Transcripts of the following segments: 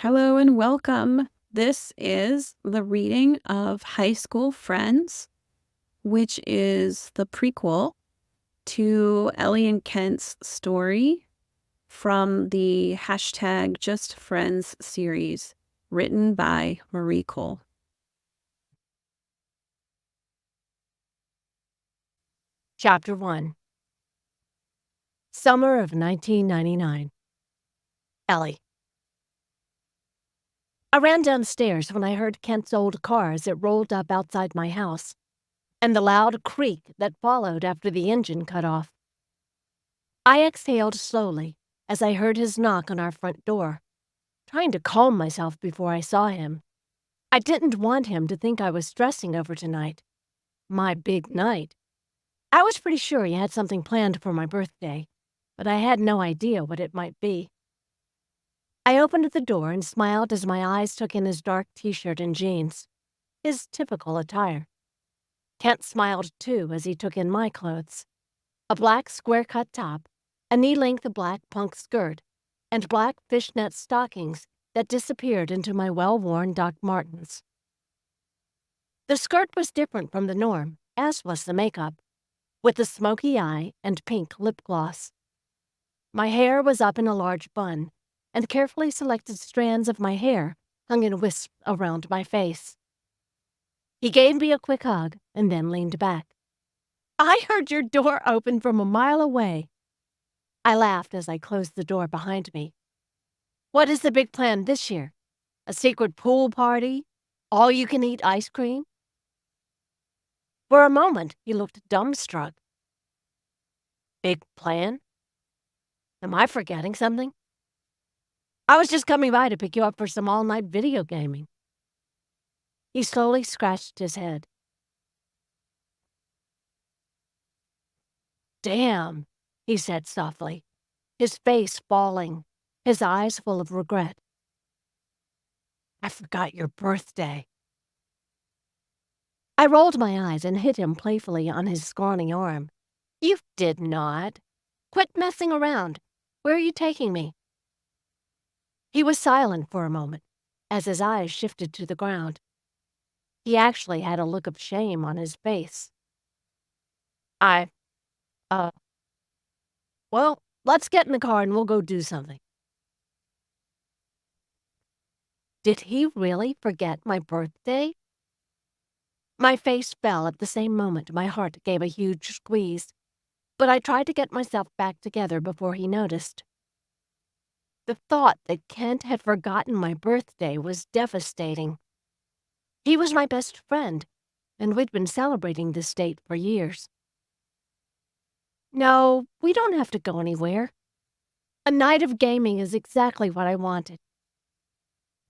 Hello and welcome. This is the reading of High School Friends, which is the prequel to Elly and Kent's story from the hashtag Justfriends series, written by Marie Cole. Chapter 1. Summer of 1999. Elly. I ran downstairs when I heard Kent's old car as it rolled up outside my house, and the loud creak that followed after the engine cut off. I exhaled slowly as I heard his knock on our front door, trying to calm myself before I saw him. I didn't want him to think I was stressing over tonight. My big night. I was pretty sure he had something planned for my birthday, but I had no idea what it might be. I opened the door and smiled as my eyes took in his dark t-shirt and jeans, his typical attire. Kent smiled too as he took in my clothes. A black square-cut top, a knee-length black punk skirt, and black fishnet stockings that disappeared into my well-worn Doc Martens. The skirt was different from the norm, as was the makeup, with a smoky eye and pink lip gloss. My hair was up in a large bun, and carefully selected strands of my hair hung in wisps around my face. He gave me a quick hug and then leaned back. "I heard your door open from a mile away." I laughed as I closed the door behind me. "What is the big plan this year? A secret pool party? All-you-can-eat ice cream?" For a moment, he looked dumbstruck. "Big plan? Am I forgetting something? I was just coming by to pick you up for some all-night video gaming." He slowly scratched his head. "Damn," he said softly, his face falling, his eyes full of regret. "I forgot your birthday." I rolled my eyes and hit him playfully on his scrawny arm. "You did not. Quit messing around. Where are you taking me?" He was silent for a moment, as his eyes shifted to the ground. He actually had a look of shame on his face. I, uh, well, let's get in the car and we'll go do something." Did he really forget my birthday? My face fell at the same moment my heart gave a huge squeeze, but I tried to get myself back together before he noticed. The thought that Kent had forgotten my birthday was devastating. He was my best friend, and we'd been celebrating this date for years. "No, we don't have to go anywhere. A night of gaming is exactly what I wanted."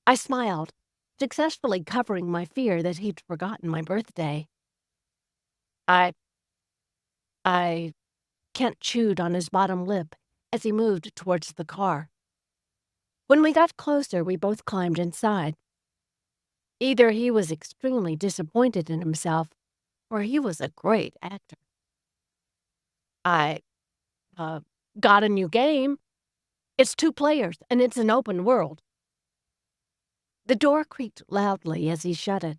I smiled, successfully covering my fear that he'd forgotten my birthday. I, Kent chewed on his bottom lip as he moved towards the car. When we got closer, we both climbed inside. Either he was extremely disappointed in himself, or he was a great actor. "I, got a new game. It's 2 players, and it's an open world." The door creaked loudly as he shut it.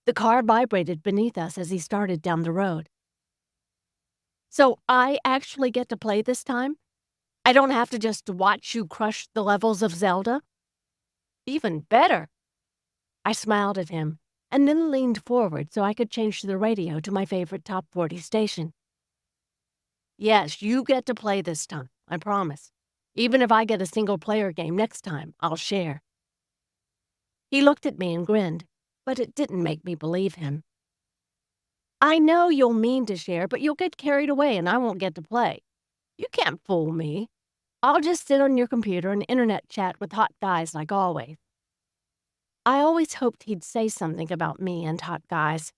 The car vibrated beneath us as he started down the road. "So I actually get to play this time? I don't have to just watch you crush the levels of Zelda?" "Even better." I smiled at him and then leaned forward so I could change the radio to my favorite Top 40 station. "Yes, you get to play this time, I promise. Even if I get a single-player game next time, I'll share." He looked at me and grinned, but it didn't make me believe him. "I know you'll mean to share, but you'll get carried away and I won't get to play. You can't fool me. I'll just sit on your computer and internet chat with hot guys like always." I always hoped he'd say something about me and hot guys,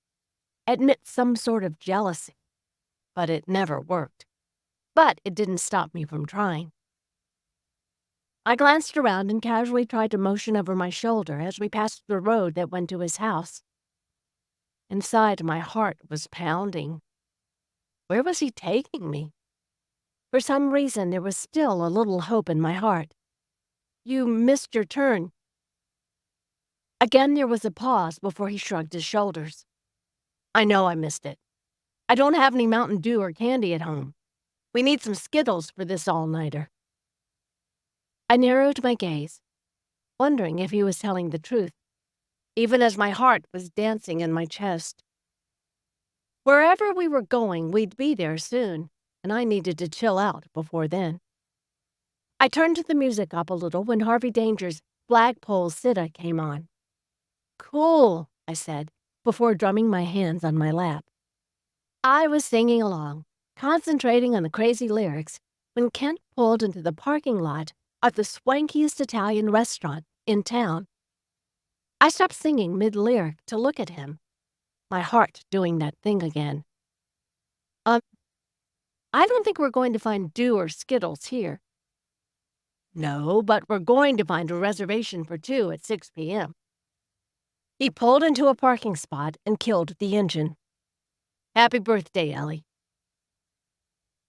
admit some sort of jealousy, but it never worked. But it didn't stop me from trying. I glanced around and casually tried to motion over my shoulder as we passed the road that went to his house. Inside, my heart was pounding. Where was he taking me? For some reason, there was still a little hope in my heart. "You missed your turn. Again, there was a pause before he shrugged his shoulders. I know I missed it. I don't have any Mountain Dew or candy at home. We need some Skittles for this all-nighter. I narrowed my gaze, wondering if he was telling the truth, even as my heart was dancing in my chest. Wherever we were going, we'd be there soon, and I needed to chill out before then. I turned the music up a little when Harvey Danger's Flagpole Sitta came on. Cool, I said, before drumming my hands on my lap. I was singing along, concentrating on the crazy lyrics, when Kent pulled into the parking lot of the swankiest Italian restaurant in town. I stopped singing mid-lyric to look at him, my heart doing that thing again. I don't think we're going to find Dew or Skittles here. No, but we're going to find a reservation for 2 at 6 p.m. He pulled into a parking spot and killed the engine. Happy birthday, Elly.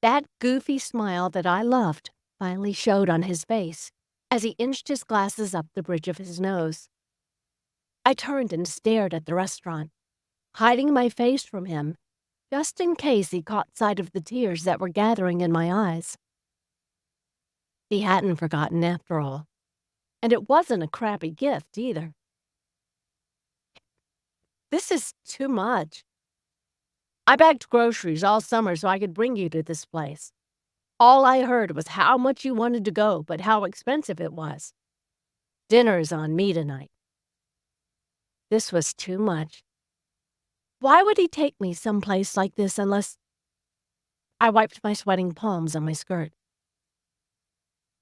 That goofy smile that I loved finally showed on his face as he inched his glasses up the bridge of his nose. I turned and stared at the restaurant, hiding my face from him, just in case he caught sight of the tears that were gathering in my eyes. He hadn't forgotten after all, and it wasn't a crappy gift either. This is too much. I bagged groceries all summer so I could bring you to this place. All I heard was how much you wanted to go, but how expensive it was. Dinner's on me tonight. This was too much. Why would he take me someplace like this unless... I wiped my sweating palms on my skirt.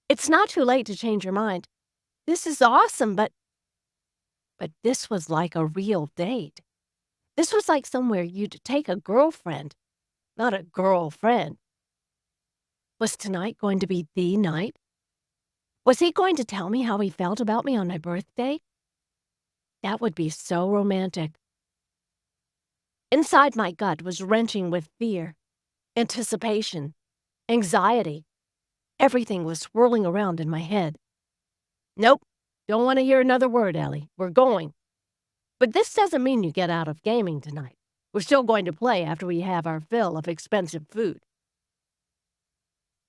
It's not too late to change your mind. This is awesome, but this was like a real date. This was like somewhere you'd take a girlfriend, not a girlfriend. Was tonight going to be the night? Was he going to tell me how he felt about me on my birthday? That would be so romantic. Inside my gut was wrenching with fear, anticipation, anxiety. Everything was swirling around in my head. Nope, don't want to hear another word, Elly. We're going. But this doesn't mean you get out of gaming tonight. We're still going to play after we have our fill of expensive food.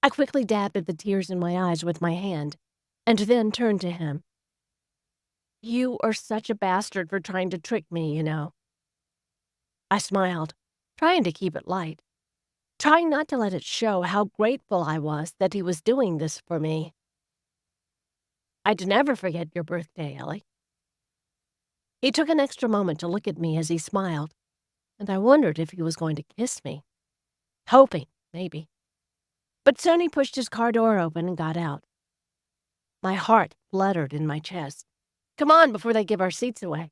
I quickly dabbed at the tears in my eyes with my hand, and then turned to him. You are such a bastard for trying to trick me, you know. I smiled, trying to keep it light, trying not to let it show how grateful I was that he was doing this for me. I'd never forget your birthday, Elly. He took an extra moment to look at me as he smiled, and I wondered if he was going to kiss me. Hoping, maybe. But soon he pushed his car door open and got out. My heart fluttered in my chest. Come on before they give our seats away.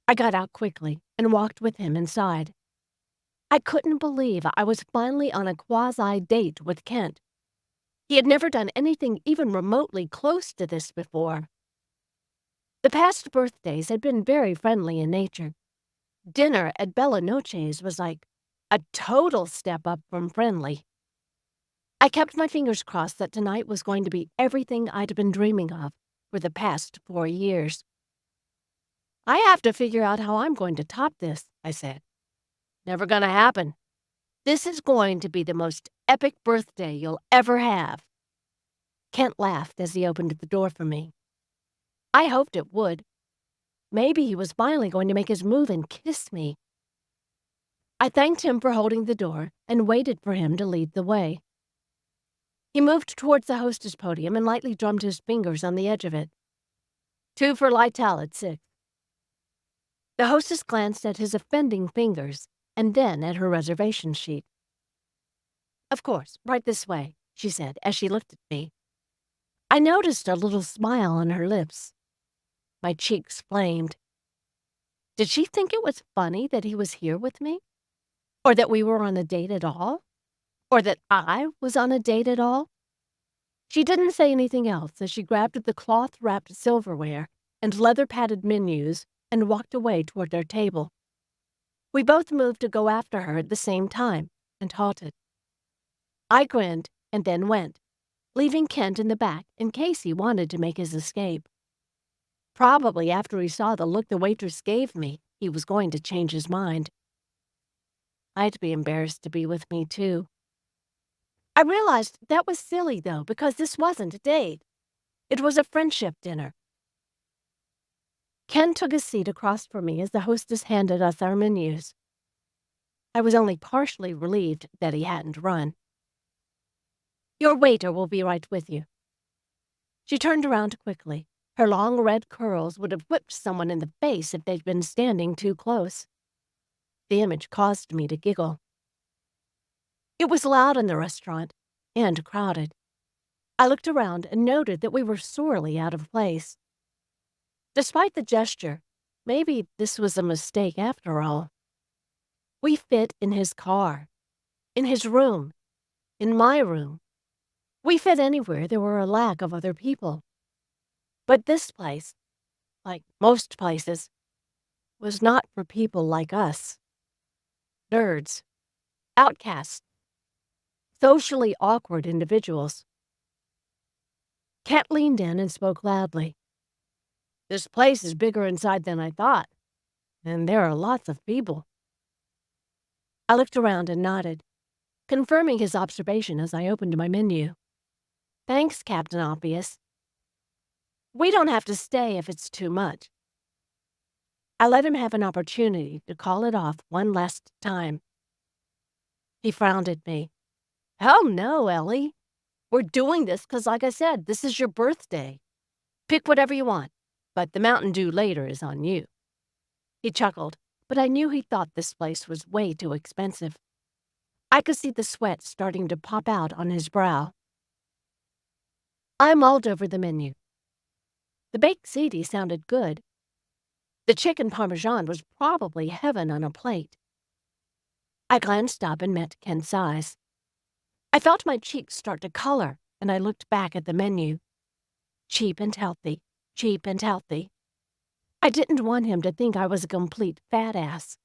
I got out quickly and walked with him inside. I couldn't believe I was finally on a quasi-date with Kent. He had never done anything even remotely close to this before. The past birthdays had been very friendly in nature. Dinner at Bella Noche's was like a total step up from friendly. I kept my fingers crossed that tonight was going to be everything I'd been dreaming of for the past 4 years. I have to figure out how I'm going to top this, I said. Never gonna happen. This is going to be the most epic birthday you'll ever have. Kent laughed as he opened the door for me. I hoped it would. Maybe he was finally going to make his move and kiss me. I thanked him for holding the door and waited for him to lead the way. He moved towards the hostess podium and lightly drummed his fingers on the edge of it. 2 for Lytle at 6. The hostess glanced at his offending fingers and then at her reservation sheet. Of course, right this way, she said as she looked at me. I noticed a little smile on her lips. My cheeks flamed. Did she think it was funny that he was here with me? Or that we were on a date at all? Or that I was on a date at all? She didn't say anything else as she grabbed the cloth-wrapped silverware and leather-padded menus and walked away toward their table. We both moved to go after her at the same time and halted. I grinned and then went, leaving Kent in the back in case he wanted to make his escape. Probably after he saw the look the waitress gave me, he was going to change his mind. I'd be embarrassed to be with me, too. I realized that was silly, though, because this wasn't a date. It was a friendship dinner. Ken took a seat across from me as the hostess handed us our menus. I was only partially relieved that he hadn't run. "Your waiter will be right with you." She turned around quickly. Her long red curls would have whipped someone in the face if they'd been standing too close. The image caused me to giggle. It was loud in the restaurant, and crowded. I looked around and noted that we were sorely out of place. Despite the gesture, maybe this was a mistake after all. We fit in his car, in his room, in my room. We fit anywhere there were a lack of other people. But this place, like most places, was not for people like us. Nerds, outcasts, socially awkward individuals. Kat leaned in and spoke loudly. "This place is bigger inside than I thought, and there are lots of people." I looked around and nodded, confirming his observation as I opened my menu. "Thanks, Captain Obvious. We don't have to stay if it's too much." I let him have an opportunity to call it off one last time. He frowned at me. "Hell no, Ellie. We're doing this because, like I said, this is your birthday. Pick whatever you want, but the Mountain Dew later is on you." He chuckled, but I knew he thought this place was way too expensive. I could see the sweat starting to pop out on his brow. I mulled over the menu. The baked ziti sounded good. The chicken parmesan was probably heaven on a plate. I glanced up and met Kent's eyes. I felt my cheeks start to color, and I looked back at the menu. Cheap and healthy, cheap and healthy. I didn't want him to think I was a complete fat ass.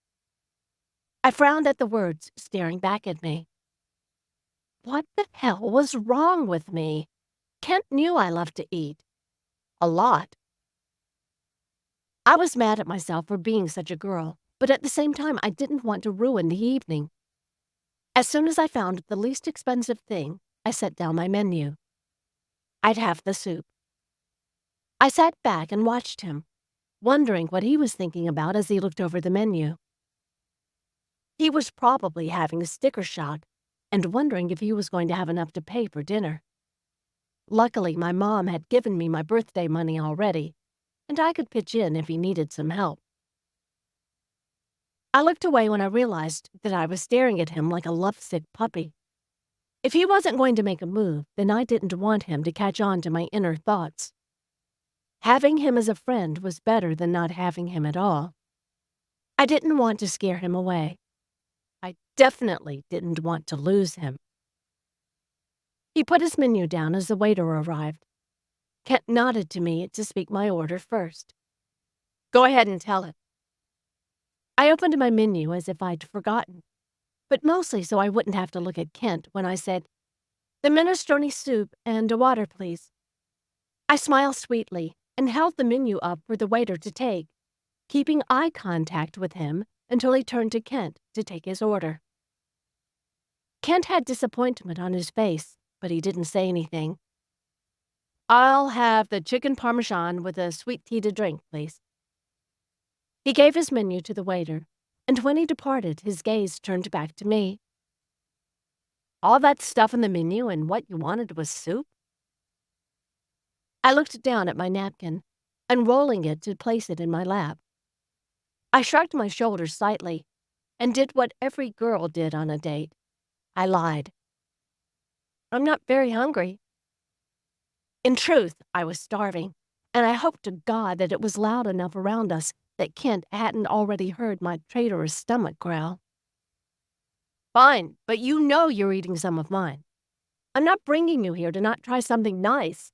I frowned at the words staring back at me. What the hell was wrong with me? Kent knew I loved to eat. A lot. I was mad at myself for being such a girl, but at the same time I didn't want to ruin the evening. As soon as I found the least expensive thing, I set down my menu. I'd have the soup. I sat back and watched him, wondering what he was thinking about as he looked over the menu. He was probably having a sticker shock and wondering if he was going to have enough to pay for dinner. Luckily, my mom had given me my birthday money already, and I could pitch in if he needed some help. I looked away when I realized that I was staring at him like a lovesick puppy. If he wasn't going to make a move, then I didn't want him to catch on to my inner thoughts. Having him as a friend was better than not having him at all. I didn't want to scare him away. I definitely didn't want to lose him. He put his menu down as the waiter arrived. Kent nodded to me to speak my order first. "Go ahead and tell it." I opened my menu as if I'd forgotten, but mostly so I wouldn't have to look at Kent when I said, "The minestrone soup and a water, please." I smiled sweetly and held the menu up for the waiter to take, keeping eye contact with him until he turned to Kent to take his order. Kent had disappointment on his face, but he didn't say anything. "I'll have the chicken parmesan with a sweet tea to drink, please." He gave his menu to the waiter, and when he departed, his gaze turned back to me. "All that stuff in the menu and what you wanted was soup?" I looked down at my napkin, unrolling it to place it in my lap. I shrugged my shoulders slightly and did what every girl did on a date. I lied. "I'm not very hungry." In truth, I was starving, and I hoped to God that it was loud enough around us that Kent hadn't already heard my traitorous stomach growl. "Fine, but you know you're eating some of mine. I'm not bringing you here to not try something nice."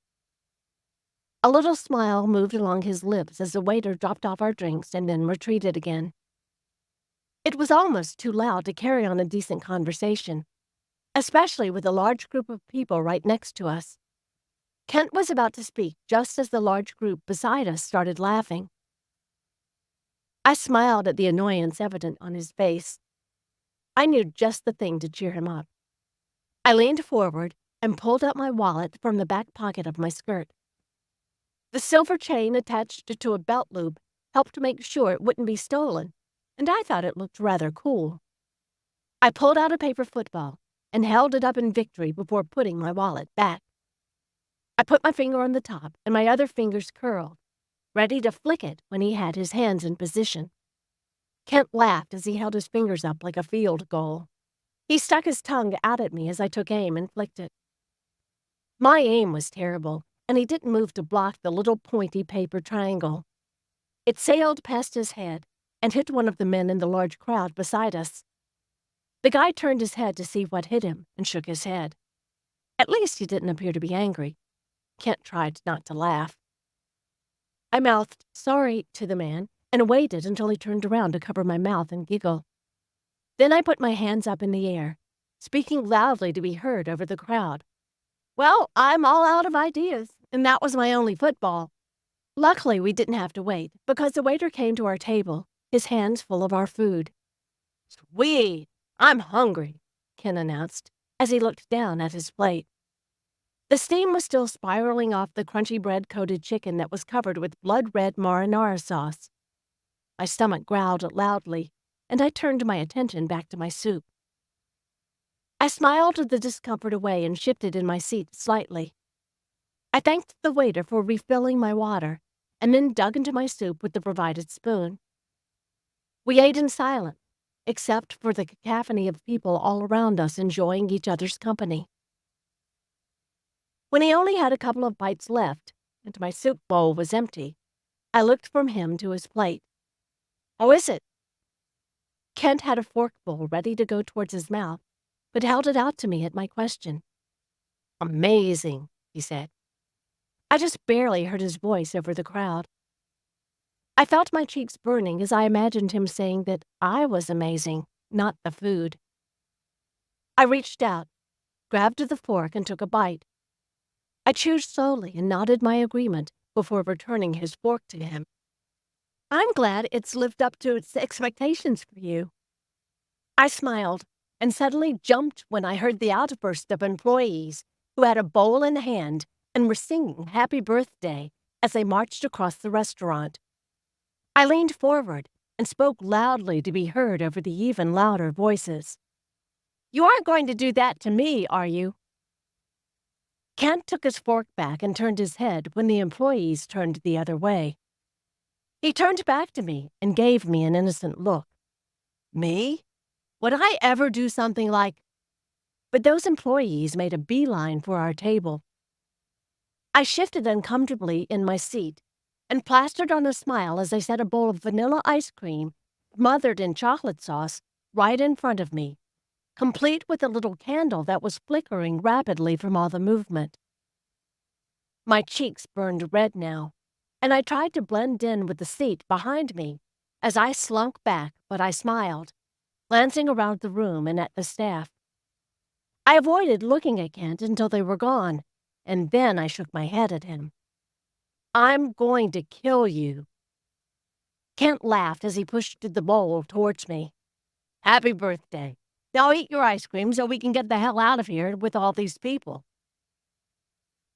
A little smile moved along his lips as the waiter dropped off our drinks and then retreated again. It was almost too loud to carry on a decent conversation, especially with a large group of people right next to us. Kent was about to speak just as the large group beside us started laughing. I smiled at the annoyance evident on his face. I knew just the thing to cheer him up. I leaned forward and pulled out my wallet from the back pocket of my skirt. The silver chain attached to a belt loop helped make sure it wouldn't be stolen, and I thought it looked rather cool. I pulled out a paper football and held it up in victory before putting my wallet back. I put my finger on the top and my other fingers curled, ready to flick it when he had his hands in position. Kent laughed as he held his fingers up like a field goal. He stuck his tongue out at me as I took aim and flicked it. My aim was terrible, and he didn't move to block the little pointy paper triangle. It sailed past his head and hit one of the men in the large crowd beside us. The guy turned his head to see what hit him and shook his head. At least he didn't appear to be angry. Kent tried not to laugh. I mouthed sorry to the man and waited until he turned around to cover my mouth and giggle. Then I put my hands up in the air, speaking loudly to be heard over the crowd. Well, I'm all out of ideas, and that was my only football. Luckily, we didn't have to wait, because the waiter came to our table, his hands full of our food. Sweet! I'm hungry, Ken announced, as he looked down at his plate. The steam was still spiraling off the crunchy bread-coated chicken that was covered with blood-red marinara sauce. My stomach growled loudly, and I turned my attention back to my soup. I smiled the discomfort away and shifted in my seat slightly. I thanked the waiter for refilling my water, and then dug into my soup with the provided spoon. We ate in silence, except for the cacophony of people all around us enjoying each other's company. When he only had a couple of bites left, and my soup bowl was empty, I looked from him to his plate. How is it? Kent had a fork bowl ready to go towards his mouth, but held it out to me at my question. Amazing, he said. I just barely heard his voice over the crowd. I felt my cheeks burning as I imagined him saying that I was amazing, not the food. I reached out, grabbed the fork, and took a bite. I chewed slowly and nodded my agreement before returning his fork to him. I'm glad it's lived up to its expectations for you. I smiled and suddenly jumped when I heard the outburst of employees who had a bowl in hand and were singing Happy Birthday as they marched across the restaurant. I leaned forward and spoke loudly to be heard over the even louder voices. You aren't going to do that to me, are you? Kent took his fork back and turned his head when the employees turned the other way. He turned back to me and gave me an innocent look. Me? Would I ever do something like... But those employees made a beeline for our table. I shifted uncomfortably in my seat and plastered on a smile as they set a bowl of vanilla ice cream, smothered in chocolate sauce, right in front of me, complete with a little candle that was flickering rapidly from all the movement. My cheeks burned red now, and I tried to blend in with the seat behind me as I slunk back, but I smiled, glancing around the room and at the staff. I avoided looking at Kent until they were gone, and then I shook my head at him. I'm going to kill you. Kent laughed as he pushed the bowl towards me. Happy birthday. Now eat your ice cream so we can get the hell out of here with all these people.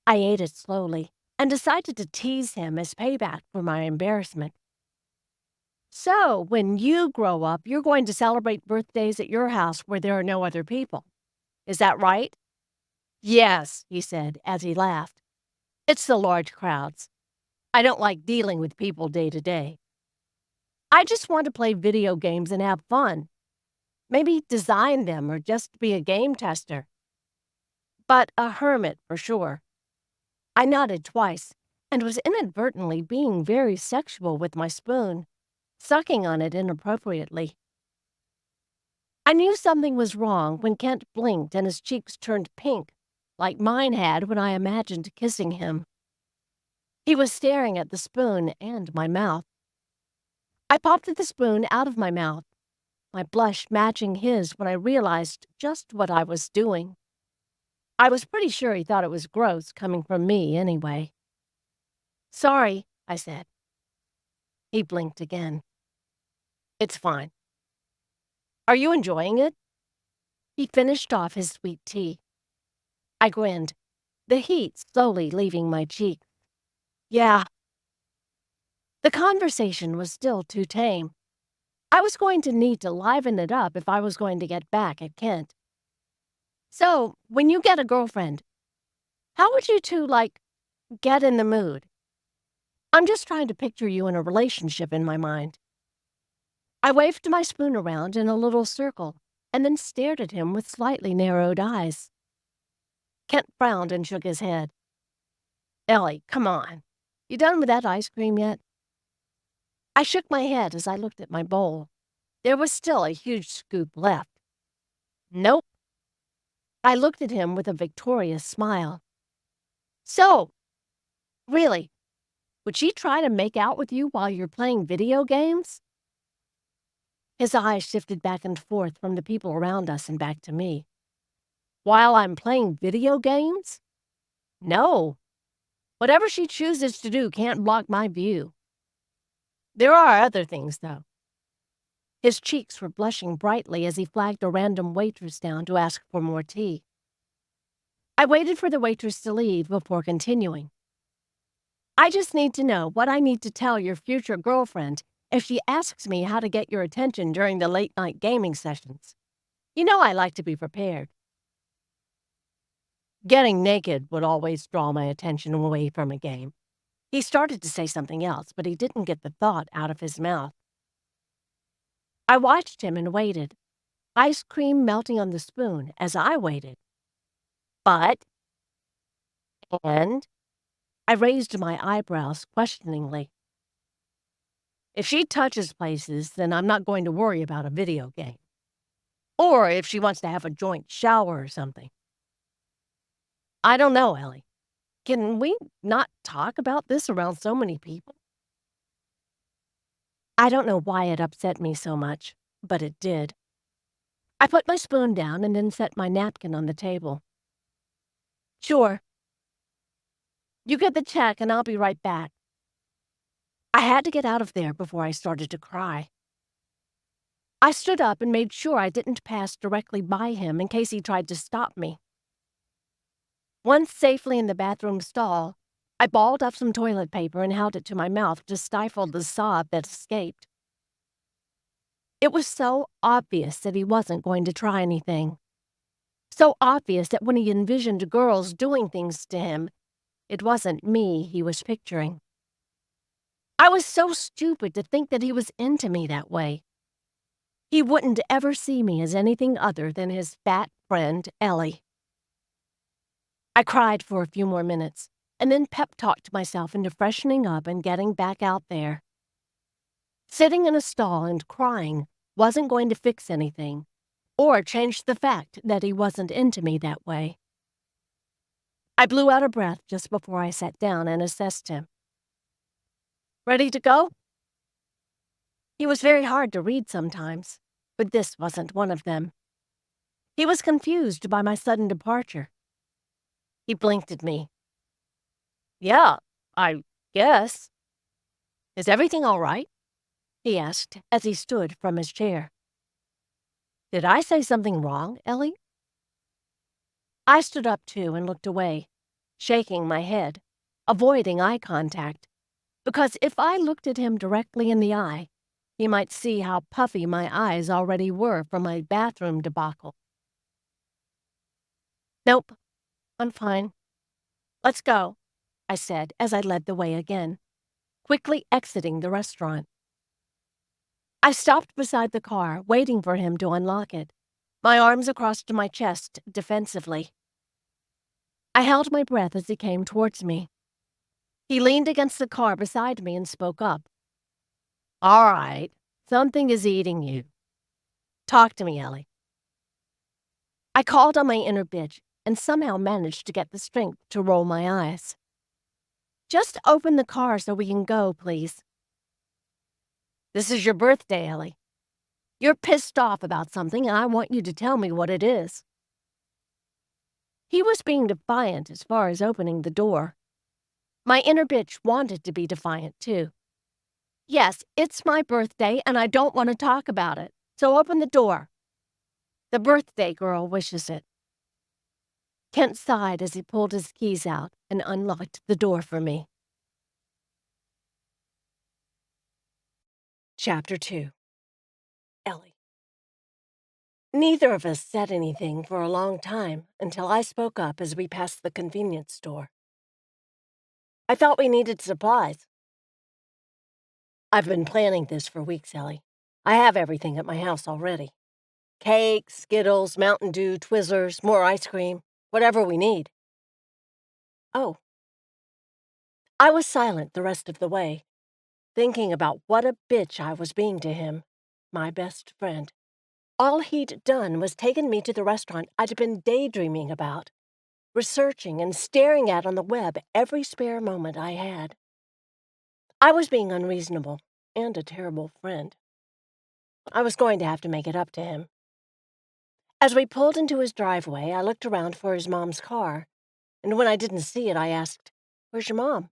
I ate it slowly and decided to tease him as payback for my embarrassment. So, when you grow up, you're going to celebrate birthdays at your house where there are no other people. Is that right? Yes, he said as he laughed. It's the large crowds. I don't like dealing with people day to day. I just want to play video games and have fun. Maybe design them or just be a game tester. But a hermit for sure. I nodded twice and was inadvertently being very sexual with my spoon, sucking on it inappropriately. I knew something was wrong when Kent blinked and his cheeks turned pink, like mine had when I imagined kissing him. He was staring at the spoon and my mouth. I popped the spoon out of my mouth, my blush matching his when I realized just what I was doing. I was pretty sure he thought it was gross coming from me anyway. Sorry, I said. He blinked again. It's fine. Are you enjoying it? He finished off his sweet tea. I grinned, the heat slowly leaving my cheeks. Yeah. The conversation was still too tame. I was going to need to liven it up if I was going to get back at Kent. So, when you get a girlfriend, how would you two, get in the mood? I'm just trying to picture you in a relationship in my mind. I waved my spoon around in a little circle and then stared at him with slightly narrowed eyes. Kent frowned and shook his head. Elly, come on. You done with that ice cream yet? I shook my head as I looked at my bowl. There was still a huge scoop left. Nope. I looked at him with a victorious smile. So, really, would she try to make out with you while you're playing video games? His eyes shifted back and forth from the people around us and back to me. While I'm playing video games? No. Whatever she chooses to do can't block my view. There are other things, though. His cheeks were blushing brightly as he flagged a random waitress down to ask for more tea. I waited for the waitress to leave before continuing. I just need to know what I need to tell your future girlfriend if she asks me how to get your attention during the late-night gaming sessions. You know I like to be prepared. Getting naked would always draw my attention away from a game. He started to say something else, but he didn't get the thought out of his mouth. I watched him and waited, ice cream melting on the spoon as I waited. And I raised my eyebrows questioningly. If she touches places, then I'm not going to worry about a video game. Or if she wants to have a joint shower or something. I don't know, Elly. Can we not talk about this around so many people? I don't know why it upset me so much, but it did. I put my spoon down and then set my napkin on the table. Sure. You get the check and I'll be right back. I had to get out of there before I started to cry. I stood up and made sure I didn't pass directly by him in case he tried to stop me. Once safely in the bathroom stall, I balled up some toilet paper and held it to my mouth to stifle the sob that escaped. It was so obvious that he wasn't going to try anything. So obvious that when he envisioned girls doing things to him, it wasn't me he was picturing. I was so stupid to think that he was into me that way. He wouldn't ever see me as anything other than his fat friend, Elly. I cried for a few more minutes, and then pep-talked myself into freshening up and getting back out there. Sitting in a stall and crying wasn't going to fix anything, or change the fact that he wasn't into me that way. I blew out a breath just before I sat down and assessed him. Ready to go? He was very hard to read sometimes, but this wasn't one of them. He was confused by my sudden departure. He blinked at me. Yeah, I guess. Is everything all right? He asked as he stood from his chair. Did I say something wrong, Elly? I stood up too and looked away, shaking my head, avoiding eye contact, because if I looked at him directly in the eye, he might see how puffy my eyes already were from my bathroom debacle. Nope, I'm fine. Let's go, I said as I led the way again, quickly exiting the restaurant. I stopped beside the car, waiting for him to unlock it, my arms across my chest defensively. I held my breath as he came towards me. He leaned against the car beside me and spoke up. All right, something is eating you. Talk to me, Elly. I called on my inner bitch and somehow managed to get the strength to roll my eyes. Just open the car so we can go, please. This is your birthday, Elly. You're pissed off about something and I want you to tell me what it is. He was being defiant as far as opening the door. My inner bitch wanted to be defiant, too. Yes, it's my birthday, and I don't want to talk about it, so open the door. The birthday girl wishes it. Kent sighed as he pulled his keys out and unlocked the door for me. Chapter 2. Elly. Neither of us said anything for a long time until I spoke up as we passed the convenience store. I thought we needed supplies. I've been planning this for weeks, Elly. I have everything at my house already. Cakes, Skittles, Mountain Dew, Twizzlers, more ice cream, whatever we need. Oh. I was silent the rest of the way, thinking about what a bitch I was being to him, my best friend. All he'd done was taken me to the restaurant I'd been daydreaming about, researching and staring at on the web every spare moment I had. I was being unreasonable and a terrible friend. I was going to have to make it up to him. As we pulled into his driveway, I looked around for his mom's car, and when I didn't see it, I asked, "Where's your mom?"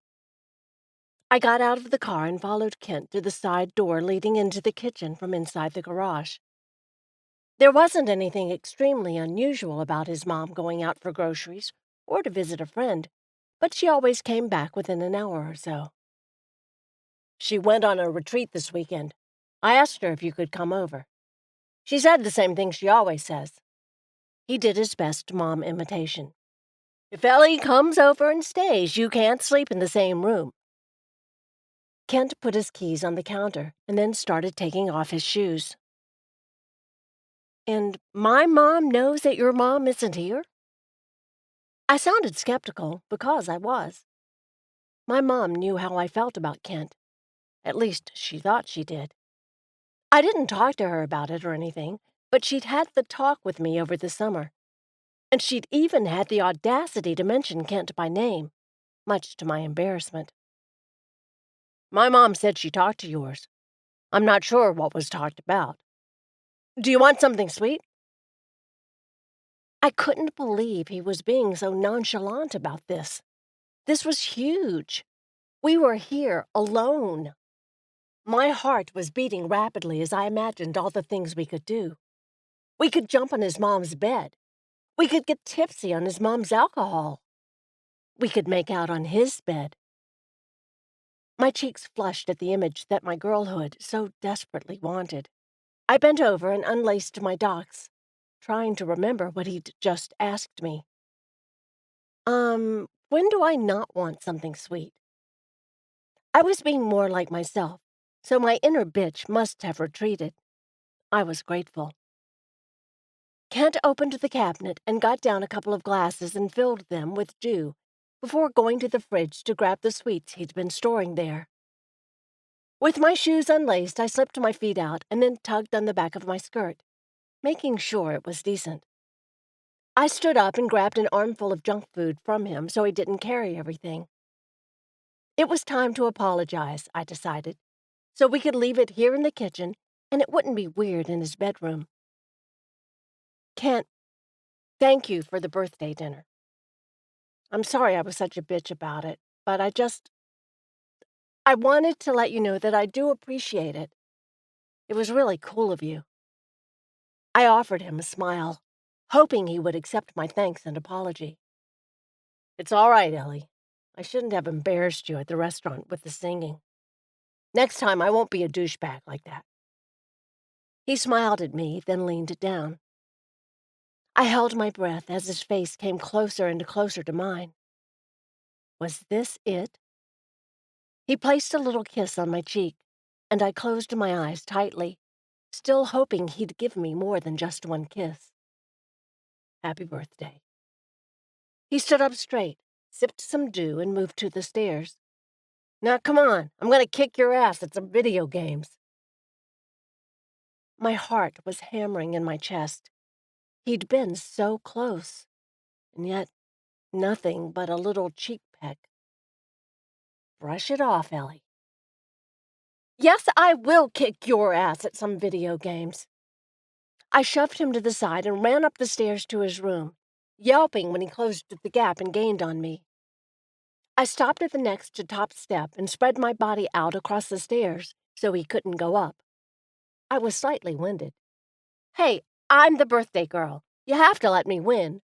I got out of the car and followed Kent to the side door leading into the kitchen from inside the garage. There wasn't anything extremely unusual about his mom going out for groceries or to visit a friend, but she always came back within an hour or so. She went on a retreat this weekend. I asked her if you could come over. She said the same thing she always says. He did his best mom imitation. "If Elly comes over and stays, you can't sleep in the same room." Kent put his keys on the counter and then started taking off his shoes. "And my mom knows that your mom isn't here?" I sounded skeptical because I was. My mom knew how I felt about Kent. At least she thought she did. I didn't talk to her about it or anything, but she'd had the talk with me over the summer. And she'd even had the audacity to mention Kent by name, much to my embarrassment. "My mom said she talked to yours. I'm not sure what was talked about. Do you want something sweet?" I couldn't believe he was being so nonchalant about this. This was huge. We were here alone. My heart was beating rapidly as I imagined all the things we could do. We could jump on his mom's bed. We could get tipsy on his mom's alcohol. We could make out on his bed. My cheeks flushed at the image that my girlhood so desperately wanted. I bent over and unlaced my docks, trying to remember what he'd just asked me. When do I not want something sweet?" I was being more like myself, so my inner bitch must have retreated. I was grateful. Kent opened the cabinet and got down a couple of glasses and filled them with dew before going to the fridge to grab the sweets he'd been storing there. With my shoes unlaced, I slipped my feet out and then tugged on the back of my skirt, making sure it was decent. I stood up and grabbed an armful of junk food from him so he didn't carry everything. It was time to apologize, I decided, so we could leave it here in the kitchen and it wouldn't be weird in his bedroom. "Kent, thank you for the birthday dinner. I'm sorry I was such a bitch about it, but I wanted to let you know that I do appreciate it. It was really cool of you." I offered him a smile, hoping he would accept my thanks and apology. "It's all right, Elly. I shouldn't have embarrassed you at the restaurant with the singing. Next time I won't be a douchebag like that." He smiled at me, then leaned down. I held my breath as his face came closer and closer to mine. Was this it? He placed a little kiss on my cheek, and I closed my eyes tightly, still hoping he'd give me more than just one kiss. "Happy birthday." He stood up straight, sipped some dew, and moved to the stairs. "Now come on, I'm going to kick your ass at some video games." My heart was hammering in my chest. He'd been so close, and yet nothing but a little cheek peck. Brush it off, Elly. "Yes, I will kick your ass at some video games." I shoved him to the side and ran up the stairs to his room. yelping when he closed the gap and gained on me. I stopped at the next to top step and spread my body out across the stairs so he couldn't go up. I was slightly winded. Hey, I'm the birthday girl. You have to let me win.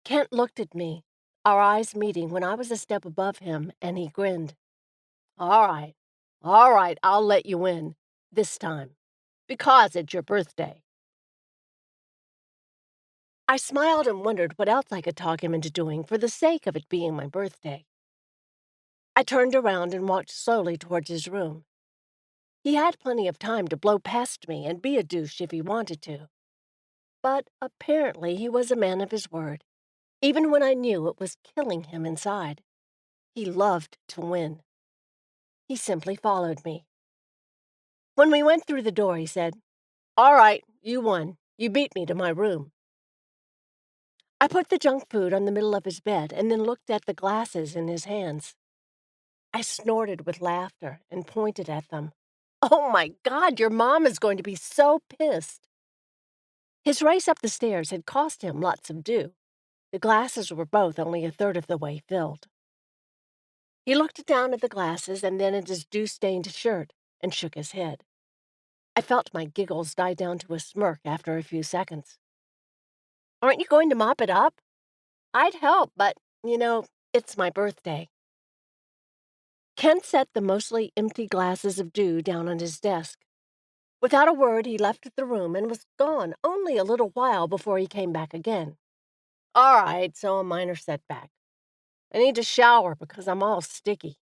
Kent looked at me, our eyes meeting when I was a step above him, and he grinned. All right, I'll let you win. This time. Because it's your birthday. I smiled and wondered what else I could talk him into doing for the sake of it being my birthday. I turned around and walked slowly towards his room. He had plenty of time to blow past me and be a douche if he wanted to. But apparently he was a man of his word, even when I knew it was killing him inside. He loved to win. He simply followed me. When we went through the door, he said, All right, you won. You beat me to my room. I put the junk food on the middle of his bed and then looked at the glasses in his hands. I snorted with laughter and pointed at them. Oh my God, your mom is going to be so pissed. His race up the stairs had cost him lots of dew. The glasses were both only a third of the way filled. He looked down at the glasses and then at his dew-stained shirt and shook his head. I felt my giggles die down to a smirk after a few seconds. Aren't you going to mop it up? I'd help, but, it's my birthday. Kent set the mostly empty glasses of dew down on his desk. Without a word, he left the room and was gone only a little while before he came back again. All right, so a minor setback. I need to shower because I'm all sticky.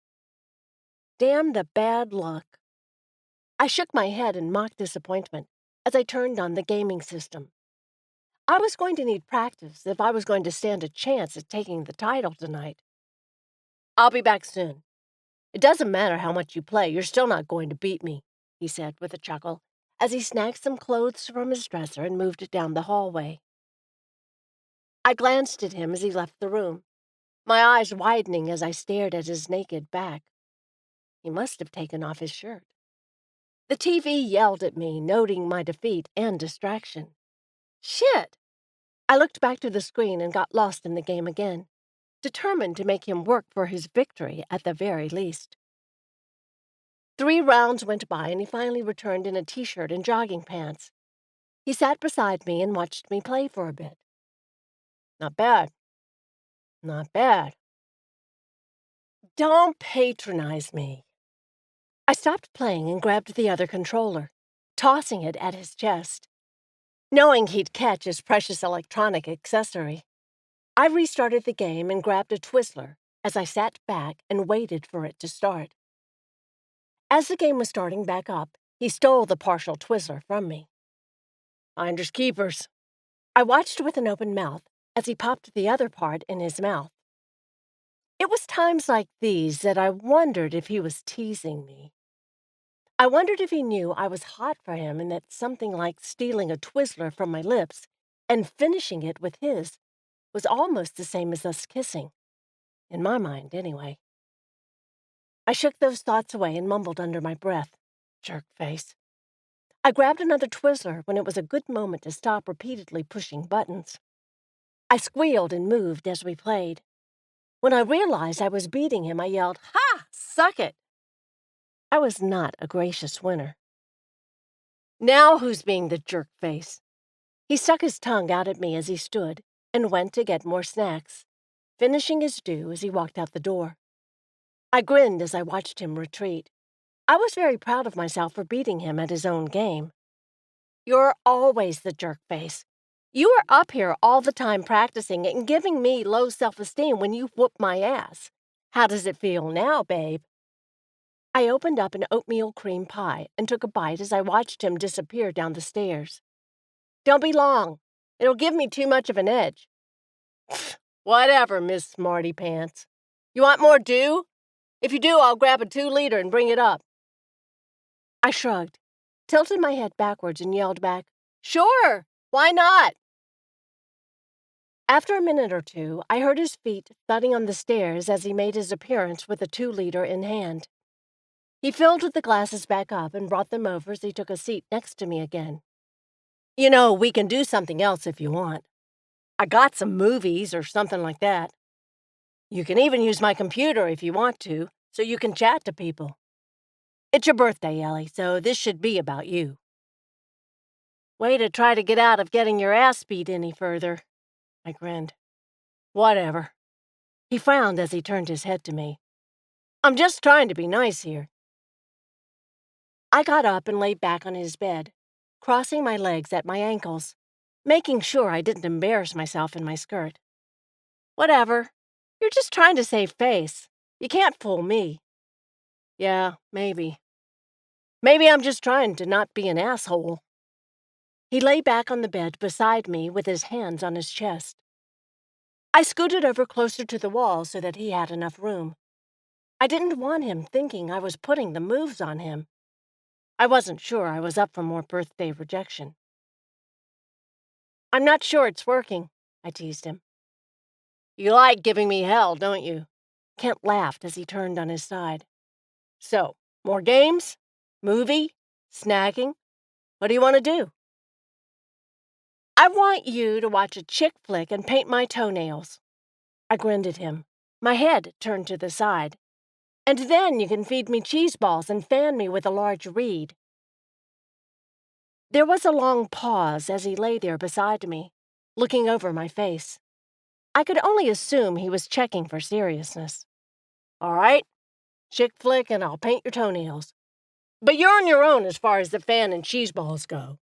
Damn the bad luck. I shook my head in mock disappointment as I turned on the gaming system. I was going to need practice if I was going to stand a chance at taking the title tonight. I'll be back soon. It doesn't matter how much you play, you're still not going to beat me, he said with a chuckle as he snatched some clothes from his dresser and moved it down the hallway. I glanced at him as he left the room, my eyes widening as I stared at his naked back. He must have taken off his shirt. The TV yelled at me, noting my defeat and distraction. Shit! I looked back to the screen and got lost in the game again, determined to make him work for his victory at the very least. 3 rounds went by and he finally returned in a t-shirt and jogging pants. He sat beside me and watched me play for a bit. Not bad. Not bad. Don't patronize me. I stopped playing and grabbed the other controller, tossing it at his chest, knowing he'd catch his precious electronic accessory. I restarted the game and grabbed a Twizzler as I sat back and waited for it to start. As the game was starting back up, he stole the partial Twizzler from me. Finders keepers. I watched with an open mouth as he popped the other part in his mouth. It was times like these that I wondered if he was teasing me. I wondered if he knew I was hot for him and that something like stealing a Twizzler from my lips and finishing it with his was almost the same as us kissing. In my mind, anyway. I shook those thoughts away and mumbled under my breath, jerk face. I grabbed another Twizzler when it was a good moment to stop repeatedly pushing buttons. I squealed and moved as we played. When I realized I was beating him, I yelled, Ha! Suck it! I was not a gracious winner. Now who's being the jerk face? He stuck his tongue out at me as he stood and went to get more snacks, finishing his dew as he walked out the door. I grinned as I watched him retreat. I was very proud of myself for beating him at his own game. You're always the jerk face. You are up here all the time practicing and giving me low self-esteem when you whoop my ass. How does it feel now, babe? I opened up an oatmeal cream pie and took a bite as I watched him disappear down the stairs. Don't be long. It'll give me too much of an edge. Whatever, Miss Smarty Pants. You want more dew? If you do, I'll grab a 2-liter and bring it up. I shrugged, tilted my head backwards and yelled back, Sure, why not? After a minute or two, I heard his feet thudding on the stairs as he made his appearance with a 2-liter in hand. He filled the glasses back up and brought them over as he took a seat next to me again. We can do something else if you want. I got some movies or something like that. You can even use my computer if you want to, so you can chat to people. It's your birthday, Ellie, so this should be about you. Way to try to get out of getting your ass beat any further. I grinned. Whatever. He frowned as he turned his head to me. I'm just trying to be nice here. I got up and lay back on his bed, crossing my legs at my ankles, making sure I didn't embarrass myself in my skirt. Whatever. You're just trying to save face. You can't fool me. Yeah, maybe. Maybe I'm just trying to not be an asshole. He lay back on the bed beside me with his hands on his chest. I scooted over closer to the wall so that he had enough room. I didn't want him thinking I was putting the moves on him. I wasn't sure I was up for more birthday rejection. I'm not sure it's working, I teased him. You like giving me hell, don't you? Kent laughed as he turned on his side. So, more games? Movie? Snagging? What do you want to do? I want you to watch a chick flick and paint my toenails. I grinned at him, my head turned to the side. And then you can feed me cheese balls and fan me with a large reed. There was a long pause as he lay there beside me, looking over my face. I could only assume he was checking for seriousness. All right, chick flick and I'll paint your toenails. But you're on your own as far as the fan and cheese balls go.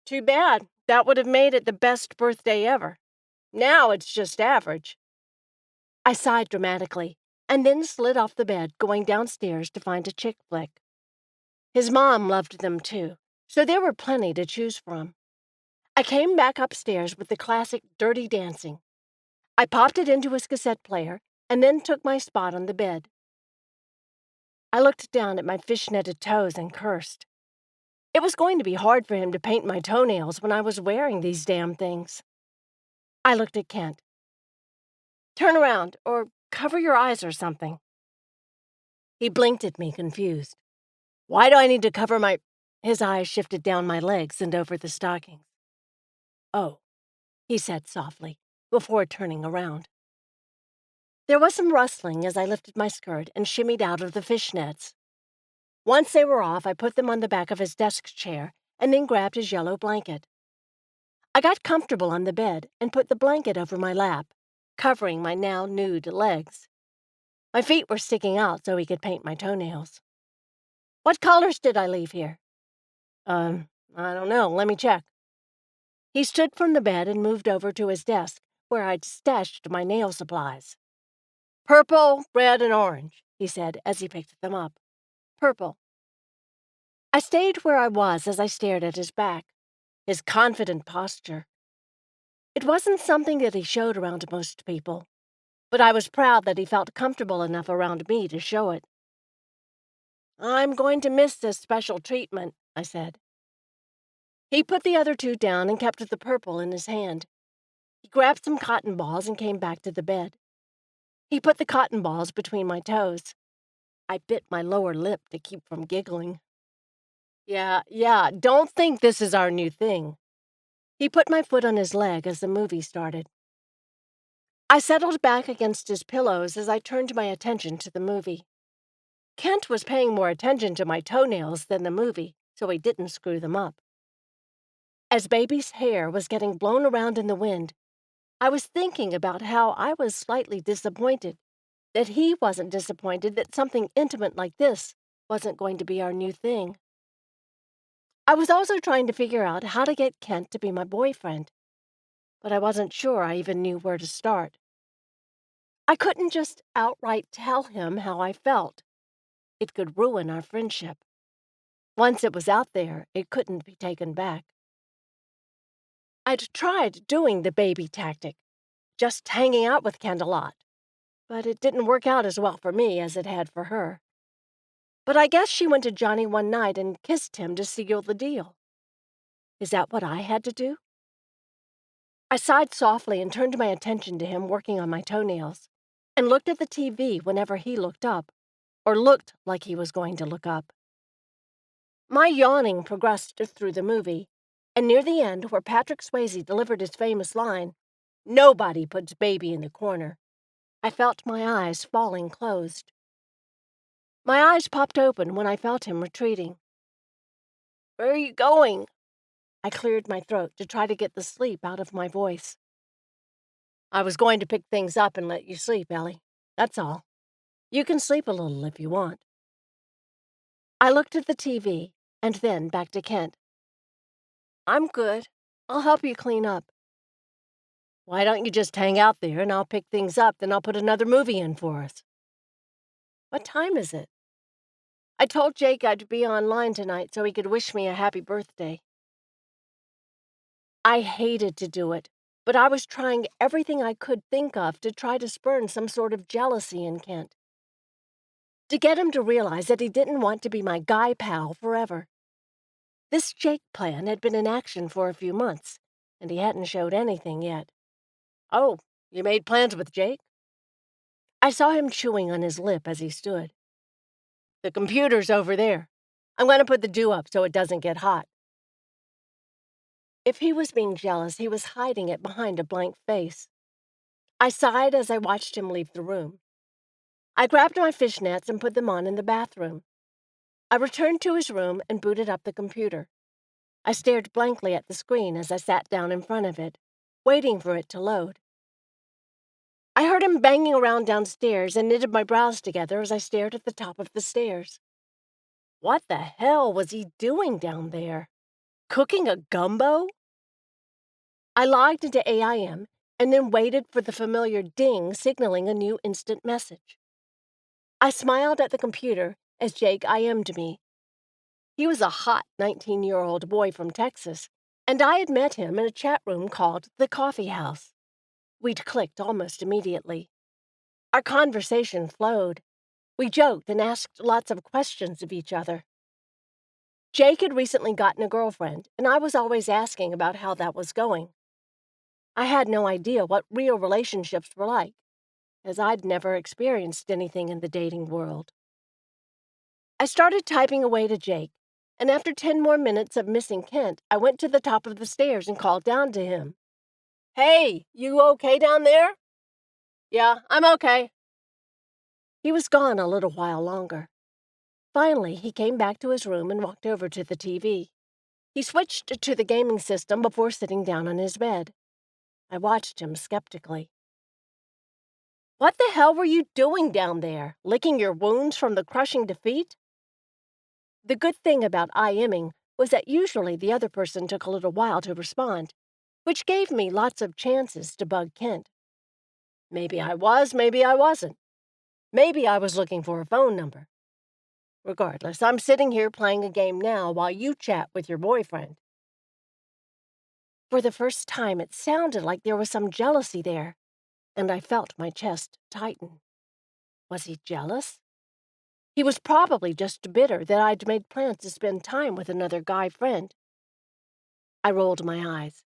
Too bad. That would have made it the best birthday ever. Now it's just average. I sighed dramatically, and then slid off the bed, going downstairs to find a chick flick. His mom loved them too, so there were plenty to choose from. I came back upstairs with the classic Dirty Dancing. I popped it into his cassette player, and then took my spot on the bed. I looked down at my fishnetted toes and cursed. It was going to be hard for him to paint my toenails when I was wearing these damn things. I looked at Kent. Turn around, or cover your eyes or something. He blinked at me, confused. Why do I need to cover my... His eyes shifted down my legs and over the stockings. Oh, he said softly, before turning around. There was some rustling as I lifted my skirt and shimmied out of the fishnets. Once they were off, I put them on the back of his desk chair and then grabbed his yellow blanket. I got comfortable on the bed and put the blanket over my lap, covering my now nude legs. My feet were sticking out so he could paint my toenails. What colors did I leave here? I don't know. Let me check. He stood from the bed and moved over to his desk, where I'd stashed my nail supplies. Purple, red, and orange, he said as he picked them up. Purple. I stayed where I was as I stared at his back, his confident posture. It wasn't something that he showed around most people, but I was proud that he felt comfortable enough around me to show it. I'm going to miss this special treatment, I said. He put the other two down and kept the purple in his hand. He grabbed some cotton balls and came back to the bed. He put the cotton balls between my toes. I bit my lower lip to keep from giggling. Yeah, don't think this is our new thing. He put my foot on his leg as the movie started. I settled back against his pillows as I turned my attention to the movie. Kent was paying more attention to my toenails than the movie, so he didn't screw them up. As Baby's hair was getting blown around in the wind, I was thinking about how I was slightly disappointed that he wasn't disappointed that something intimate like this wasn't going to be our new thing. I was also trying to figure out how to get Kent to be my boyfriend, but I wasn't sure I even knew where to start. I couldn't just outright tell him how I felt. It could ruin our friendship. Once it was out there, it couldn't be taken back. I'd tried doing the baby tactic, just hanging out with Kent a lot, but it didn't work out as well for me as it had for her. But I guess she went to Johnny one night and kissed him to seal the deal. Is that what I had to do? I sighed softly and turned my attention to him working on my toenails, and looked at the TV whenever he looked up, or looked like he was going to look up. My yawning progressed through the movie, and near the end, where Patrick Swayze delivered his famous line, Nobody puts baby in the corner. I felt my eyes falling closed. My eyes popped open when I felt him retreating. Where are you going? I cleared my throat to try to get the sleep out of my voice. I was going to pick things up and let you sleep, Ellie. That's all. You can sleep a little if you want. I looked at the TV and then back to Kent. I'm good. I'll help you clean up. Why don't you just hang out there and I'll pick things up, then I'll put another movie in for us. What time is it? I told Jake I'd be online tonight so he could wish me a happy birthday. I hated to do it, but I was trying everything I could think of to try to spurn some sort of jealousy in Kent. To get him to realize that he didn't want to be my guy pal forever. This Jake plan had been in action for a few months, and he hadn't showed anything yet. Oh, you made plans with Jake? I saw him chewing on his lip as he stood. The computer's over there. I'm going to put the dew up so it doesn't get hot. If he was being jealous, he was hiding it behind a blank face. I sighed as I watched him leave the room. I grabbed my fishnets and put them on in the bathroom. I returned to his room and booted up the computer. I stared blankly at the screen as I sat down in front of it, waiting for it to load. I heard him banging around downstairs and knitted my brows together as I stared at the top of the stairs. What the hell was he doing down there? Cooking a gumbo? I logged into AIM and then waited for the familiar ding signaling a new instant message. I smiled at the computer as Jake IM'd me. He was a hot 19-year-old boy from Texas, and I had met him in a chat room called The Coffee House. We'd clicked almost immediately. Our conversation flowed. We joked and asked lots of questions of each other. Jake had recently gotten a girlfriend, and I was always asking about how that was going. I had no idea what real relationships were like, as I'd never experienced anything in the dating world. I started typing away to Jake, and after 10 more minutes of missing Kent, I went to the top of the stairs and called down to him. Hey, you okay down there? Yeah, I'm okay. He was gone a little while longer. Finally, he came back to his room and walked over to the TV. He switched to the gaming system before sitting down on his bed. I watched him skeptically. What the hell were you doing down there? Licking your wounds from the crushing defeat? The good thing about IMing was that usually the other person took a little while to respond, which gave me lots of chances to bug Kent. Maybe I was, maybe I wasn't. Maybe I was looking for a phone number. Regardless, I'm sitting here playing a game now while you chat with your boyfriend. For the first time, it sounded like there was some jealousy there, and I felt my chest tighten. Was he jealous? He was probably just bitter that I'd made plans to spend time with another guy friend. I rolled my eyes.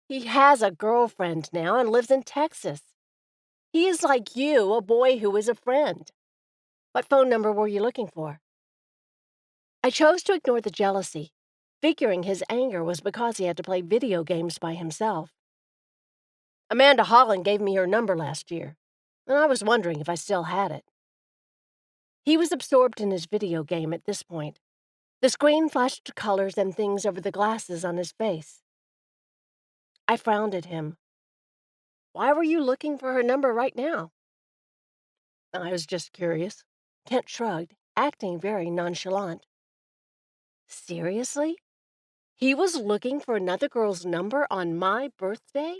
He has a girlfriend now and lives in Texas. He is like you, a boy who is a friend. What phone number were you looking for? I chose to ignore the jealousy, figuring his anger was because he had to play video games by himself. Amanda Holland gave me her number last year, and I was wondering if I still had it. He was absorbed in his video game at this point. The screen flashed colors and things over the glasses on his face. I frowned at him. Why were you looking for her number right now? I was just curious. Kent shrugged, acting very nonchalant. Seriously? He was looking for another girl's number on my birthday?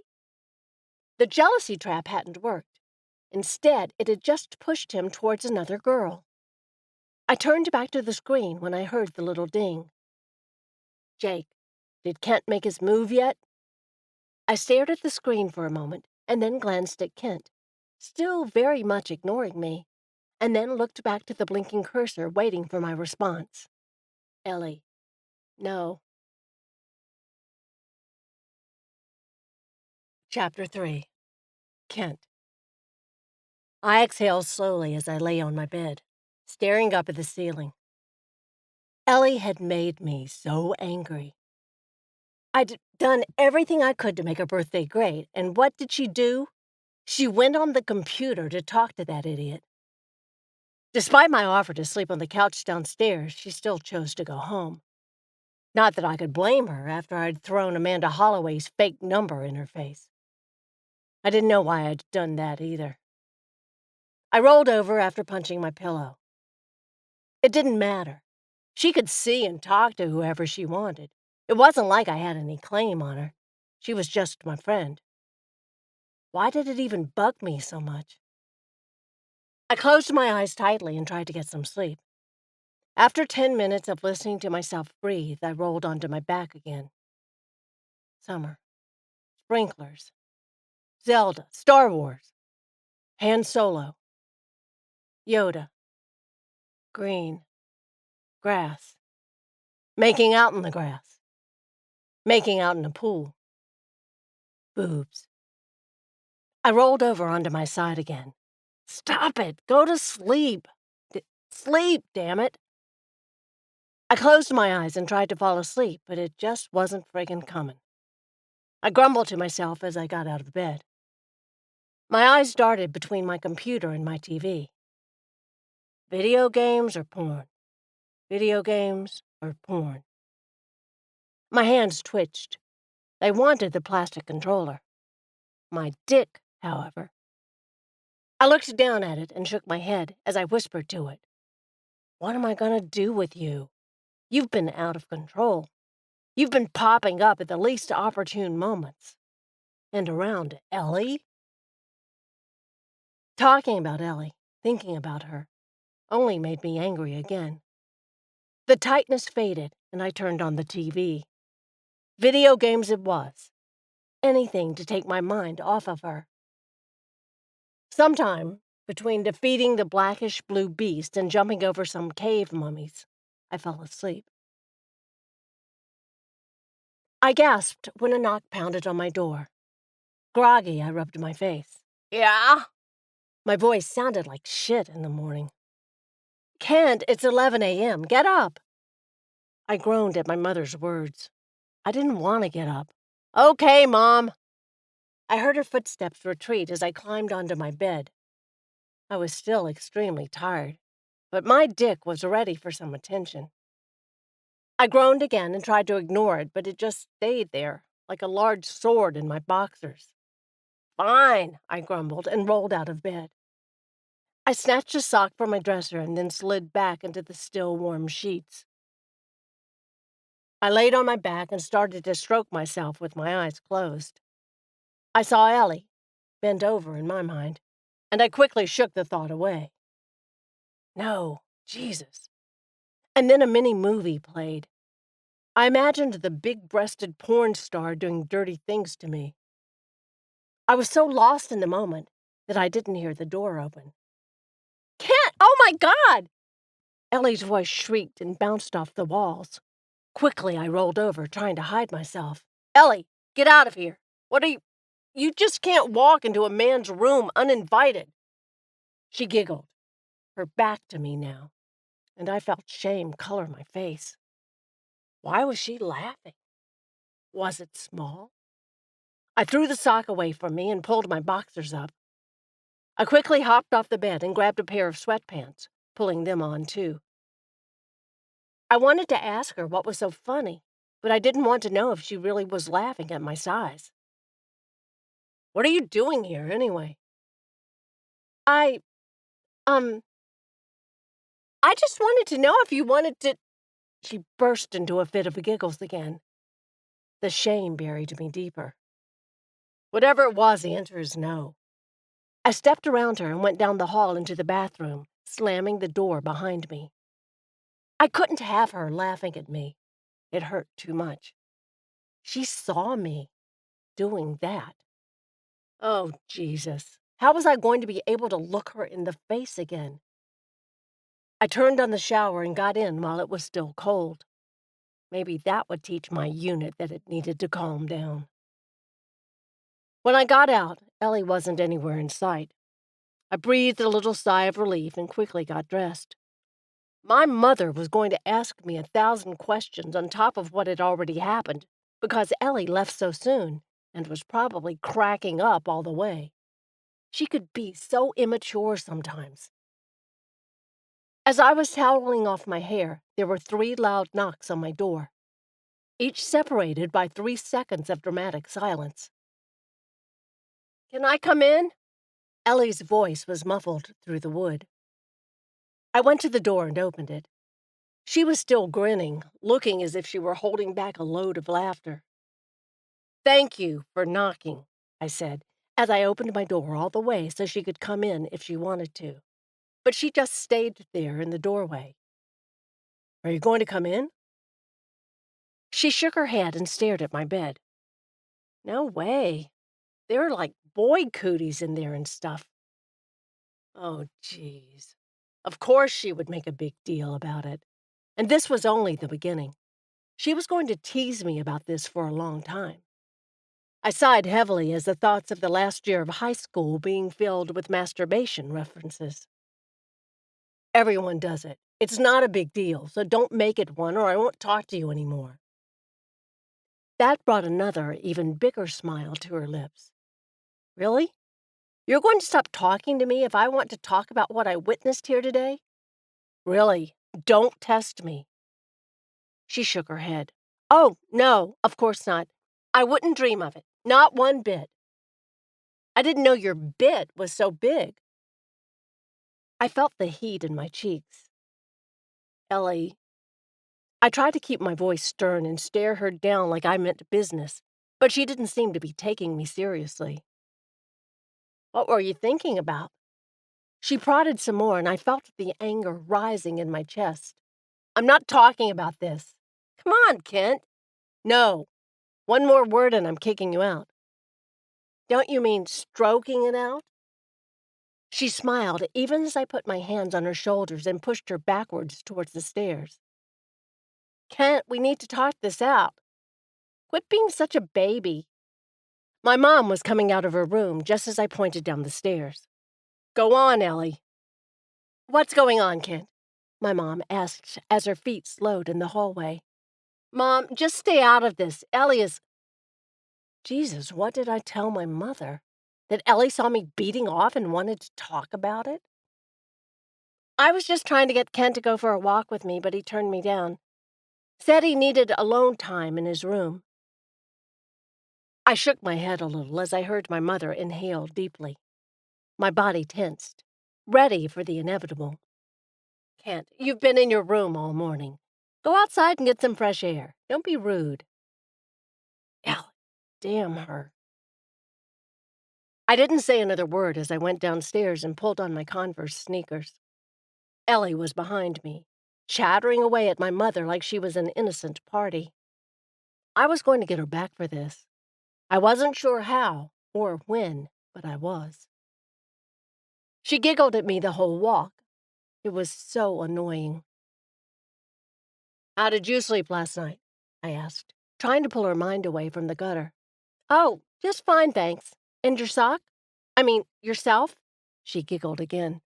The jealousy trap hadn't worked. Instead, it had just pushed him towards another girl. I turned back to the screen when I heard the little ding. Jake, did Kent make his move yet? I stared at the screen for a moment and then glanced at Kent, still very much ignoring me, and then looked back to the blinking cursor waiting for my response. Ellie, no. Chapter 3. Kent. I exhaled slowly as I lay on my bed, staring up at the ceiling. Ellie had made me so angry. I'd done everything I could to make her birthday great, and what did she do? She went on the computer to talk to that idiot. Despite my offer to sleep on the couch downstairs, she still chose to go home. Not that I could blame her after I'd thrown Amanda Holloway's fake number in her face. I didn't know why I'd done that either. I rolled over after punching my pillow. It didn't matter. She could see and talk to whoever she wanted. It wasn't like I had any claim on her. She was just my friend. Why did it even bug me so much? I closed my eyes tightly and tried to get some sleep. After 10 minutes of listening to myself breathe, I rolled onto my back again. Summer. Sprinklers. Zelda. Star Wars. Han Solo. Yoda. Green. Grass. Making out in the grass. Making out in a pool. Boobs. I rolled over onto my side again. Stop it! Go to sleep! Sleep, damn it! I closed my eyes and tried to fall asleep, but it just wasn't friggin' coming. I grumbled to myself as I got out of bed. My eyes darted between my computer and my TV. Video games or porn? Video games or porn? My hands twitched. They wanted the plastic controller. My dick, however. I looked down at it and shook my head as I whispered to it. What am I gonna do with you? You've been out of control. You've been popping up at the least opportune moments. And around Elly? Talking about Elly, thinking about her, only made me angry again. The tightness faded, and I turned on the TV. Video games it was. Anything to take my mind off of her. Sometime between defeating the blackish-blue beast and jumping over some cave mummies, I fell asleep. I gasped when a knock pounded on my door. Groggy, I rubbed my face. Yeah? My voice sounded like shit in the morning. Kent, it's 11 a.m. Get up. I groaned at my mother's words. I didn't want to get up. Okay, Mom. I heard her footsteps retreat as I climbed onto my bed. I was still extremely tired, but my dick was ready for some attention. I groaned again and tried to ignore it, but it just stayed there, like a large sword in my boxers. Fine, I grumbled and rolled out of bed. I snatched a sock from my dresser and then slid back into the still warm sheets. I laid on my back and started to stroke myself with my eyes closed. I saw Elly, bent over in my mind, and I quickly shook the thought away. No, Jesus. And then a mini-movie played. I imagined the big-breasted porn star doing dirty things to me. I was so lost in the moment that I didn't hear the door open. Kent! Oh my God! Elly's voice shrieked and bounced off the walls. Quickly, I rolled over, trying to hide myself. Elly, get out of here. What are you? You just can't walk into a man's room uninvited. She giggled, her back to me now, and I felt shame color my face. Why was she laughing? Was it small? I threw the sock away from me and pulled my boxers up. I quickly hopped off the bed and grabbed a pair of sweatpants, pulling them on too. I wanted to ask her what was so funny, but I didn't want to know if she really was laughing at my size. What are you doing here, anyway? I just wanted to know if you wanted to... She burst into a fit of giggles again. The shame buried me deeper. Whatever it was, the answer is no. I stepped around her and went down the hall into the bathroom, slamming the door behind me. I couldn't have her laughing at me. It hurt too much. She saw me doing that. Oh, Jesus. How was I going to be able to look her in the face again? I turned on the shower and got in while it was still cold. Maybe that would teach my unit that it needed to calm down. When I got out, Elly wasn't anywhere in sight. I breathed a little sigh of relief and quickly got dressed. My mother was going to ask me 1,000 questions on top of what had already happened, because Elly left so soon and was probably cracking up all the way. She could be so immature sometimes. As I was toweling off my hair, there were 3 loud knocks on my door, each separated by 3 seconds of dramatic silence. "Can I come in?" Elly's voice was muffled through the wood. I went to the door and opened it. She was still grinning, looking as if she were holding back a load of laughter. "Thank you for knocking," I said, as I opened my door all the way so she could come in if she wanted to. But she just stayed there in the doorway. "Are you going to come in?" She shook her head and stared at my bed. "No way. There are like boy cooties in there and stuff." Oh, geez. Of course she would make a big deal about it. And this was only the beginning. She was going to tease me about this for a long time. I sighed heavily as the thoughts of the last year of high school being filled with masturbation references. "Everyone does it. It's not a big deal, so don't make it one or I won't talk to you anymore." That brought another, even bigger smile to her lips. "Really? You're going to stop talking to me if I want to talk about what I witnessed here today? Really, don't test me." She shook her head. "Oh, no, of course not. I wouldn't dream of it. Not one bit. I didn't know your bit was so big." I felt the heat in my cheeks. "Elly." I tried to keep my voice stern and stare her down like I meant business, but she didn't seem to be taking me seriously. "What were you thinking about?" She prodded some more, and I felt the anger rising in my chest. "I'm not talking about this." "Come on, Kent." "No. One more word and I'm kicking you out." "Don't you mean stroking it out?" She smiled even as I put my hands on her shoulders and pushed her backwards towards the stairs. "Kent, we need to talk this out. Quit being such a baby." My mom was coming out of her room just as I pointed down the stairs. "Go on, Elly." "What's going on, Kent?" my mom asked as her feet slowed in the hallway. "Mom, just stay out of this. Elly is—" Jesus, what did I tell my mother? That Elly saw me beating off and wanted to talk about it? "I was just trying to get Kent to go for a walk with me, but he turned me down. Said he needed alone time in his room." I shook my head a little as I heard my mother inhale deeply. My body tensed, ready for the inevitable. "Kent, you've been in your room all morning. Go outside and get some fresh air. Don't be rude." Elly, damn her. I didn't say another word as I went downstairs and pulled on my Converse sneakers. Elly was behind me, chattering away at my mother like she was an innocent party. I was going to get her back for this. I wasn't sure how or when, but I was. She giggled at me the whole walk. It was so annoying. "How did you sleep last night?" I asked, trying to pull her mind away from the gutter. "Oh, just fine, thanks. And your sock? I mean, yourself?" She giggled again.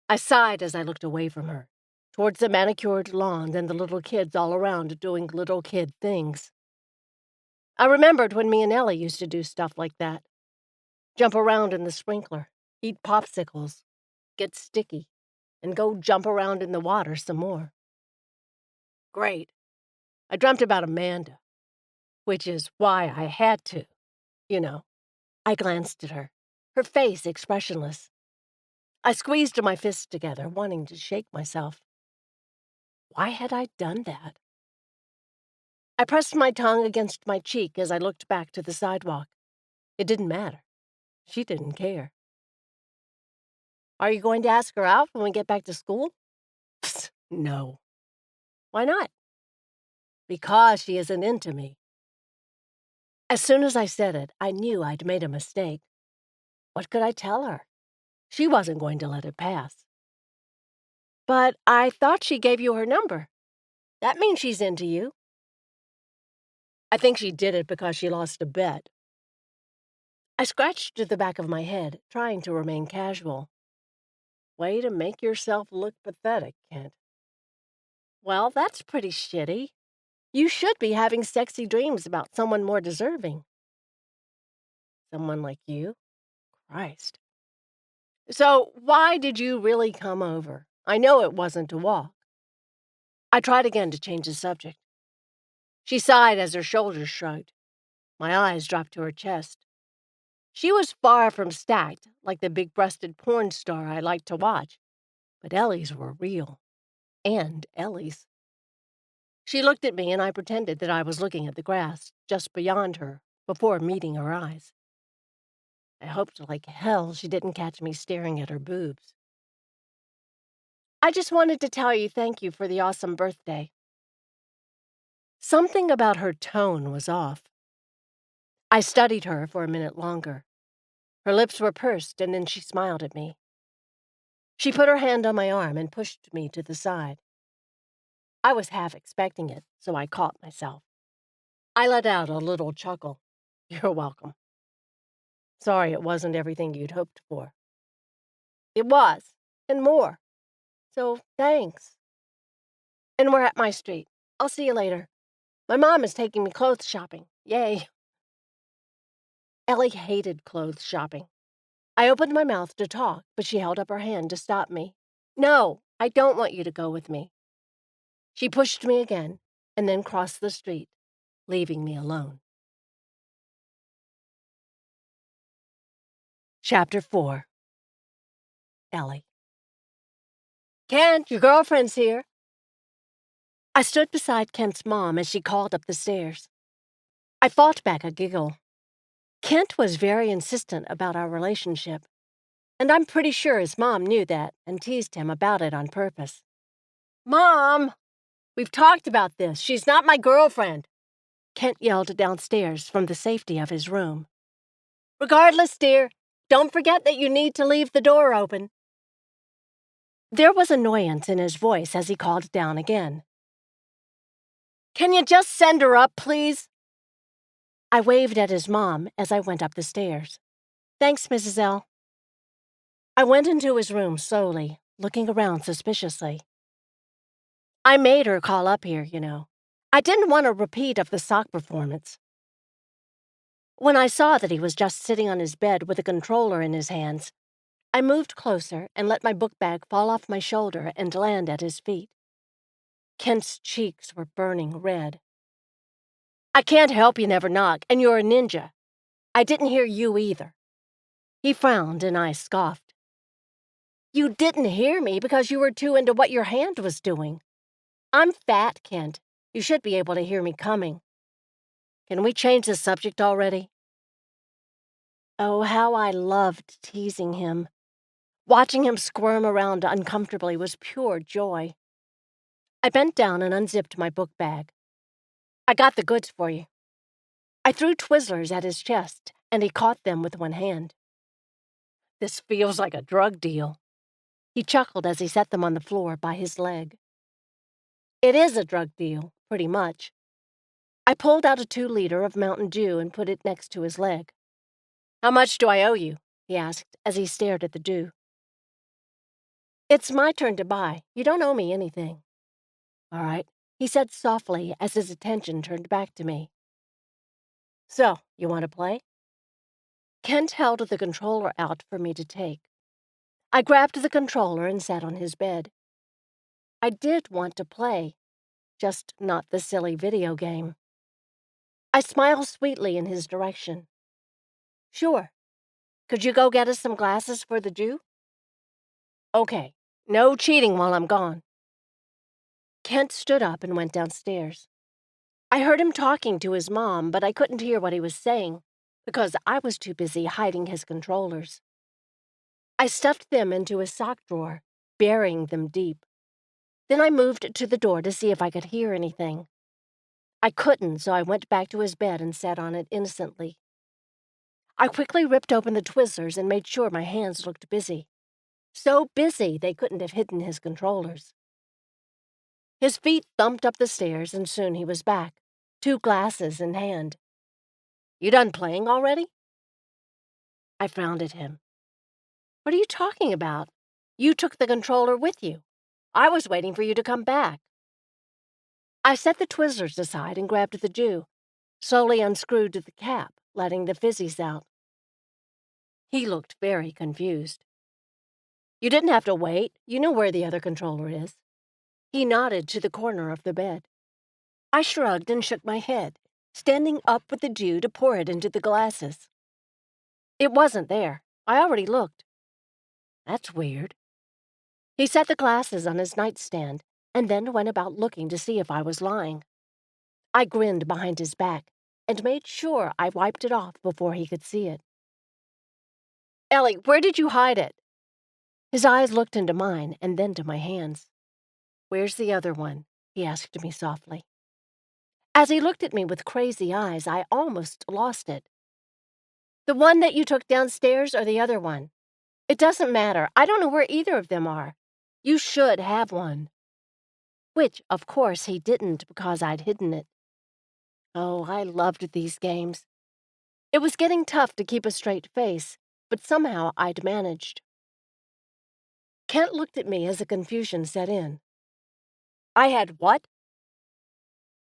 I sighed as I looked away from her, towards the manicured lawn and the little kids all around doing little kid things. I remembered when me and Elly used to do stuff like that. Jump around in the sprinkler, eat popsicles, get sticky, and go jump around in the water some more. Great. I dreamt about Amanda, which is why I had to, you know. I glanced at her, her face expressionless. I squeezed my fists together, wanting to shake myself. Why had I done that? I pressed my tongue against my cheek as I looked back to the sidewalk. It didn't matter. She didn't care. "Are you going to ask her out when we get back to school?" Psst, no. "Why not?" "Because she isn't into me." As soon as I said it, I knew I'd made a mistake. What could I tell her? She wasn't going to let it pass. "But I thought she gave you her number. That means she's into you." "I think she did it because she lost a bet." I scratched the back of my head, trying to remain casual. Way to make yourself look pathetic, Kent. "Well, that's pretty shitty." You should be having sexy dreams about someone more deserving. Someone like you? Christ. So, why did you really come over? I know it wasn't to walk. I tried again to change the subject. She sighed as her shoulders shrugged. My eyes dropped to her chest. She was far from stacked, like the big-breasted porn star I liked to watch, but Elly's were real. And Elly's. She looked at me, and I pretended that I was looking at the grass just beyond her before meeting her eyes. I hoped like hell she didn't catch me staring at her boobs. I just wanted to tell you thank you for the awesome birthday. Something about her tone was off. I studied her for a minute longer. Her lips were pursed, and then she smiled at me. She put her hand on my arm and pushed me to the side. I was half expecting it, so I caught myself. I let out a little chuckle. You're welcome. Sorry it wasn't everything you'd hoped for. It was, and more. So, thanks. And we're at my street. I'll see you later. My mom is taking me clothes shopping. Yay. Elly hated clothes shopping. I opened my mouth to talk, but she held up her hand to stop me. No, I don't want you to go with me. She pushed me again, and then crossed the street, leaving me alone. Chapter 4. Elly. Kent, your girlfriend's here. I stood beside Kent's mom as she called up the stairs. I fought back a giggle. Kent was very insistent about our relationship, and I'm pretty sure his mom knew that and teased him about it on purpose. Mom! We've talked about this. She's not my girlfriend, Kent yelled downstairs from the safety of his room. Regardless, dear, don't forget that you need to leave the door open. There was annoyance in his voice as he called down again. Can you just send her up, please? I waved at his mom as I went up the stairs. Thanks, Mrs. L. I went into his room slowly, looking around suspiciously. I made her call up here, you know. I didn't want a repeat of the sock performance. When I saw that he was just sitting on his bed with a controller in his hands, I moved closer and let my book bag fall off my shoulder and land at his feet. Kent's cheeks were burning red. I can't help you never knock, and you're a ninja. I didn't hear you either. He frowned and I scoffed. You didn't hear me because you were too into what your hand was doing. I'm fat, Kent. You should be able to hear me coming. Can we change the subject already? Oh, how I loved teasing him. Watching him squirm around uncomfortably was pure joy. I bent down and unzipped my book bag. I got the goods for you. I threw Twizzlers at his chest, and he caught them with one hand. This feels like a drug deal. He chuckled as he set them on the floor by his leg. It is a drug deal, pretty much. I pulled out a 2-liter of Mountain Dew and put it next to his leg. How much do I owe you? He asked as he stared at the dew. It's my turn to buy. You don't owe me anything. All right, he said softly as his attention turned back to me. So, you want to play? Kent held the controller out for me to take. I grabbed the controller and sat on his bed. I did want to play, just not the silly video game. I smiled sweetly in his direction. Sure. Could you go get us some glasses for the Jew? Okay, no cheating while I'm gone. Kent stood up and went downstairs. I heard him talking to his mom, but I couldn't hear what he was saying because I was too busy hiding his controllers. I stuffed them into his sock drawer, burying them deep. Then I moved to the door to see if I could hear anything. I couldn't, so I went back to his bed and sat on it innocently. I quickly ripped open the Twizzlers and made sure my hands looked busy. So busy they couldn't have hidden his controllers. His feet thumped up the stairs, and soon he was back, 2 glasses in hand. You done playing already? I frowned at him. What are you talking about? You took the controller with you. I was waiting for you to come back. I set the Twizzlers aside and grabbed the Jew, slowly unscrewed the cap, letting the fizzies out. He looked very confused. You didn't have to wait. You know where the other controller is. He nodded to the corner of the bed. I shrugged and shook my head, standing up with the Jew to pour it into the glasses. It wasn't there. I already looked. That's weird. He set the glasses on his nightstand and then went about looking to see if I was lying. I grinned behind his back and made sure I wiped it off before he could see it. Ellie, where did you hide it? His eyes looked into mine and then to my hands. Where's the other one? He asked me softly. As he looked at me with crazy eyes, I almost lost it. The one that you took downstairs or the other one? It doesn't matter. I don't know where either of them are. You should have one. Which, of course, he didn't because I'd hidden it. Oh, I loved these games. It was getting tough to keep a straight face, but somehow I'd managed. Kent looked at me as the confusion set in. I had what?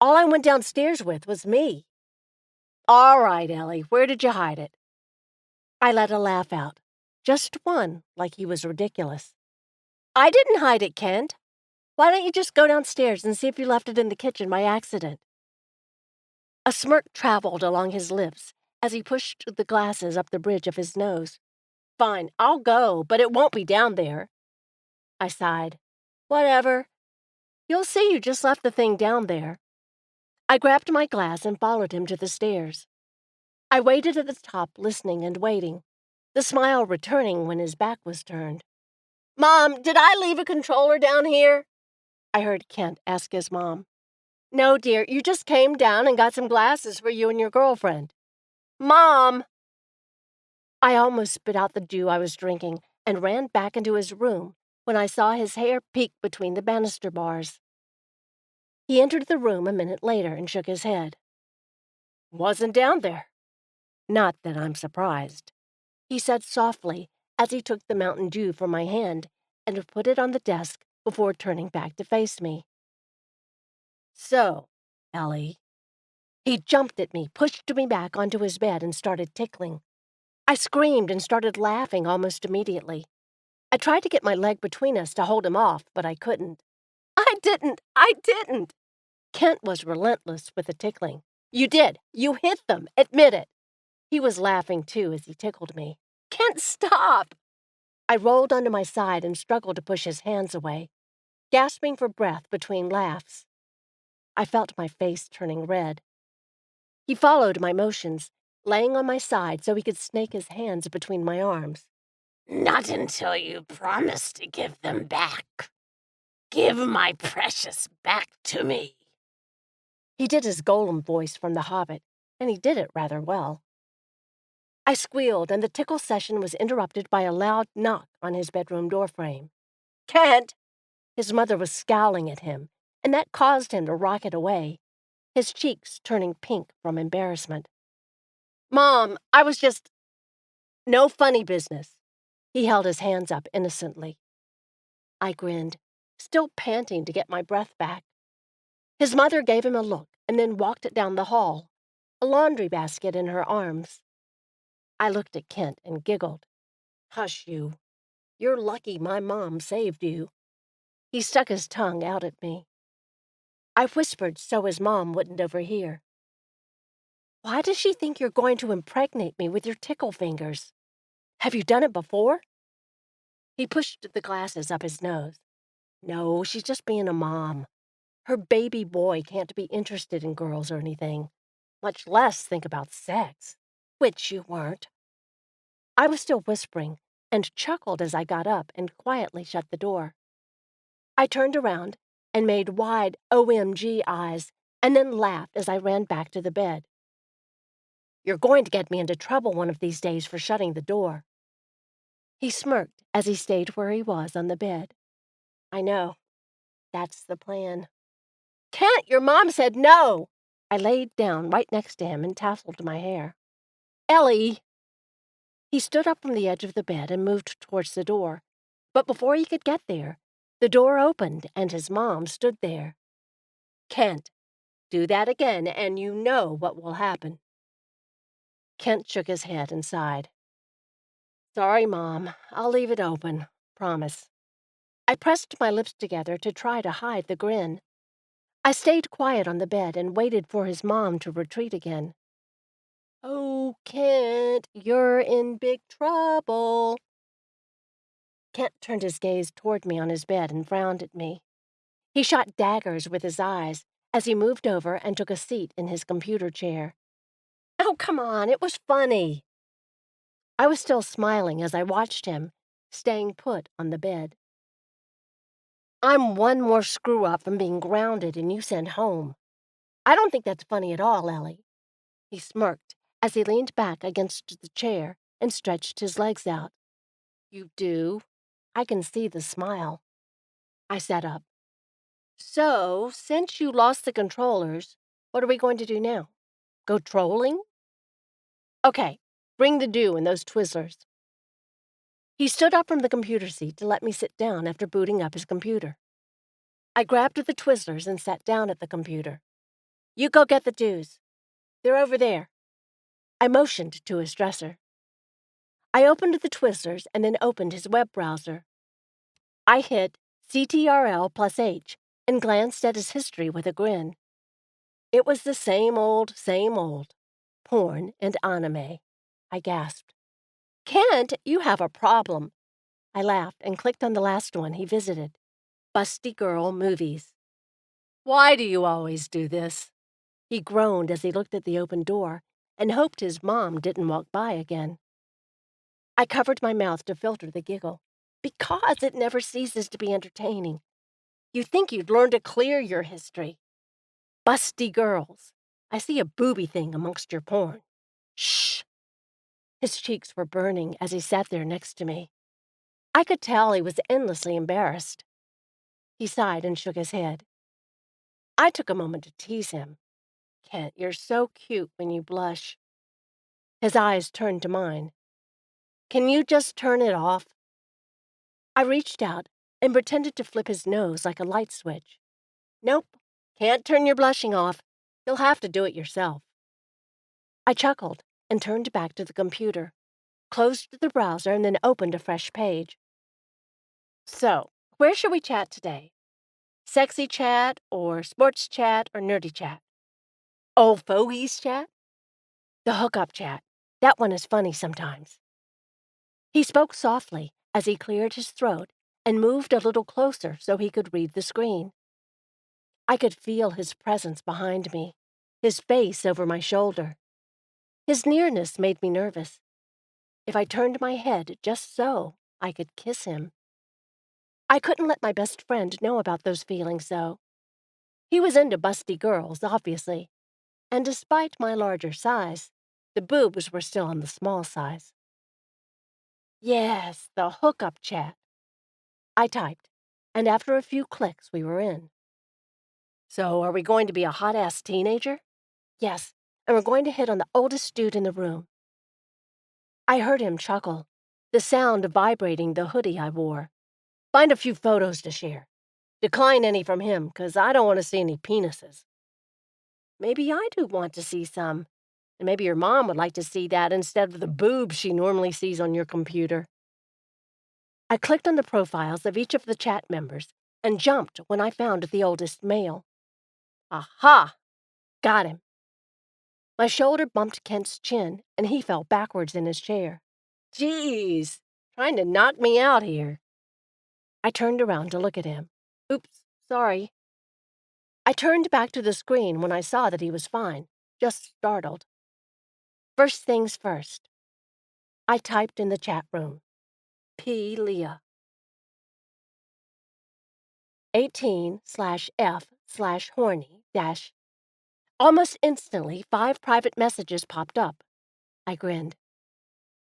All I went downstairs with was me. All right, Ellie, where did you hide it? I let a laugh out. Just one, like he was ridiculous. I didn't hide it, Kent. Why don't you just go downstairs and see if you left it in the kitchen by accident? A smirk traveled along his lips as he pushed the glasses up the bridge of his nose. Fine, I'll go, but it won't be down there. I sighed. Whatever. You'll see you just left the thing down there. I grabbed my glass and followed him to the stairs. I waited at the top, listening and waiting, the smile returning when his back was turned. Mom, did I leave a controller down here? I heard Kent ask his mom. No, dear, you just came down and got some glasses for you and your girlfriend. Mom! I almost spit out the dew I was drinking and ran back into his room when I saw his hair peek between the banister bars. He entered the room a minute later and shook his head. Wasn't down there. Not that I'm surprised, he said softly as he took the Mountain Dew from my hand and put it on the desk before turning back to face me. So, Ellie. He jumped at me, pushed me back onto his bed, and started tickling. I screamed and started laughing almost immediately. I tried to get my leg between us to hold him off, but I couldn't. I didn't! Kent was relentless with the tickling. You did. You hit them. Admit it. He was laughing, too, as he tickled me. Kent, stop! I rolled onto my side and struggled to push his hands away, gasping for breath between laughs. I felt my face turning red. He followed my motions, laying on my side so he could snake his hands between my arms. Not until you promise to give them back. Give my precious back to me. He did his golem voice from The Hobbit, and he did it rather well. I squealed, and the tickle session was interrupted by a loud knock on his bedroom doorframe. Kent! His mother was scowling at him, and that caused him to rocket away, his cheeks turning pink from embarrassment. Mom, I was just... No funny business. He held his hands up innocently. I grinned, still panting to get my breath back. His mother gave him a look and then walked down the hall, a laundry basket in her arms. I looked at Kent and giggled. Hush you. You're lucky my mom saved you. He stuck his tongue out at me. I whispered so his mom wouldn't overhear. Why does she think you're going to impregnate me with your tickle fingers? Have you done it before? He pushed the glasses up his nose. No, she's just being a mom. Her baby boy can't be interested in girls or anything, much less think about sex, which you weren't. I was still whispering and chuckled as I got up and quietly shut the door. I turned around and made wide OMG eyes and then laughed as I ran back to the bed. You're going to get me into trouble one of these days for shutting the door. He smirked as he stayed where he was on the bed. I know. That's the plan. Kent, your mom said no! I laid down right next to him and tousled my hair. Ellie! He stood up from the edge of the bed and moved towards the door, but before he could get there, the door opened and his mom stood there. Kent, do that again and you know what will happen. Kent shook his head and sighed. Sorry, Mom. I'll leave it open. Promise. I pressed my lips together to try to hide the grin. I stayed quiet on the bed and waited for his mom to retreat again. Oh, Kent, you're in big trouble. Kent turned his gaze toward me on his bed and frowned at me. He shot daggers with his eyes as he moved over and took a seat in his computer chair. Oh, come on, it was funny. I was still smiling as I watched him, staying put on the bed. I'm one more screw-up from being grounded and you sent home. I don't think that's funny at all, Elly. He smirked as he leaned back against the chair and stretched his legs out. You do? I can see the smile. I sat up. So, since you lost the controllers, what are we going to do now? Go trolling? Okay, bring the dew and those Twizzlers. He stood up from the computer seat to let me sit down after booting up his computer. I grabbed the Twizzlers and sat down at the computer. You go get the dews. They're over there. I motioned to his dresser. I opened the Twizzlers and then opened his web browser. I hit CTRL+H and glanced at his history with a grin. It was the same old, porn and anime. I gasped. Kent, you have a problem. I laughed and clicked on the last one he visited. Busty Girl Movies. Why do you always do this? He groaned as he looked at the open door and hoped his mom didn't walk by again. I covered my mouth to filter the giggle. Because it never ceases to be entertaining. You'd think you'd learn to clear your history. Busty girls. I see a booby thing amongst your porn. Shh. His cheeks were burning as he sat there next to me. I could tell he was endlessly embarrassed. He sighed and shook his head. I took a moment to tease him. Kent, you're so cute when you blush. His eyes turned to mine. Can you just turn it off? I reached out and pretended to flip his nose like a light switch. Nope, can't turn your blushing off. You'll have to do it yourself. I chuckled and turned back to the computer, closed the browser, and then opened a fresh page. So, where should we chat today? Sexy chat or sports chat or nerdy chat? Old fogies chat? The hookup chat. That one is funny sometimes. He spoke softly as he cleared his throat and moved a little closer so he could read the screen. I could feel his presence behind me, his face over my shoulder. His nearness made me nervous. If I turned my head just so, I could kiss him. I couldn't let my best friend know about those feelings, though. He was into busty girls, obviously, and despite my larger size, the boobs were still on the small size. Yes, the hookup chat. I typed, and after a few clicks, we were in. So, are we going to be a hot-ass teenager? Yes, and we're going to hit on the oldest dude in the room. I heard him chuckle, the sound vibrating the hoodie I wore. Find a few photos to share. Decline any from him, 'cause I don't want to see any penises. Maybe I do want to see some, and maybe your mom would like to see that instead of the boobs she normally sees on your computer. I clicked on the profiles of each of the chat members and jumped when I found the oldest male. Aha! Got him. My shoulder bumped Kent's chin, and he fell backwards in his chair. Jeez, trying to knock me out here. I turned around to look at him. Oops, sorry. I turned back to the screen when I saw that he was fine, just startled. First things first. I typed in the chat room. P. Leah. 18/F/horny dash. Almost instantly, 5 private messages popped up. I grinned.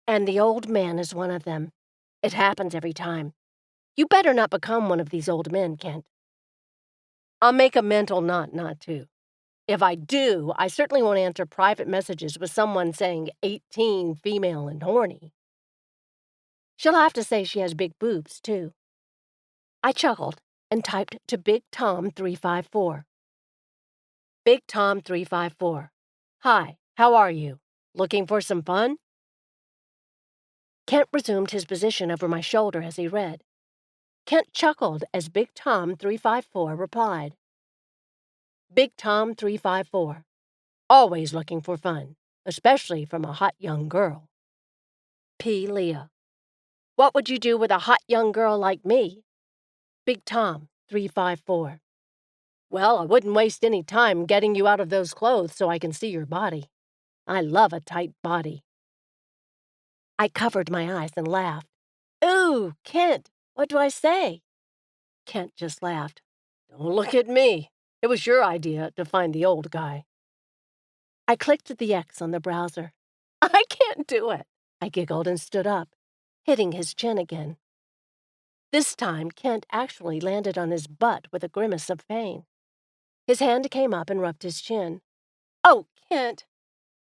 And the old man is one of them. It happens every time. You better not become one of these old men, Kent. I'll make a mental note not to. If I do, I certainly won't answer private messages with someone saying 18, female, and horny. She'll have to say she has big boobs, too. I chuckled and typed to Big Tom 354. Big Tom 354. Hi, how are you? Looking for some fun? Kent resumed his position over my shoulder as he read. Kent chuckled as Big Tom 354 replied. Big Tom 354. Always looking for fun, especially from a hot young girl. P. Leah. What would you do with a hot young girl like me? Big Tom 354. Well, I wouldn't waste any time getting you out of those clothes so I can see your body. I love a tight body. I covered my eyes and laughed. Ooh, Kent, what do I say? Kent just laughed. Don't look at me. It was your idea to find the old guy. I clicked the X on the browser. I can't do it, I giggled and stood up, hitting his chin again. This time, Kent actually landed on his butt with a grimace of pain. His hand came up and rubbed his chin. Oh, Kent!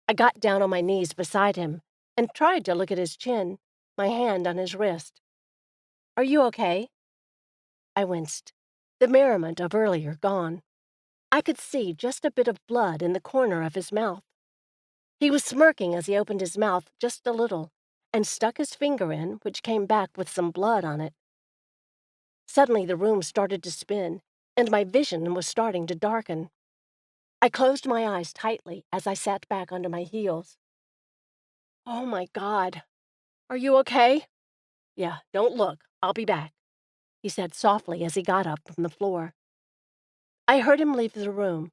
I got down on my knees beside him and tried to look at his chin, my hand on his wrist. Are you okay? I winced, the merriment of earlier gone. I could see just a bit of blood in the corner of his mouth. He was smirking as he opened his mouth just a little and stuck his finger in, which came back with some blood on it. Suddenly the room started to spin, and my vision was starting to darken. I closed my eyes tightly as I sat back onto my heels. Oh my God. Are you okay? Yeah, don't look. I'll be back, he said softly as he got up from the floor. I heard him leave the room.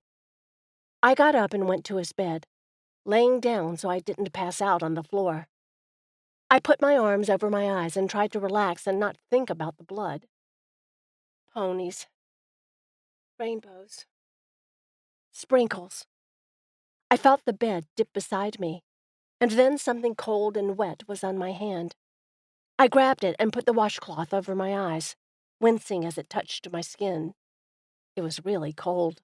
I got up and went to his bed, laying down so I didn't pass out on the floor. I put my arms over my eyes and tried to relax and not think about the blood. Ponies. Rainbows. Sprinkles. I felt the bed dip beside me, and then something cold and wet was on my hand. I grabbed it and put the washcloth over my eyes, wincing as it touched my skin. It was really cold.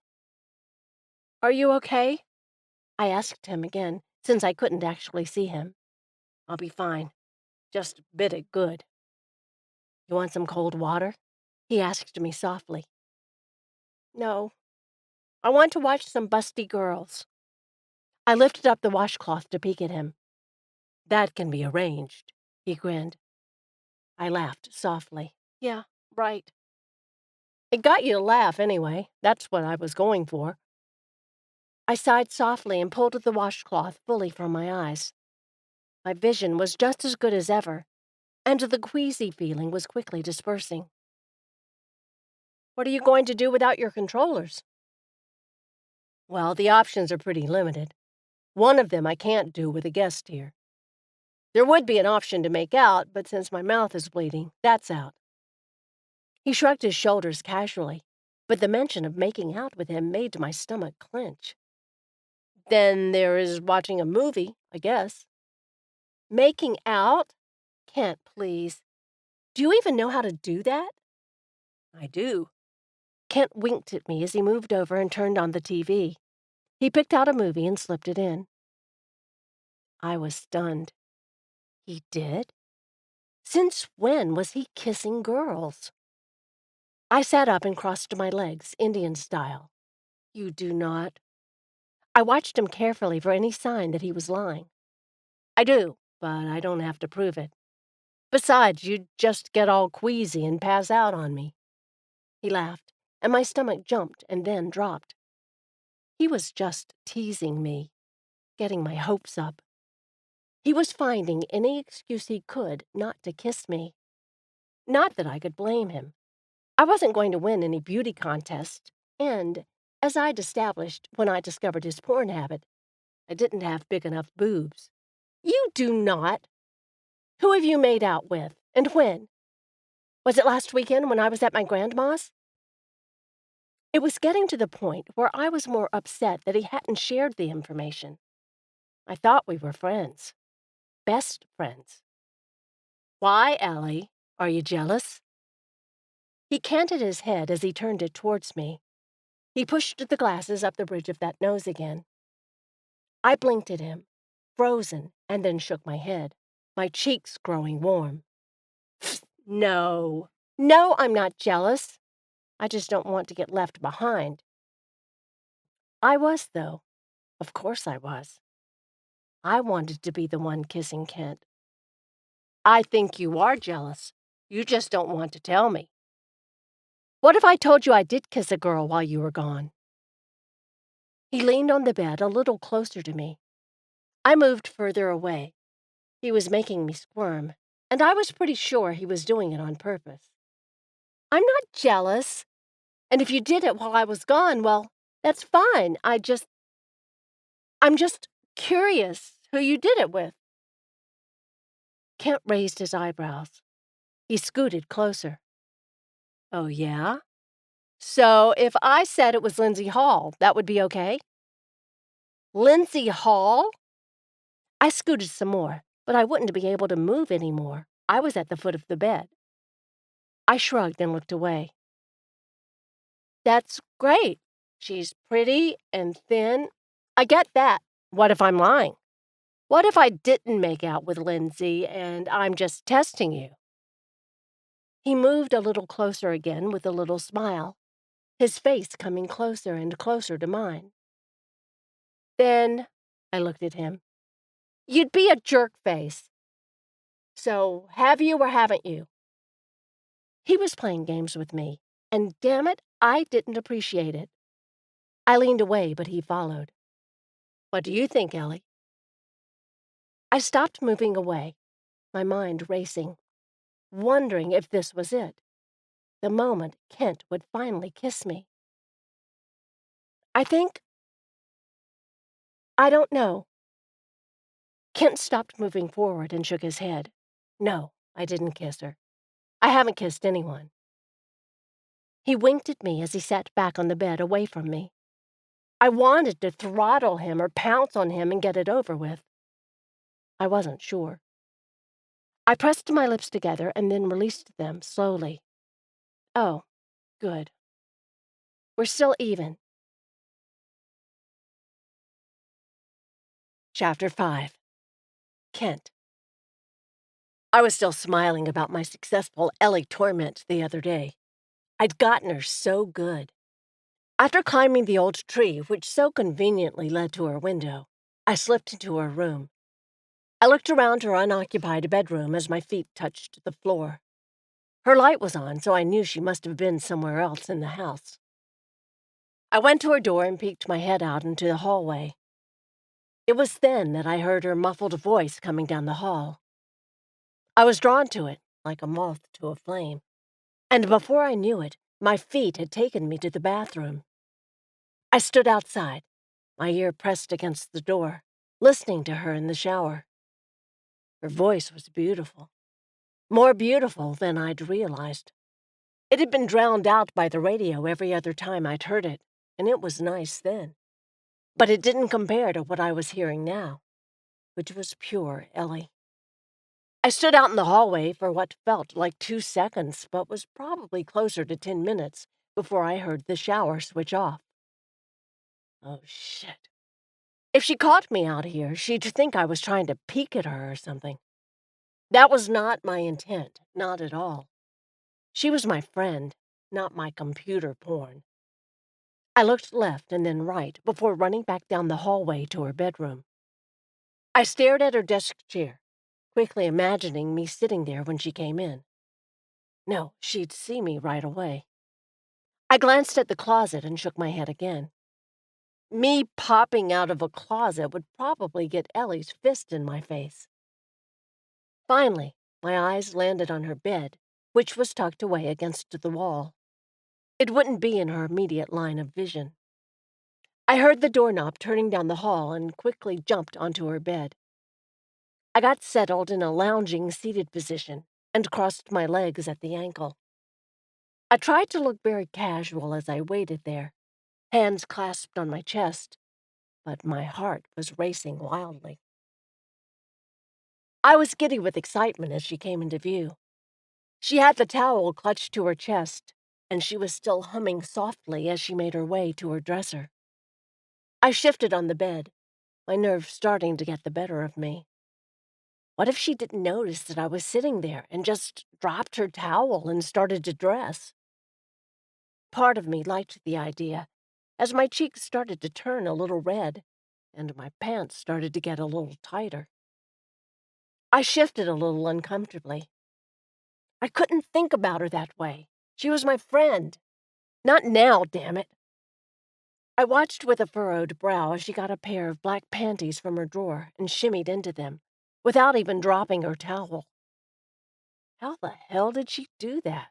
Are you okay? I asked him again, since I couldn't actually see him. I'll be fine. Just bit it good. You want some cold water? He asked me softly. No. I want to watch some busty girls. I lifted up the washcloth to peek at him. That can be arranged, he grinned. I laughed softly. Yeah, right. It got you to laugh anyway. That's what I was going for. I sighed softly and pulled the washcloth fully from my eyes. My vision was just as good as ever, and the queasy feeling was quickly dispersing. What are you going to do without your controllers? Well, the options are pretty limited. One of them I can't do with a guest here. There would be an option to make out, but since my mouth is bleeding, that's out. He shrugged his shoulders casually, but the mention of making out with him made my stomach clench. Then there is watching a movie, I guess. Making out? Kent, please. Do you even know how to do that? I do. Kent winked at me as he moved over and turned on the TV. He picked out a movie and slipped it in. I was stunned. He did? Since when was he kissing girls? I sat up and crossed my legs, Indian style. You do not. I watched him carefully for any sign that he was lying. I do, but I don't have to prove it. Besides, you'd just get all queasy and pass out on me. He laughed, and my stomach jumped and then dropped. He was just teasing me, getting my hopes up. He was finding any excuse he could not to kiss me. Not that I could blame him. I wasn't going to win any beauty contest, and, as I'd established when I discovered his porn habit, I didn't have big enough boobs. You do not. Who have you made out with, and when? Was it last weekend when I was at my grandma's? It was getting to the point where I was more upset that he hadn't shared the information. I thought we were friends. Best friends. Why, Elly? Are you jealous? He canted his head as he turned it towards me. He pushed the glasses up the bridge of that nose again. I blinked at him, frozen, and then shook my head, my cheeks growing warm. No. No, I'm not jealous. I just don't want to get left behind. I was, though. Of course I was. I wanted to be the one kissing Kent. I think you are jealous. You just don't want to tell me. What if I told you I did kiss a girl while you were gone? He leaned on the bed a little closer to me. I moved further away. He was making me squirm, and I was pretty sure he was doing it on purpose. I'm not jealous. And if you did it while I was gone, well, that's fine. I'm just curious who you did it with. Kent raised his eyebrows. He scooted closer. Oh, yeah? So if I said it was Lindsay Hall, that would be okay? Lindsay Hall? I scooted some more, but I wouldn't be able to move anymore. I was at the foot of the bed. I shrugged and looked away. That's great. She's pretty and thin. I get that. What if I'm lying? What if I didn't make out with Lindsay and I'm just testing you? He moved a little closer again with a little smile, his face coming closer and closer to mine. Then I looked at him. You'd be a jerk face. So, have you or haven't you? He was playing games with me, and damn it, I didn't appreciate it. I leaned away, but he followed. What do you think, Ellie? I stopped moving away, my mind racing, wondering if this was it, the moment Kent would finally kiss me. I don't know. Kent stopped moving forward and shook his head. No, I didn't kiss her. I haven't kissed anyone. He winked at me as he sat back on the bed away from me. I wanted to throttle him or pounce on him and get it over with. I wasn't sure. I pressed my lips together and then released them slowly. Oh, good. We're still even. Chapter 5. Kent. I was still smiling about my successful Ellie torment the other day. I'd gotten her so good. After climbing the old tree, which so conveniently led to her window, I slipped into her room. I looked around her unoccupied bedroom as my feet touched the floor. Her light was on, so I knew she must have been somewhere else in the house. I went to her door and peeked my head out into the hallway. It was then that I heard her muffled voice coming down the hall. I was drawn to it, like a moth to a flame. And before I knew it, my feet had taken me to the bathroom. I stood outside, my ear pressed against the door, listening to her in the shower. Her voice was beautiful. More beautiful than I'd realized. It had been drowned out by the radio every other time I'd heard it, and it was nice then. But it didn't compare to what I was hearing now, which was pure Ellie. I stood out in the hallway for what felt like 2 seconds, but was probably closer to 10 minutes before I heard the shower switch off. Oh, shit. If she caught me out here, she'd think I was trying to peek at her or something. That was not my intent, not at all. She was my friend, not my computer porn. I looked left and then right before running back down the hallway to her bedroom. I stared at her desk chair, quickly imagining me sitting there when she came in. No, she'd see me right away. I glanced at the closet and shook my head again. Me popping out of a closet would probably get Ellie's fist in my face. Finally, my eyes landed on her bed, which was tucked away against the wall. It wouldn't be in her immediate line of vision. I heard the doorknob turning down the hall and quickly jumped onto her bed. I got settled in a lounging seated position and crossed my legs at the ankle. I tried to look very casual as I waited there, hands clasped on my chest, but my heart was racing wildly. I was giddy with excitement as she came into view. She had the towel clutched to her chest, and she was still humming softly as she made her way to her dresser. I shifted on the bed, my nerves starting to get the better of me. What if she didn't notice that I was sitting there and just dropped her towel and started to dress? Part of me liked the idea, as my cheeks started to turn a little red and my pants started to get a little tighter. I shifted a little uncomfortably. I couldn't think about her that way. She was my friend. Not now, damn it. I watched with a furrowed brow as she got a pair of black panties from her drawer and shimmied into them, without even dropping her towel. How the hell did she do that?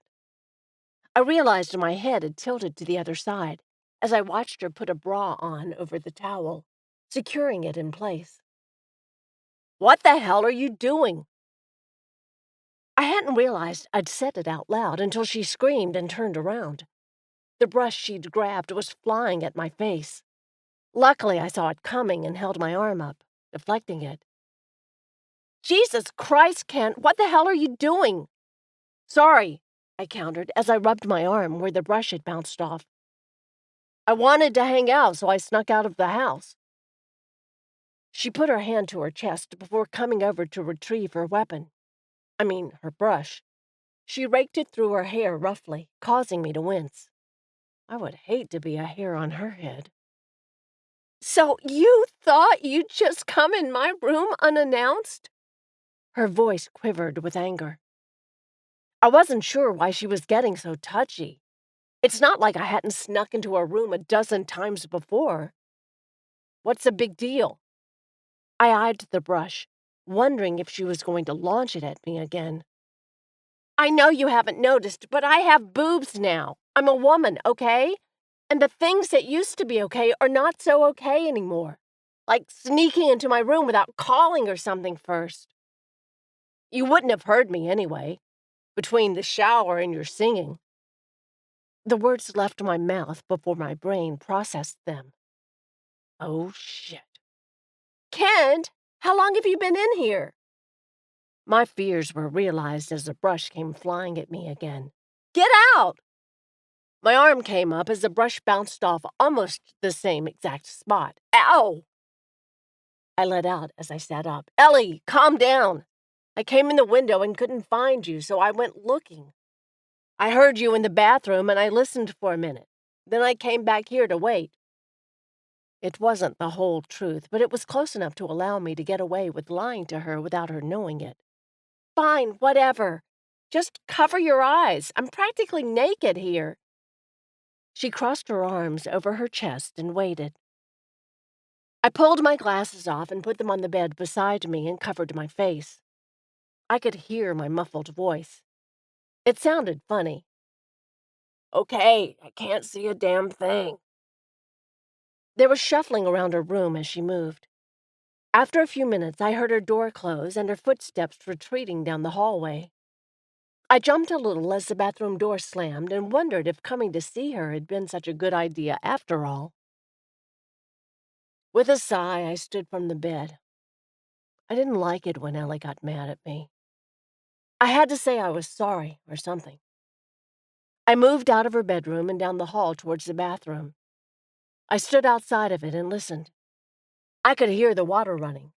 I realized my head had tilted to the other side as I watched her put a bra on over the towel, securing it in place. What the hell are you doing? I hadn't realized I'd said it out loud until she screamed and turned around. The brush she'd grabbed was flying at my face. Luckily, I saw it coming and held my arm up, deflecting it. Jesus Christ, Kent, what the hell are you doing? Sorry, I countered as I rubbed my arm where the brush had bounced off. I wanted to hang out, so I snuck out of the house. She put her hand to her chest before coming over to retrieve her weapon. Her brush. She raked it through her hair roughly, causing me to wince. I would hate to be a hair on her head. So you thought you'd just come in my room unannounced? Her voice quivered with anger. I wasn't sure why she was getting so touchy. It's not like I hadn't snuck into her room a dozen times before. What's the big deal? I eyed the brush, wondering if she was going to launch it at me again. I know you haven't noticed, but I have boobs now. I'm a woman, okay? And the things that used to be okay are not so okay anymore. Like sneaking into my room without calling or something first. You wouldn't have heard me anyway, between the shower and your singing. The words left my mouth before my brain processed them. Oh, shit. Kent, how long have you been in here? My fears were realized as the brush came flying at me again. Get out! My arm came up as the brush bounced off almost the same exact spot. Ow! I let out as I sat up. Elly, calm down. I came in the window and couldn't find you, so I went looking. I heard you in the bathroom and I listened for a minute. Then I came back here to wait. It wasn't the whole truth, but it was close enough to allow me to get away with lying to her without her knowing it. Fine, whatever. Just cover your eyes. I'm practically naked here. She crossed her arms over her chest and waited. I pulled my glasses off and put them on the bed beside me and covered my face. I could hear my muffled voice. It sounded funny. Okay, I can't see a damn thing. There was shuffling around her room as she moved. After a few minutes, I heard her door close and her footsteps retreating down the hallway. I jumped a little as the bathroom door slammed and wondered if coming to see her had been such a good idea after all. With a sigh, I stood from the bed. I didn't like it when Elly got mad at me. I had to say I was sorry or something. I moved out of her bedroom and down the hall towards the bathroom. I stood outside of it and listened. I could hear the water running,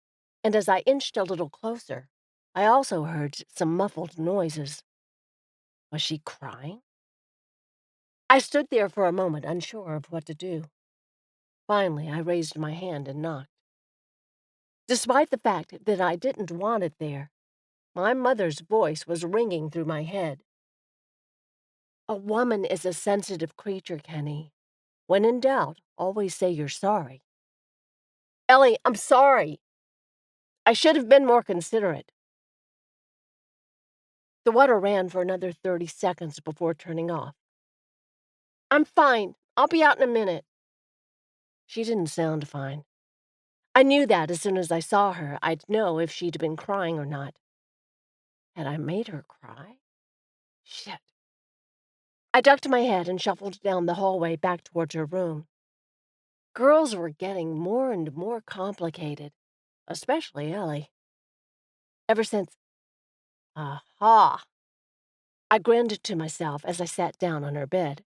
and as I inched a little closer, I also heard some muffled noises. Was she crying? I stood there for a moment, unsure of what to do. Finally, I raised my hand and knocked. Despite the fact that I didn't want it there, my mother's voice was ringing through my head. A woman is a sensitive creature, Kenny. When in doubt, always say you're sorry. Elly, I'm sorry. I should have been more considerate. The water ran for another 30 seconds before turning off. I'm fine. I'll be out in a minute. She didn't sound fine. I knew that as soon as I saw her, I'd know if she'd been crying or not. Had I made her cry? Shit. I ducked my head and shuffled down the hallway back towards her room. Girls were getting more and more complicated, especially Elly. Ever since... Aha! I grinned to myself as I sat down on her bed.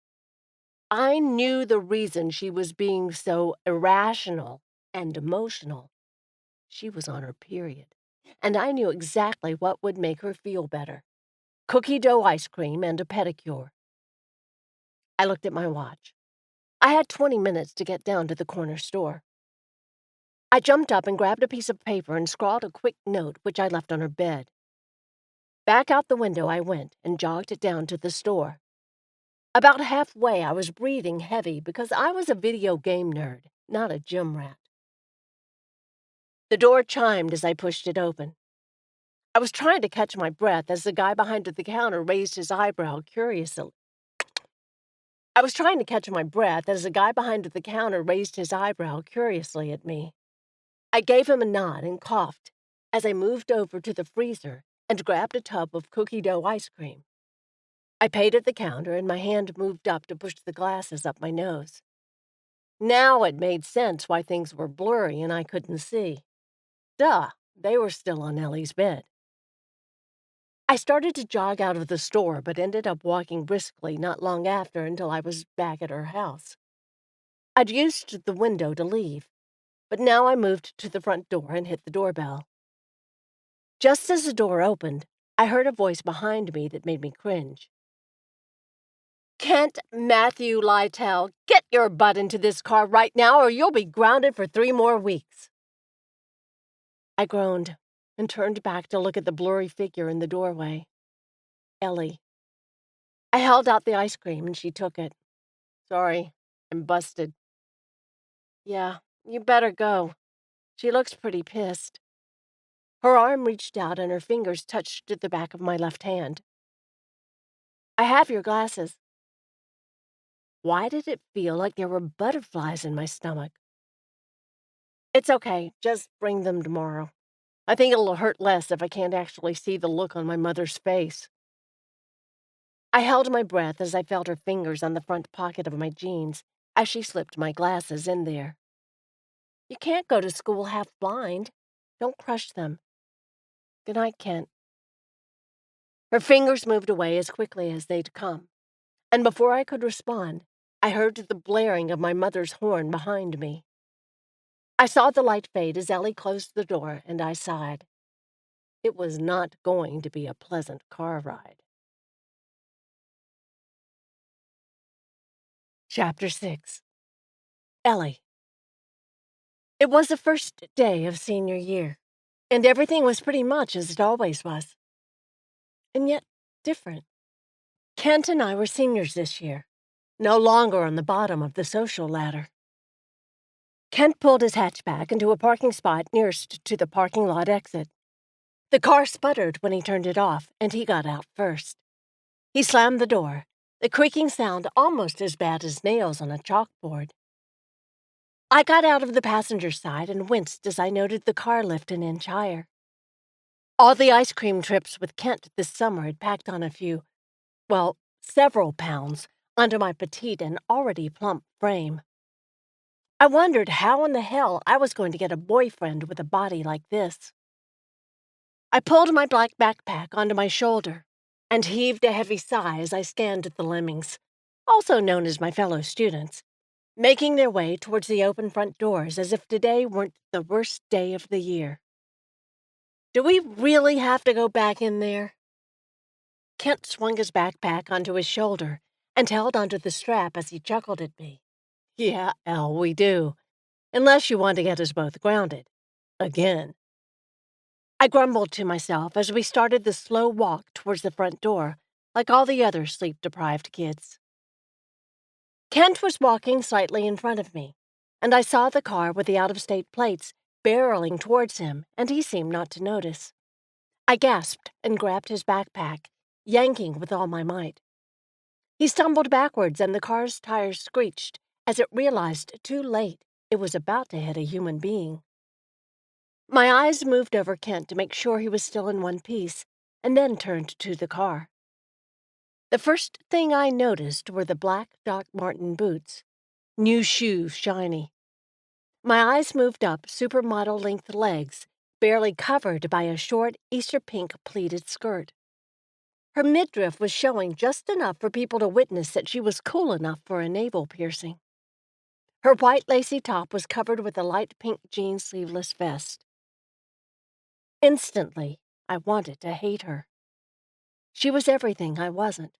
I knew the reason she was being so irrational and emotional. She was on her period, and I knew exactly what would make her feel better. Cookie dough ice cream and a pedicure. I looked at my watch. I had 20 minutes to get down to the corner store. I jumped up and grabbed a piece of paper and scrawled a quick note which I left on her bed. Back out the window I went and jogged it down to the store. About halfway, I was breathing heavy because I was a video game nerd, not a gym rat. The door chimed as I pushed it open. I was trying to catch my breath as the guy behind the counter raised his eyebrow curiously. At me. I gave him a nod and coughed as I moved over to the freezer and grabbed a tub of cookie dough ice cream. I paid at the counter and my hand moved up to push the glasses up my nose. Now it made sense why things were blurry and I couldn't see. Duh, they were still on Elly's bed. I started to jog out of the store but ended up walking briskly not long after until I was back at her house. I'd used the window to leave, but now I moved to the front door and hit the doorbell. Just as the door opened, I heard a voice behind me that made me cringe. Kent Matthew Lytle, get your butt into this car right now or you'll be grounded for 3 more weeks. I groaned and turned back to look at the blurry figure in the doorway. Elly. I held out the ice cream and she took it. Sorry, I'm busted. Yeah, you better go. She looks pretty pissed. Her arm reached out and her fingers touched the back of my left hand. I have your glasses. Why did it feel like there were butterflies in my stomach? It's okay, just bring them tomorrow. I think it'll hurt less if I can't actually see the look on my mother's face. I held my breath as I felt her fingers on the front pocket of my jeans as she slipped my glasses in there. You can't go to school half blind. Don't crush them. Good night, Kent. Her fingers moved away as quickly as they'd come, and before I could respond, I heard the blaring of my mother's horn behind me. I saw the light fade as Elly closed the door, and I sighed. It was not going to be a pleasant car ride. Chapter 6. Elly. It was the first day of senior year, and everything was pretty much as it always was. And yet different. Kent and I were seniors this year, no longer on the bottom of the social ladder. Kent pulled his hatchback into a parking spot nearest to the parking lot exit. The car sputtered when he turned it off, and he got out first. He slammed the door, the creaking sound almost as bad as nails on a chalkboard. I got out of the passenger side and winced as I noted the car lift an inch higher. All the ice cream trips with Kent this summer had packed on several pounds onto my petite and already plump frame. I wondered how in the hell I was going to get a boyfriend with a body like this. I pulled my black backpack onto my shoulder and heaved a heavy sigh as I scanned the lemmings, also known as my fellow students, making their way towards the open front doors as if today weren't the worst day of the year. Do we really have to go back in there? Kent swung his backpack onto his shoulder and held onto the strap as he chuckled at me. Yeah, Elle, we do. Unless you want to get us both grounded. Again. I grumbled to myself as we started the slow walk towards the front door, like all the other sleep-deprived kids. Kent was walking slightly in front of me, and I saw the car with the out-of-state plates barreling towards him, and he seemed not to notice. I gasped and grabbed his backpack, yanking with all my might. He stumbled backwards and the car's tires screeched as it realized too late it was about to hit a human being. My eyes moved over Kent to make sure he was still in one piece, and then turned to the car. The first thing I noticed were the black Doc Marten boots, new shoes shiny. My eyes moved up supermodel-length legs, barely covered by a short Easter pink pleated skirt. Her midriff was showing just enough for people to witness that she was cool enough for a navel piercing. Her white lacy top was covered with a light pink jean sleeveless vest. Instantly, I wanted to hate her. She was everything I wasn't.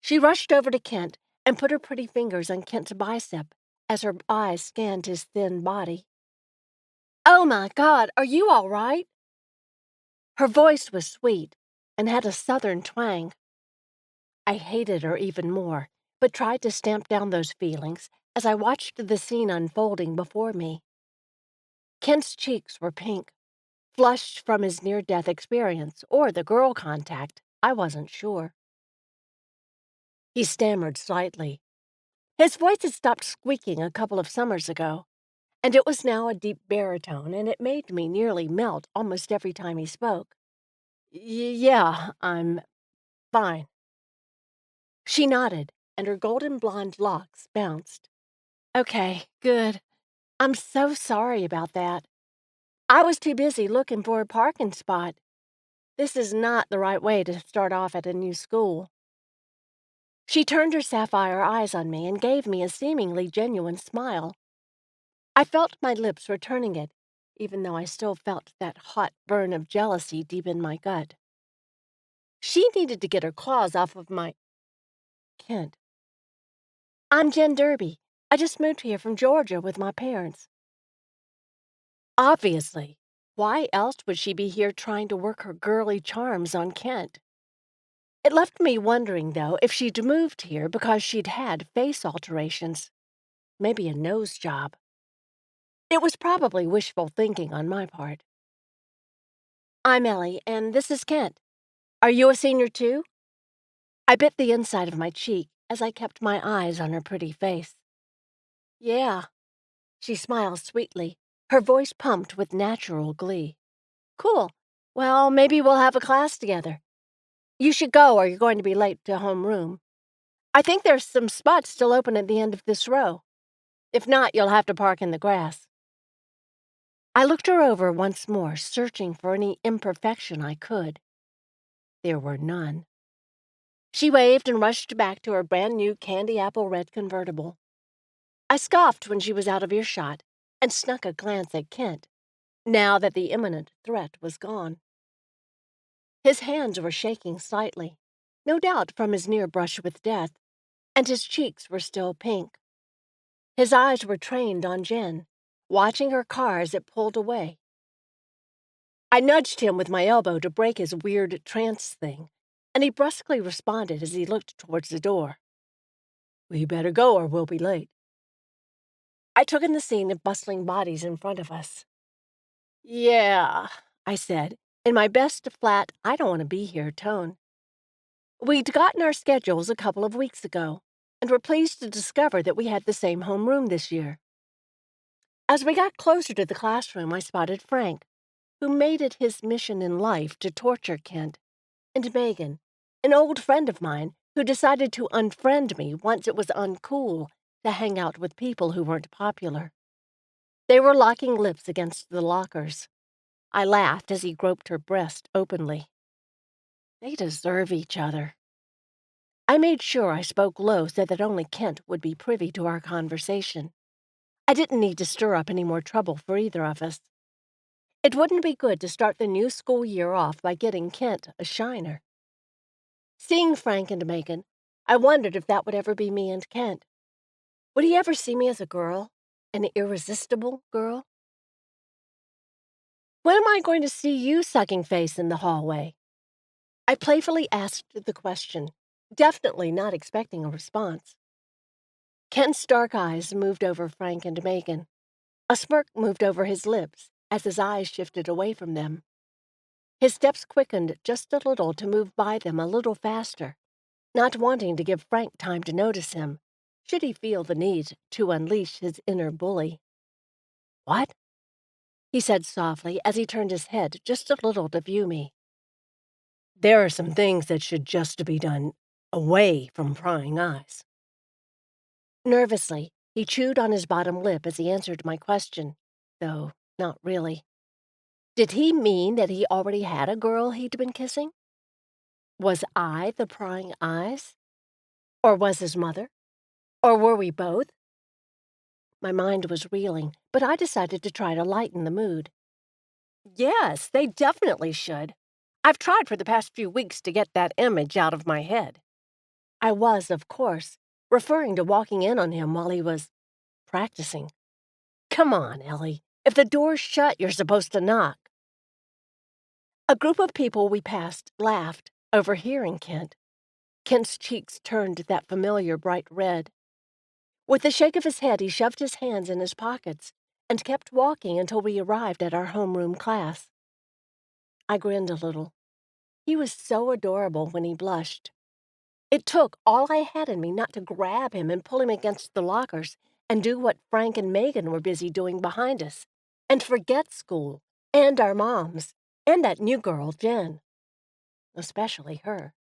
She rushed over to Kent and put her pretty fingers on Kent's bicep as her eyes scanned his thin body. "Oh my God, are you all right?" Her voice was sweet and had a southern twang. I hated her even more, but tried to stamp down those feelings as I watched the scene unfolding before me. Kent's cheeks were pink, flushed from his near-death experience or the girl contact, I wasn't sure. He stammered slightly. His voice had stopped squeaking a couple of summers ago, and it was now a deep baritone, and it made me nearly melt almost every time he spoke. Yeah, I'm fine." She nodded, and her golden blonde locks bounced. "Okay, good. I'm so sorry about that. I was too busy looking for a parking spot. This is not the right way to start off at a new school." She turned her sapphire eyes on me and gave me a seemingly genuine smile. I felt my lips returning it, even though I still felt that hot burn of jealousy deep in my gut. She needed to get her claws off of my Kent. "I'm Jen Derby. I just moved here from Georgia with my parents." Obviously. Why else would she be here trying to work her girly charms on Kent? It left me wondering, though, if she'd moved here because she'd had face alterations. Maybe a nose job. It was probably wishful thinking on my part. "I'm Elly, and this is Kent. Are you a senior too?" I bit the inside of my cheek as I kept my eyes on her pretty face. "Yeah." She smiled sweetly, her voice pumped with natural glee. "Cool. Well, maybe we'll have a class together. You should go or you're going to be late to homeroom. I think there's some spots still open at the end of this row. If not, you'll have to park in the grass." I looked her over once more, searching for any imperfection I could. There were none. She waved and rushed back to her brand-new candy apple red convertible. I scoffed when she was out of earshot and snuck a glance at Kent, now that the imminent threat was gone. His hands were shaking slightly, no doubt from his near brush with death, and his cheeks were still pink. His eyes were trained on Jen, watching her car as it pulled away. I nudged him with my elbow to break his weird trance thing, and he brusquely responded as he looked towards the door. "We better go or we'll be late." I took in the scene of bustling bodies in front of us. "Yeah," I said, in my best flat I don't want to be here tone. We'd gotten our schedules a couple of weeks ago, and were pleased to discover that we had the same homeroom this year. As we got closer to the classroom, I spotted Frank, who made it his mission in life to torture Kent, and Megan, an old friend of mine who decided to unfriend me once it was uncool to hang out with people who weren't popular. They were locking lips against the lockers. I laughed as he groped her breast openly. They deserve each other. I made sure I spoke low so that only Kent would be privy to our conversation. I didn't need to stir up any more trouble for either of us. It wouldn't be good to start the new school year off by getting Kent a shiner. Seeing Frank and Megan, I wondered if that would ever be me and Kent. Would he ever see me as a girl? An irresistible girl? "When am I going to see you sucking face in the hallway?" I playfully asked the question, definitely not expecting a response. Kent's dark eyes moved over Frank and Megan. A smirk moved over his lips as his eyes shifted away from them. His steps quickened just a little to move by them a little faster, not wanting to give Frank time to notice him, should he feel the need to unleash his inner bully. "What?" he said softly as he turned his head just a little to view me. "There are some things that should just be done away from prying eyes." Nervously, he chewed on his bottom lip as he answered my question, though not really. Did he mean that he already had a girl he'd been kissing? Was I the prying eyes? Or was his mother? Or were we both? My mind was reeling, but I decided to try to lighten the mood. Yes, they definitely should. I've tried for the past few weeks to get that image out of my head. I was, of course, referring to walking in on him while he was practicing. Come on, Elly. If the door's shut, you're supposed to knock. A group of people we passed laughed, overhearing Kent. Kent's cheeks turned that familiar bright red. With a shake of his head, he shoved his hands in his pockets and kept walking until we arrived at our homeroom class. I grinned a little. He was so adorable when he blushed. It took all I had in me not to grab him and pull him against the lockers and do what Frank and Megan were busy doing behind us, and forget school, and our moms, and that new girl, Jen. Especially her.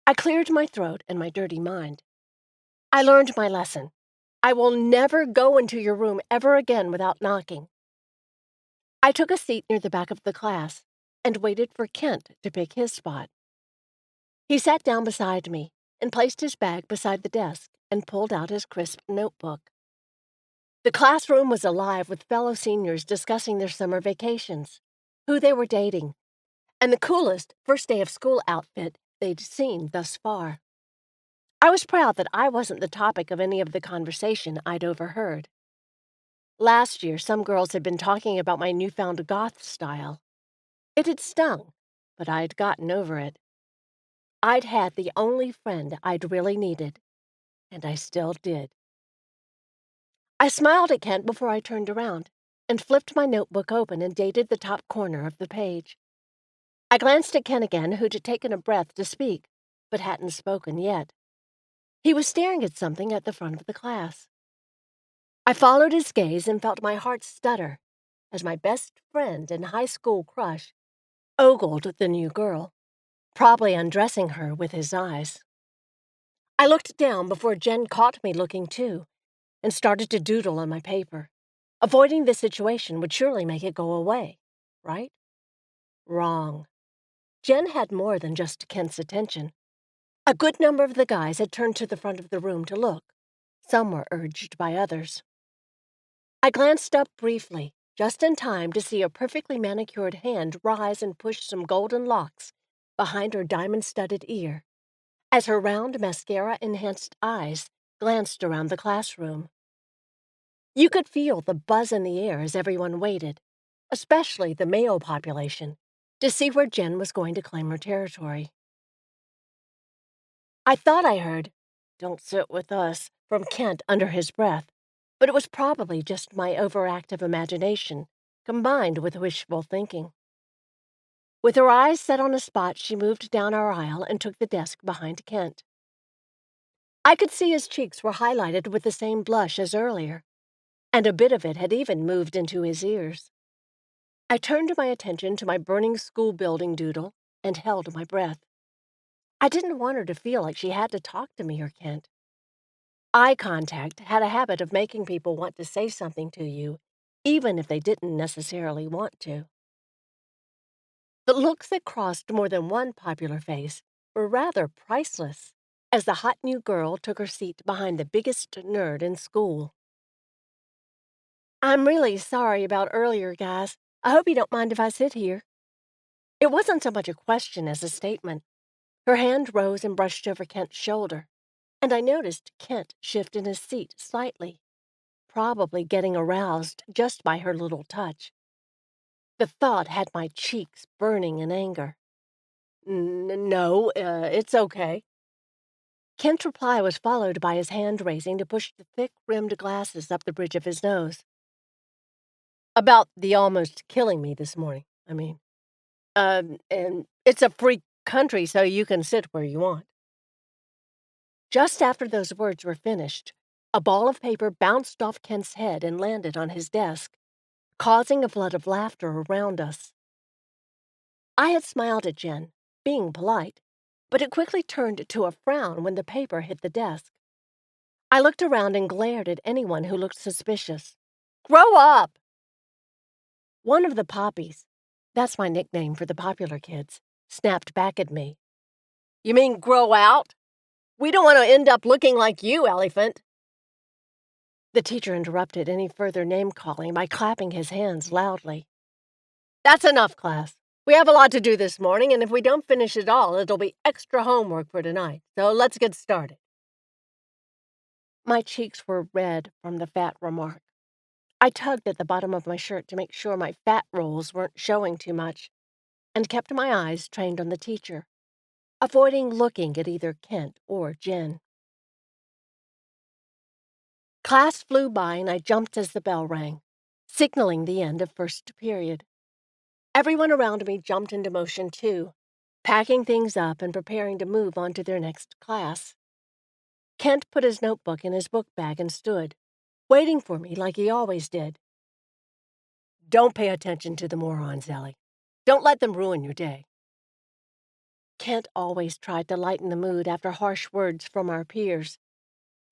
I cleared my throat and my dirty mind. I learned my lesson. I will never go into your room ever again without knocking. I took a seat near the back of the class and waited for Kent to pick his spot. He sat down beside me and placed his bag beside the desk and pulled out his crisp notebook. The classroom was alive with fellow seniors discussing their summer vacations, who they were dating, and the coolest first day of school outfit they'd seen thus far. I was proud that I wasn't the topic of any of the conversation I'd overheard. Last year, some girls had been talking about my newfound goth style. It had stung, but I'd gotten over it. I'd had the only friend I'd really needed, and I still did. I smiled at Kent before I turned around and flipped my notebook open and dated the top corner of the page. I glanced at Kent again, who'd taken a breath to speak, but hadn't spoken yet. He was staring at something at the front of the class. I followed his gaze and felt my heart stutter as my best friend and high school crush ogled the new girl, probably undressing her with his eyes. I looked down before Jen caught me looking too and started to doodle on my paper. Avoiding the situation would surely make it go away, right? Wrong. Jen had more than just Kent's attention. A good number of the guys had turned to the front of the room to look. Some were urged by others. I glanced up briefly, just in time to see a perfectly manicured hand rise and push some golden locks behind her diamond-studded ear, as her round mascara-enhanced eyes glanced around the classroom. You could feel the buzz in the air as everyone waited, especially the male population, to see where Jen was going to claim her territory. I thought I heard, "Don't sit with us," from Kent under his breath, but it was probably just my overactive imagination, combined with wishful thinking. With her eyes set on a spot, she moved down our aisle and took the desk behind Kent. I could see his cheeks were highlighted with the same blush as earlier, and a bit of it had even moved into his ears. I turned my attention to my burning school building doodle and held my breath. I didn't want her to feel like she had to talk to me or Kent. Eye contact had a habit of making people want to say something to you, even if they didn't necessarily want to. The looks that crossed more than one popular face were rather priceless, as the hot new girl took her seat behind the biggest nerd in school. "I'm really sorry about earlier, guys. I hope you don't mind if I sit here." It wasn't so much a question as a statement. Her hand rose and brushed over Kent's shoulder, and I noticed Kent shift in his seat slightly, probably getting aroused just by her little touch. The thought had my cheeks burning in anger. No, it's okay." Kent's reply was followed by his hand raising to push the thick-rimmed glasses up the bridge of his nose. "About the almost killing me this morning, I mean. And it's a free country, so you can sit where you want." Just after those words were finished, a ball of paper bounced off Kent's head and landed on his desk, causing a flood of laughter around us. I had smiled at Jen, being polite, but it quickly turned to a frown when the paper hit the desk. I looked around and glared at anyone who looked suspicious. "Grow up!" One of the poppies, that's my nickname for the popular kids, snapped back at me. "You mean grow out? We don't want to end up looking like you, elephant." The teacher interrupted any further name-calling by clapping his hands loudly. "That's enough, class. We have a lot to do this morning, and if we don't finish it all, it'll be extra homework for tonight, so let's get started." My cheeks were red from the fat remark. I tugged at the bottom of my shirt to make sure my fat rolls weren't showing too much, and kept my eyes trained on the teacher, avoiding looking at either Kent or Jen. Class flew by and I jumped as the bell rang, signaling the end of first period. Everyone around me jumped into motion too, packing things up and preparing to move on to their next class. Kent put his notebook in his book bag and stood, waiting for me like he always did. "Don't pay attention to the morons, Elly. Don't let them ruin your day." Kent always tried to lighten the mood after harsh words from our peers,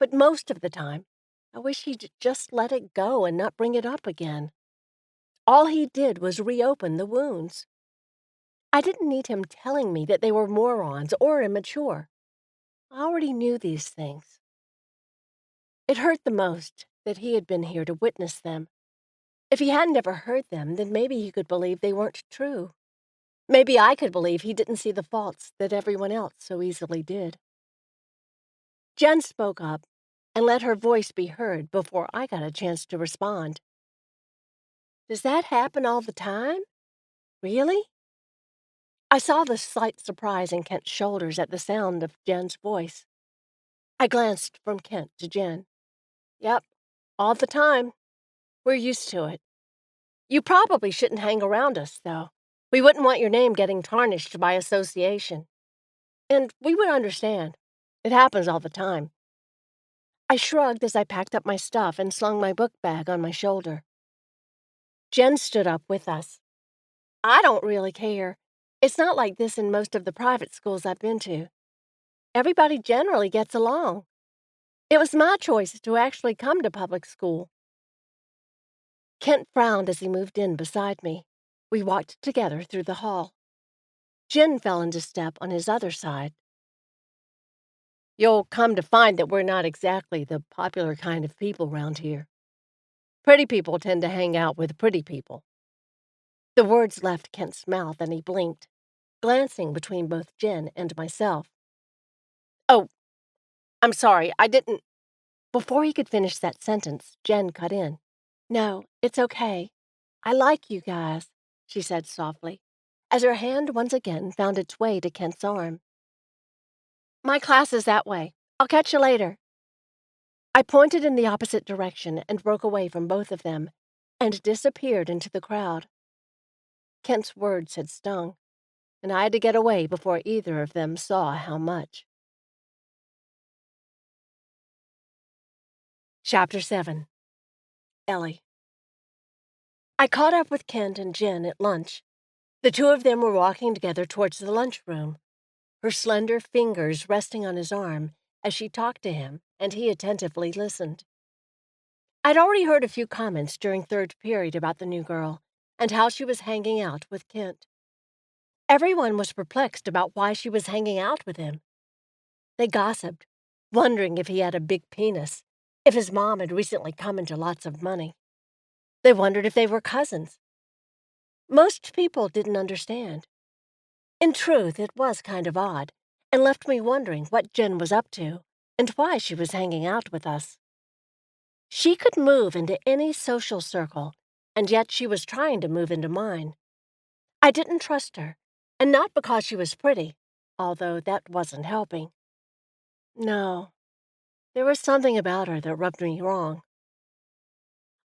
but most of the time, I wish he'd just let it go and not bring it up again. All he did was reopen the wounds. I didn't need him telling me that they were morons or immature. I already knew these things. It hurt the most that he had been here to witness them. If he hadn't ever heard them, then maybe he could believe they weren't true. Maybe I could believe he didn't see the faults that everyone else so easily did. Jen spoke up and let her voice be heard before I got a chance to respond. "Does that happen all the time? Really?" I saw the slight surprise in Kent's shoulders at the sound of Jen's voice. I glanced from Kent to Jen. "Yep, all the time. We're used to it. You probably shouldn't hang around us, though. We wouldn't want your name getting tarnished by association. And we would understand. It happens all the time." I shrugged as I packed up my stuff and slung my book bag on my shoulder. Jen stood up with us. "I don't really care. It's not like this in most of the private schools I've been to. Everybody generally gets along. It was my choice to actually come to public school." Kent frowned as he moved in beside me. We walked together through the hall. Jen fell into step on his other side. "You'll come to find that we're not exactly the popular kind of people round here. Pretty people tend to hang out with pretty people." The words left Kent's mouth and he blinked, glancing between both Jen and myself. "Oh, I'm sorry, I didn't—" Before he could finish that sentence, Jen cut in. "No, it's okay. I like you guys," she said softly, as her hand once again found its way to Kent's arm. "My class is that way. I'll catch you later." I pointed in the opposite direction and broke away from both of them and disappeared into the crowd. Kent's words had stung, and I had to get away before either of them saw how much. Chapter 7. Elly. I caught up with Kent and Jen at lunch. The two of them were walking together towards the lunchroom, her slender fingers resting on his arm as she talked to him, and he attentively listened. I'd already heard a few comments during third period about the new girl and how she was hanging out with Kent. Everyone was perplexed about why she was hanging out with him. They gossiped, wondering if he had a big penis, if his mom had recently come into lots of money. They wondered if they were cousins. Most people didn't understand. In truth, it was kind of odd, and left me wondering what Jen was up to and why she was hanging out with us. She could move into any social circle, and yet she was trying to move into mine. I didn't trust her, and not because she was pretty, although that wasn't helping. No, there was something about her that rubbed me wrong.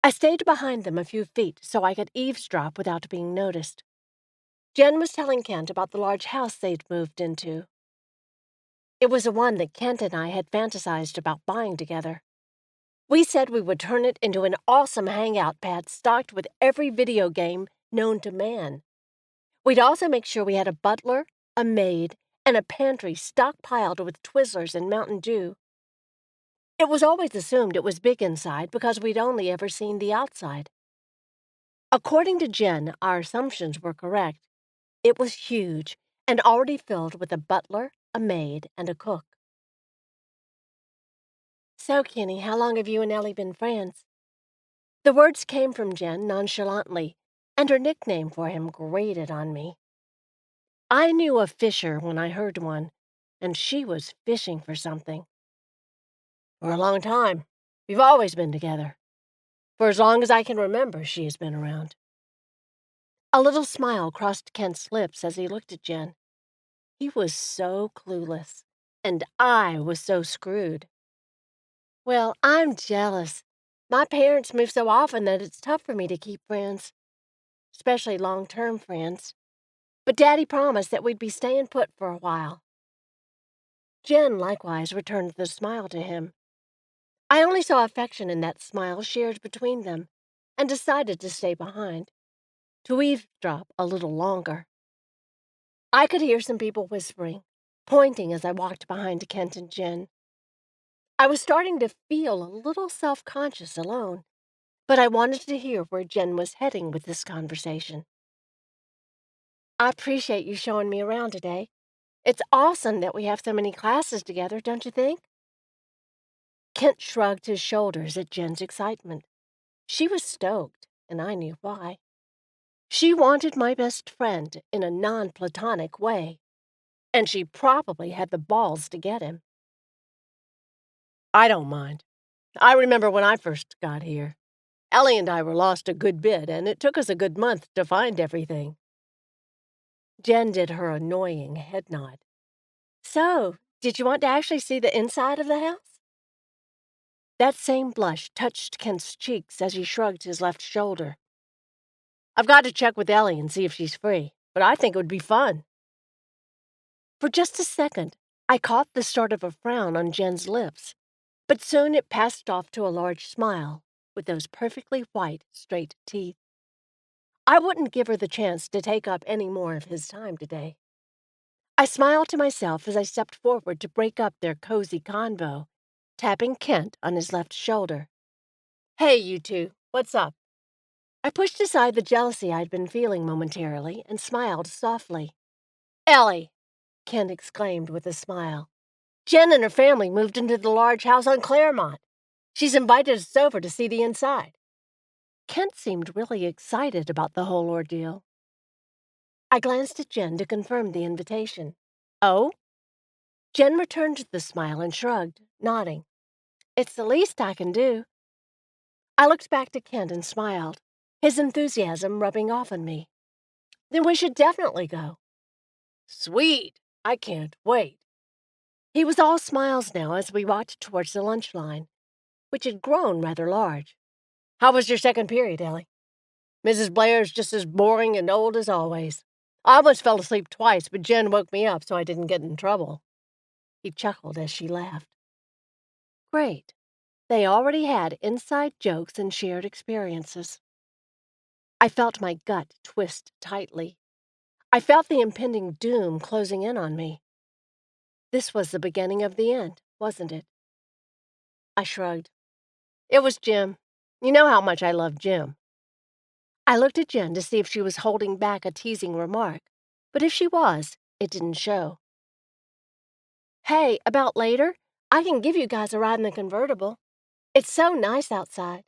I stayed behind them a few feet so I could eavesdrop without being noticed. Jen was telling Kent about the large house they'd moved into. It was the one that Kent and I had fantasized about buying together. We said we would turn it into an awesome hangout pad stocked with every video game known to man. We'd also make sure we had a butler, a maid, and a pantry stockpiled with Twizzlers and Mountain Dew. It was always assumed it was big inside because we'd only ever seen the outside. According to Jen, our assumptions were correct. It was huge and already filled with a butler, a maid, and a cook. "So, Kenny, how long have you and Elly been friends?" The words came from Jen nonchalantly, and her nickname for him grated on me. I knew a fisher when I heard one, and she was fishing for something. For a long time. We've always been together. For as long as I can remember, she has been around. A little smile crossed Kent's lips as he looked at Jen. He was so clueless, and I was so screwed. Well, I'm jealous. My parents move so often that it's tough for me to keep friends, especially long-term friends. But Daddy promised that we'd be staying put for a while. Jen likewise returned the smile to him. I only saw affection in that smile shared between them, and decided to stay behind, to eavesdrop a little longer. I could hear some people whispering, pointing as I walked behind Kent and Jen. I was starting to feel a little self-conscious alone, but I wanted to hear where Jen was heading with this conversation. I appreciate you showing me around today. It's awesome that we have so many classes together, don't you think? Kent shrugged his shoulders at Jen's excitement. She was stoked, and I knew why. She wanted my best friend in a non-platonic way, and she probably had the balls to get him. I don't mind. I remember when I first got here. Elly and I were lost a good bit, and it took us a good month to find everything. Jen did her annoying head nod. So, did you want to actually see the inside of the house? That same blush touched Kent's cheeks as he shrugged his left shoulder. I've got to check with Elly and see if she's free, but I think it would be fun. For just a second, I caught the start of a frown on Jen's lips, but soon it passed off to a large smile with those perfectly white, straight teeth. I wouldn't give her the chance to take up any more of his time today. I smiled to myself as I stepped forward to break up their cozy convo, tapping Kent on his left shoulder. Hey, you two, what's up? I pushed aside the jealousy I'd been feeling momentarily and smiled softly. Elly, Kent exclaimed with a smile. Jen and her family moved into the large house on Claremont. She's invited us over to see the inside. Kent seemed really excited about the whole ordeal. I glanced at Jen to confirm the invitation. Oh? Jen returned the smile and shrugged, nodding. It's the least I can do. I looked back to Kent and smiled, his enthusiasm rubbing off on me. Then we should definitely go. Sweet! I can't wait. He was all smiles now as we walked towards the lunch line, which had grown rather large. How was your second period, Elly? Mrs. Blair's just as boring and old as always. I almost fell asleep twice, but Jen woke me up so I didn't get in trouble. He chuckled as she laughed. Great. They already had inside jokes and shared experiences. I felt my gut twist tightly. I felt the impending doom closing in on me. This was the beginning of the end, wasn't it? I shrugged. It was Jim. You know how much I love Jim. I looked at Jen to see if she was holding back a teasing remark, but if she was, it didn't show. Hey, about later, I can give you guys a ride in the convertible. It's so nice outside.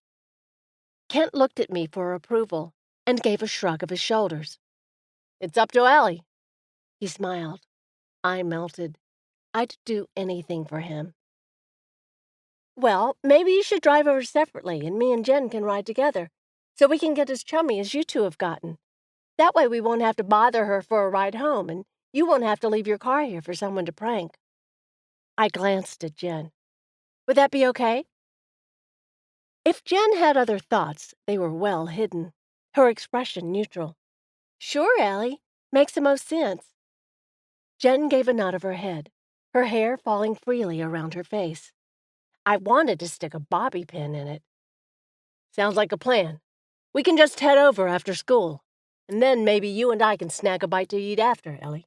Kent looked at me for approval and gave a shrug of his shoulders. It's up to Elly. He smiled. I melted. I'd do anything for him. Well, maybe you should drive over separately and me and Jen can ride together, so we can get as chummy as you two have gotten. That way we won't have to bother her for a ride home, and you won't have to leave your car here for someone to prank. I glanced at Jen. Would that be okay? If Jen had other thoughts, they were well hidden, her expression neutral. Sure, Elly. Makes the most sense. Jen gave a nod of her head, her hair falling freely around her face. I wanted to stick a bobby pin in it. Sounds like a plan. We can just head over after school, and then maybe you and I can snag a bite to eat after, Elly.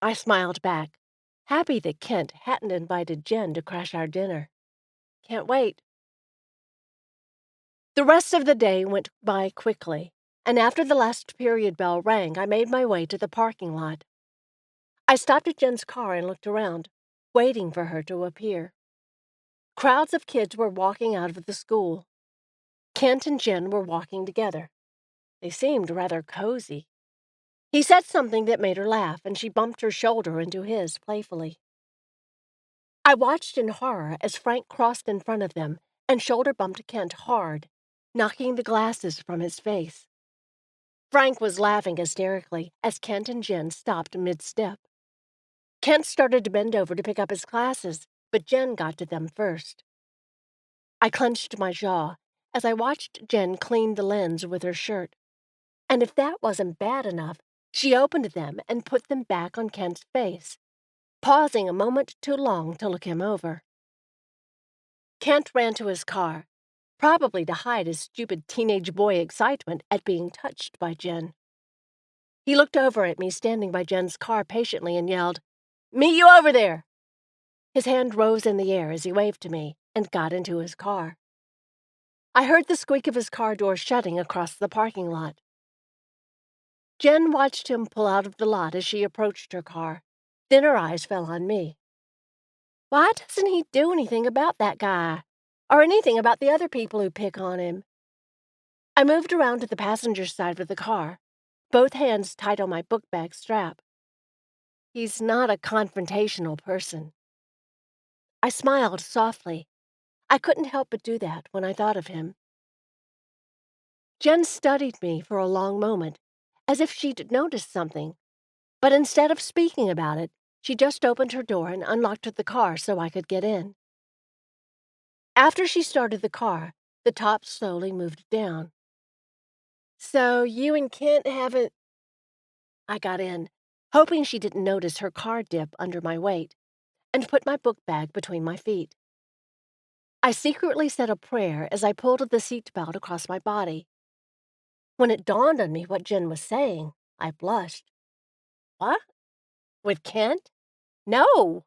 I smiled back, happy that Kent hadn't invited Jen to crash our dinner. Can't wait. The rest of the day went by quickly, and after the last period bell rang, I made my way to the parking lot. I stopped at Jen's car and looked around, waiting for her to appear. Crowds of kids were walking out of the school. Kent and Jen were walking together. They seemed rather cozy. He said something that made her laugh, and she bumped her shoulder into his playfully. I watched in horror as Frank crossed in front of them and shoulder-bumped Kent hard, knocking the glasses from his face. Frank was laughing hysterically as Kent and Jen stopped mid-step. Kent started to bend over to pick up his glasses, but Jen got to them first. I clenched my jaw as I watched Jen clean the lens with her shirt. And if that wasn't bad enough, she opened them and put them back on Kent's face, pausing a moment too long to look him over. Kent ran to his car, probably to hide his stupid teenage boy excitement at being touched by Jen. He looked over at me standing by Jen's car patiently and yelled, "Meet you over there!" His hand rose in the air as he waved to me and got into his car. I heard the squeak of his car door shutting across the parking lot. Jen watched him pull out of the lot as she approached her car. Then her eyes fell on me. Why doesn't he do anything about that guy? Or anything about the other people who pick on him? I moved around to the passenger side of the car, both hands tight on my book bag strap. He's not a confrontational person. I smiled softly. I couldn't help but do that when I thought of him. Jen studied me for a long moment, as if she'd noticed something. But instead of speaking about it, she just opened her door and unlocked the car so I could get in. After she started the car, the top slowly moved down. "So you and Kent haven't—" I got in, hoping she didn't notice her car dip under my weight, and put my book bag between my feet. I secretly said a prayer as I pulled the seatbelt across my body. When it dawned on me what Jen was saying, I blushed. "What? With Kent? No!"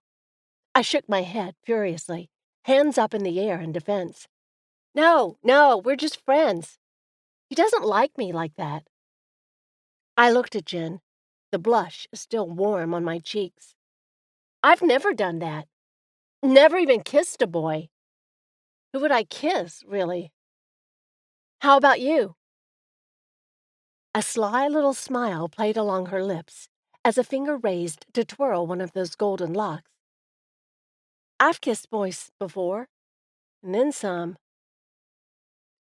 I shook my head furiously, hands up in the air in defense. No, we're just friends. He doesn't like me like that." I looked at Jen, the blush still warm on my cheeks. "I've never done that. Never even kissed a boy. Who would I kiss, really? How about you?" A sly little smile played along her lips as a finger raised to twirl one of those golden locks. "I've kissed boys before, and then some."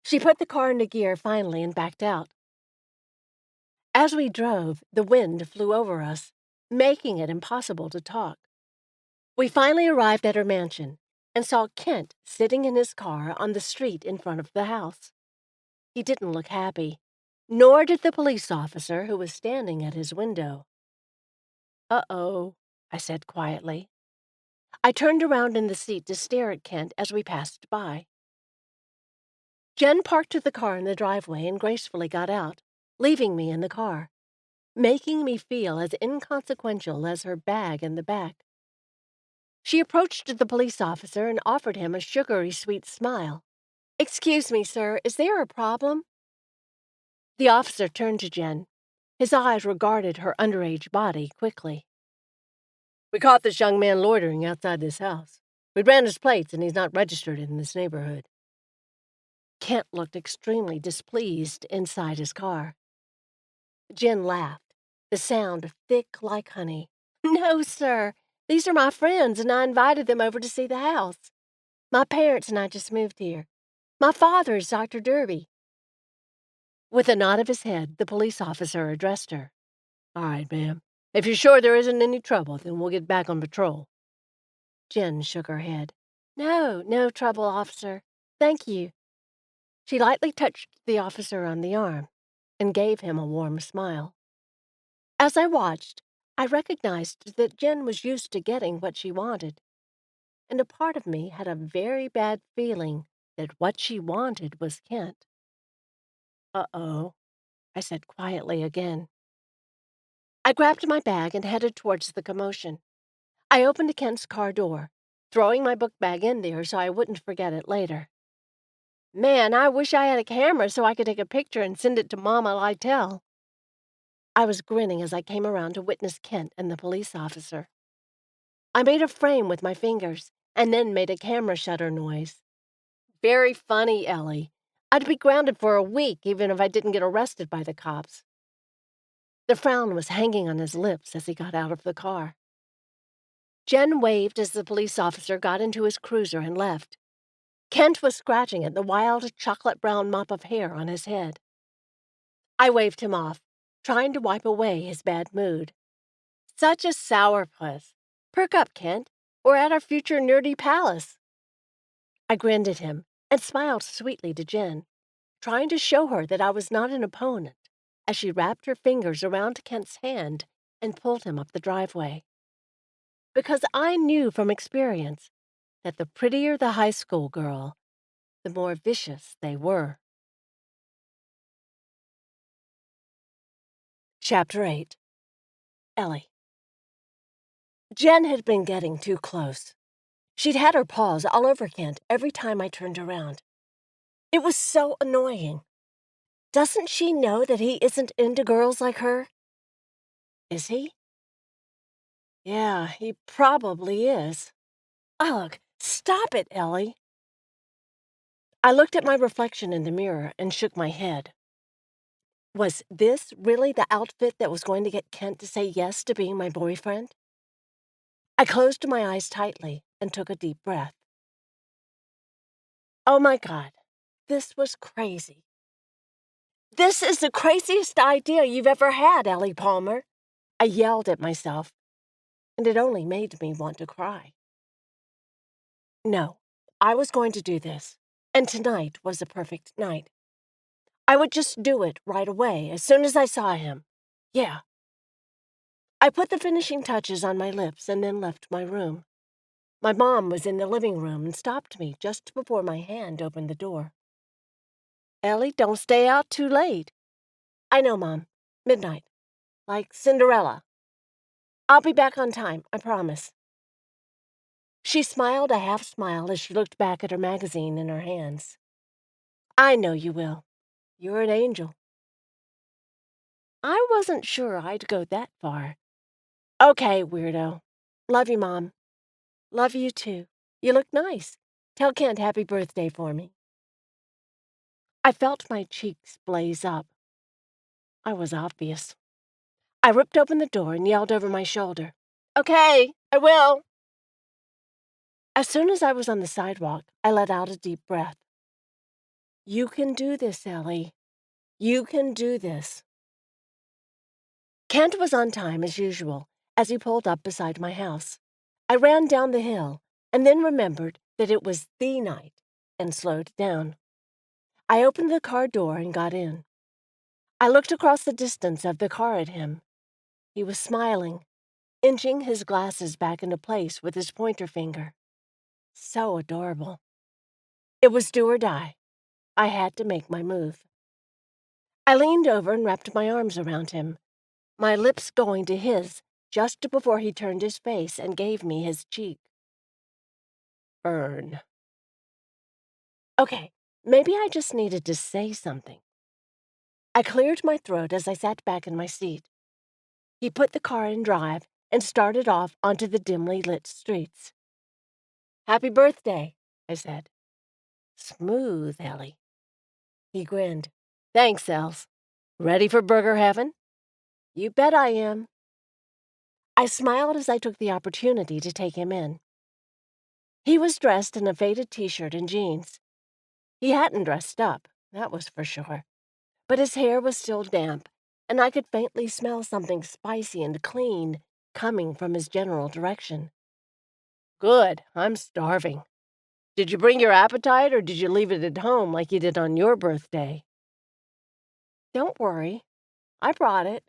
She put the car into gear finally and backed out. As we drove, the wind flew over us, making it impossible to talk. We finally arrived at her mansion and saw Kent sitting in his car on the street in front of the house. He didn't look happy, nor did the police officer who was standing at his window. "Uh-oh," I said quietly. I turned around in the seat to stare at Kent as we passed by. Jen parked the car in the driveway and gracefully got out, leaving me in the car, making me feel as inconsequential as her bag in the back. She approached the police officer and offered him a sugary sweet smile. "Excuse me, sir, is there a problem?" The officer turned to Jen. His eyes regarded her underage body quickly. "We caught this young man loitering outside this house. We ran his plates and he's not registered in this neighborhood." Kent looked extremely displeased inside his car. Jen laughed, the sound thick like honey. "No, sir. These are my friends, and I invited them over to see the house. My parents and I just moved here. My father is Dr. Derby." With a nod of his head, the police officer addressed her. "All right, ma'am. If you're sure there isn't any trouble, then we'll get back on patrol." Jen shook her head. No trouble, officer. Thank you." She lightly touched the officer on the arm and gave him a warm smile. As I watched, I recognized that Jen was used to getting what she wanted, and a part of me had a very bad feeling that what she wanted was Kent. "Uh-oh," I said quietly again. I grabbed my bag and headed towards the commotion. I opened Kent's car door, throwing my book bag in there so I wouldn't forget it later. Man, I wish I had a camera so I could take a picture and send it to Mama Lytell. I was grinning as I came around to witness Kent and the police officer. I made a frame with my fingers and then made a camera shutter noise. Very funny, Elly. I'd be grounded for a week even if I didn't get arrested by the cops. The frown was hanging on his lips as he got out of the car. Jen waved as the police officer got into his cruiser and left. Kent was scratching at the wild chocolate-brown mop of hair on his head. I waved him off, trying to wipe away his bad mood. Such a sourpuss. Perk up, Kent. We're at our future nerdy palace. I grinned at him and smiled sweetly to Jen, trying to show her that I was not an opponent, as she wrapped her fingers around Kent's hand and pulled him up the driveway. Because I knew from experience that the prettier the high school girl, the more vicious they were. Chapter 8. Elly. Jen had been getting too close. She'd had her paws all over Kent every time I turned around. It was so annoying. Doesn't she know that he isn't into girls like her? Is he? Yeah, he probably is. Ugh, stop it, Elly. I looked at my reflection in the mirror and shook my head. Was this really the outfit that was going to get Kent to say yes to being my boyfriend? I closed my eyes tightly and took a deep breath. Oh my God, this was crazy. This is the craziest idea you've ever had, Elly Palmer. I yelled at myself, and it only made me want to cry. No, I was going to do this, and tonight was a perfect night. I would just do it right away as soon as I saw him. Yeah. I put the finishing touches on my lips and then left my room. My mom was in the living room and stopped me just before my hand opened the door. Elly, don't stay out too late. I know, Mom. Midnight. Like Cinderella. I'll be back on time, I promise. She smiled a half smile as she looked back at her magazine in her hands. I know you will. You're an angel. I wasn't sure I'd go that far. Okay, weirdo. Love you, Mom. Love you, too. You look nice. Tell Kent happy birthday for me. I felt my cheeks blaze up. I was obvious. I ripped open the door and yelled over my shoulder. Okay, I will. As soon as I was on the sidewalk, I let out a deep breath. You can do this, Elly. You can do this. Kent was on time as usual as he pulled up beside my house. I ran down the hill and then remembered that it was the night and slowed down. I opened the car door and got in. I looked across the distance of the car at him. He was smiling, inching his glasses back into place with his pointer finger. So adorable. It was do or die. I had to make my move. I leaned over and wrapped my arms around him, my lips going to his just before he turned his face and gave me his cheek. Burn. Okay, maybe I just needed to say something. I cleared my throat as I sat back in my seat. He put the car in drive and started off onto the dimly lit streets. Happy birthday, I said. Smooth, Elly. He grinned. Thanks, Els. Ready for burger heaven? You bet I am. I smiled as I took the opportunity to take him in. He was dressed in a faded t-shirt and jeans. He hadn't dressed up, that was for sure. But his hair was still damp, and I could faintly smell something spicy and clean coming from his general direction. Good, I'm starving. Did you bring your appetite, or did you leave it at home like you did on your birthday? Don't worry, I brought it.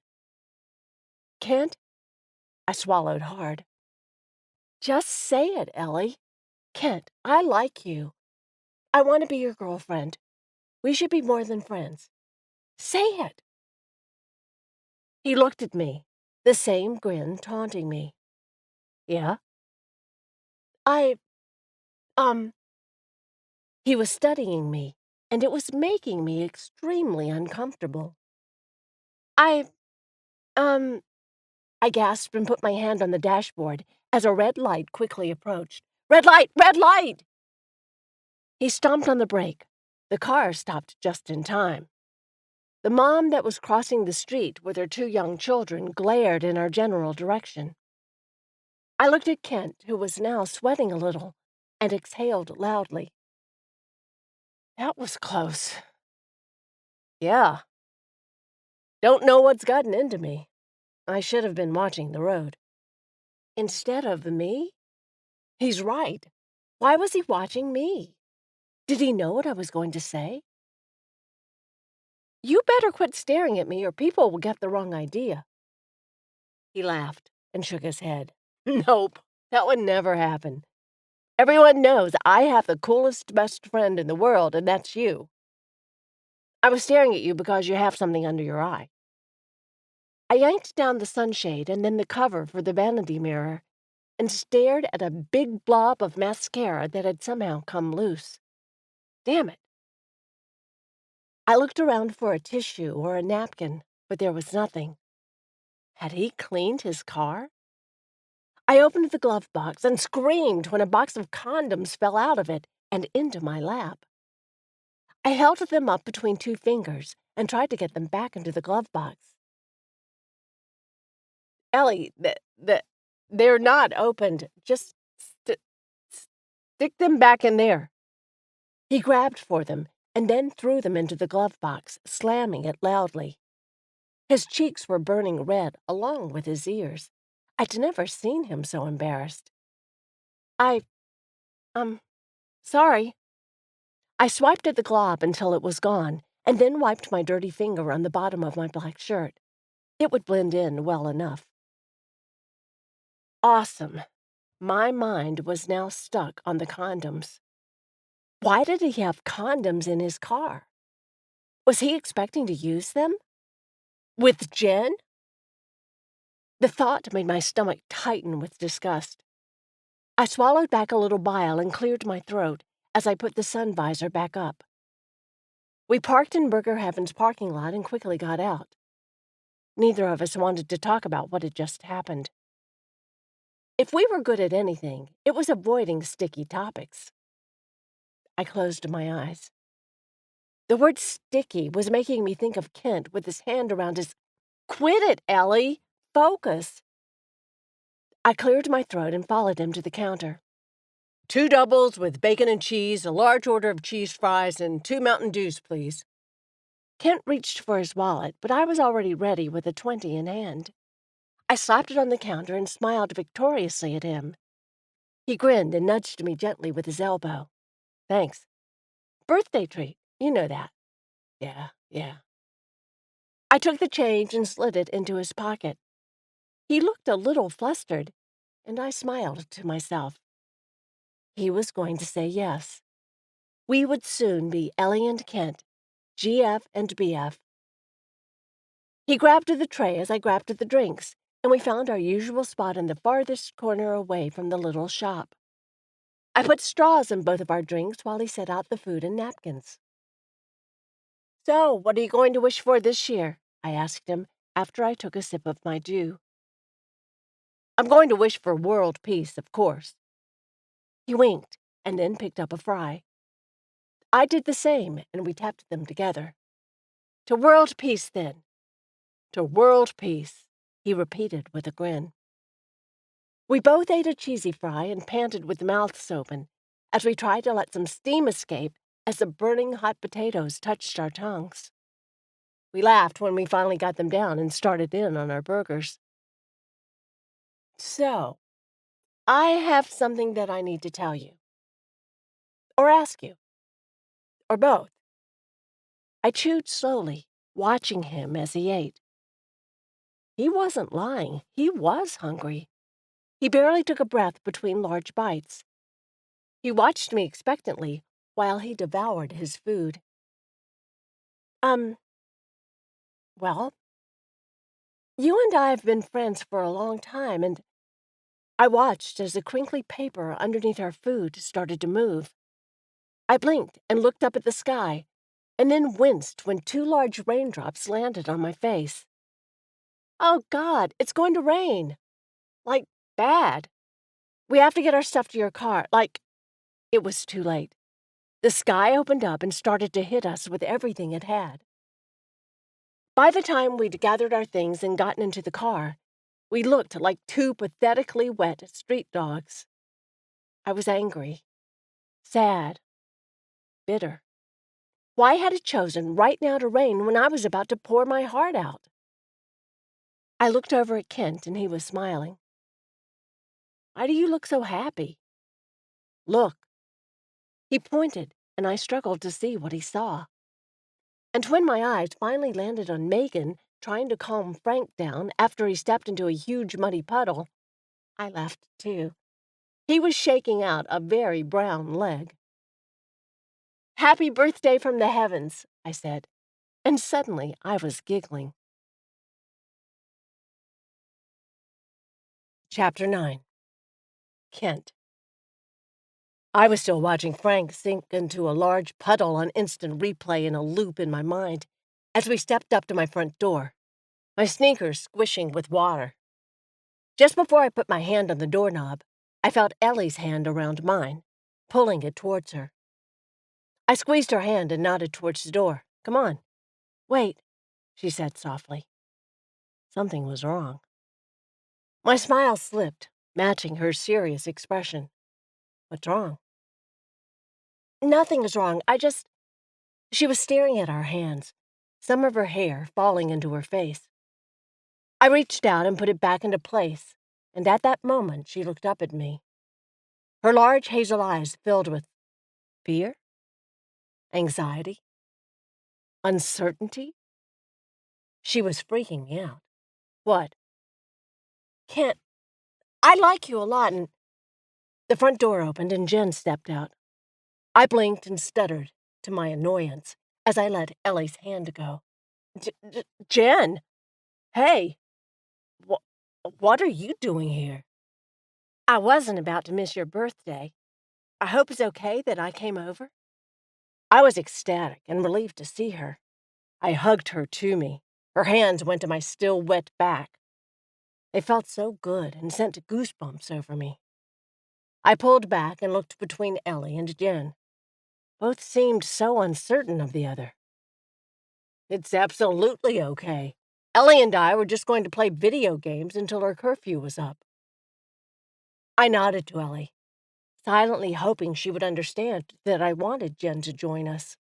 Kent? I swallowed hard. Just say it, Elly. Kent, I like you. I want to be your girlfriend. We should be more than friends. Say it. He looked at me, the same grin taunting me. Yeah? I, He was studying me, and it was making me extremely uncomfortable. I gasped and put my hand on the dashboard as a red light quickly approached. Red light! Red light! He stomped on the brake. The car stopped just in time. The mom that was crossing the street with her two young children glared in our general direction. I looked at Kent, who was now sweating a little, and exhaled loudly. That was close. Yeah. Don't know what's gotten into me. I should have been watching the road. Instead of me? He's right. Why was he watching me? Did he know what I was going to say? You better quit staring at me or people will get the wrong idea. He laughed and shook his head. Nope, that would never happen. Everyone knows I have the coolest best friend in the world, and that's you. I was staring at you because you have something under your eye. I yanked down the sunshade and then the cover for the vanity mirror and stared at a big blob of mascara that had somehow come loose. Damn it. I looked around for a tissue or a napkin, but there was nothing. Had he cleaned his car? I opened the glove box and screamed when a box of condoms fell out of it and into my lap. I held them up between two fingers and tried to get them back into the glove box. Elly, they're not opened. Just stick them back in there. He grabbed for them and then threw them into the glove box, slamming it loudly. His cheeks were burning red along with his ears. I'd never seen him so embarrassed. Sorry. I swiped at the glob until it was gone, and then wiped my dirty finger on the bottom of my black shirt. It would blend in well enough. Awesome. My mind was now stuck on the condoms. Why did he have condoms in his car? Was he expecting to use them? With Jen? The thought made my stomach tighten with disgust. I swallowed back a little bile and cleared my throat as I put the sun visor back up. We parked in Burger Heaven's parking lot and quickly got out. Neither of us wanted to talk about what had just happened. If we were good at anything, it was avoiding sticky topics. I closed my eyes. The word sticky was making me think of Kent with his hand around his... Quit it, Elly! Focus! I cleared my throat and followed him to the counter. 2 doubles with bacon and cheese, a large order of cheese fries, and 2 Mountain Dews, please. Kent reached for his wallet, but I was already ready with a 20 in hand. I slapped it on the counter and smiled victoriously at him. He grinned and nudged me gently with his elbow. Thanks. Birthday treat, you know that. Yeah. I took the change and slid it into his pocket. He looked a little flustered, and I smiled to myself. He was going to say yes. We would soon be Elly and Kent, GF and BF. He grabbed at the tray as I grabbed at the drinks, and we found our usual spot in the farthest corner away from the little shop. I put straws in both of our drinks while he set out the food and napkins. So, what are you going to wish for this year? I asked him after I took a sip of my dew. I'm going to wish for world peace, of course. He winked and then picked up a fry. I did the same, and we tapped them together. To world peace, then. To world peace, he repeated with a grin. We both ate a cheesy fry and panted with mouths open as we tried to let some steam escape as the burning hot potatoes touched our tongues. We laughed when we finally got them down and started in on our burgers. So, I have something that I need to tell you. Or ask you. Or both. I chewed slowly, watching him as he ate. He wasn't lying. He was hungry. He barely took a breath between large bites. He watched me expectantly while he devoured his food. Well, you and I have been friends for a long time, and I watched as the crinkly paper underneath our food started to move. I blinked and looked up at the sky, and then winced when 2 large raindrops landed on my face. Oh, God, it's going to rain. Like, bad. We have to get our stuff to your car. It was too late. The sky opened up and started to hit us with everything it had. By the time we'd gathered our things and gotten into the car, We looked like two pathetically wet street dogs. I was angry, sad, bitter. Why had it chosen right now to rain when I was about to pour my heart out? I looked over at Kent, and he was smiling. Why do you look so happy? Look. He pointed, and I struggled to see what he saw. And when my eyes finally landed on Megan trying to calm Frank down after he stepped into a huge muddy puddle, I laughed too. He was shaking out a very brown leg. Happy birthday from the heavens, I said, and suddenly I was giggling. Chapter 9. Kent. I was still watching Frank sink into a large puddle on instant replay in a loop in my mind as we stepped up to my front door, my sneakers squishing with water. Just before I put my hand on the doorknob, I felt Elly's hand around mine, pulling it towards her. I squeezed her hand and nodded towards the door. Come on. Wait, she said softly. Something was wrong. My smile slipped, matching her serious expression. What's wrong? Nothing is wrong. She was staring at our hands, some of her hair falling into her face. I reached out and put it back into place, and at that moment she looked up at me. Her large hazel eyes filled with fear, anxiety, uncertainty. She was freaking me out. What? Kent, I like you a lot, and... The front door opened and Jen stepped out. I blinked and stuttered, to my annoyance, as I let Elly's hand go. Jen! Hey! What are you doing here? I wasn't about to miss your birthday. I hope it's okay that I came over. I was ecstatic and relieved to see her. I hugged her to me. Her hands went to my still wet back. They felt so good and sent goosebumps over me. I pulled back and looked between Elly and Jen. Both seemed so uncertain of the other. It's absolutely okay. Elly and I were just going to play video games until our curfew was up. I nodded to Elly, silently hoping she would understand that I wanted Jen to join us.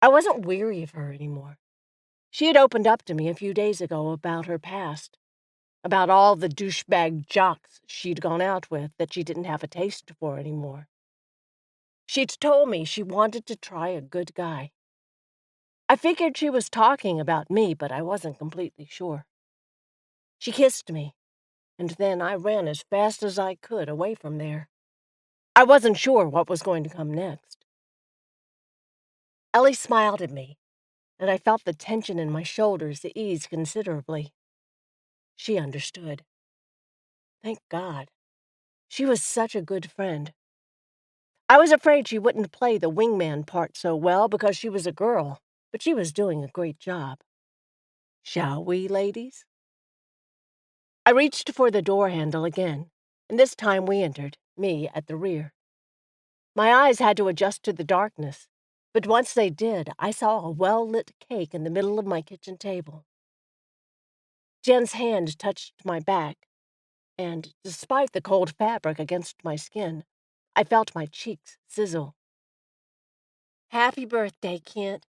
I wasn't weary of her anymore. She had opened up to me a few days ago about her past, about all the douchebag jocks she'd gone out with that she didn't have a taste for anymore. She'd told me she wanted to try a good guy. I figured she was talking about me, but I wasn't completely sure. She kissed me, and then I ran as fast as I could away from there. I wasn't sure what was going to come next. Elly smiled at me, and I felt the tension in my shoulders ease considerably. She understood. Thank God. She was such a good friend. I was afraid she wouldn't play the wingman part so well because she was a girl, but she was doing a great job. Shall we, ladies? I reached for the door handle again, and this time we entered, me at the rear. My eyes had to adjust to the darkness, but once they did, I saw a well-lit cake in the middle of my kitchen table. Jen's hand touched my back, and, despite the cold fabric against my skin, I felt my cheeks sizzle. Happy birthday, Kent.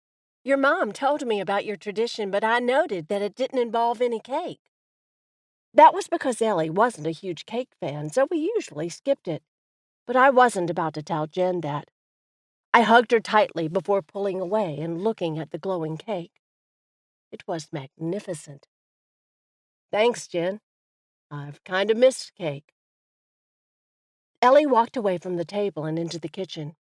Your mom told me about your tradition, but I noted that it didn't involve any cake. That was because Elly wasn't a huge cake fan, so we usually skipped it. But I wasn't about to tell Jen that. I hugged her tightly before pulling away and looking at the glowing cake. It was magnificent. Thanks, Jen. I've kind of missed cake. Elly walked away from the table and into the kitchen.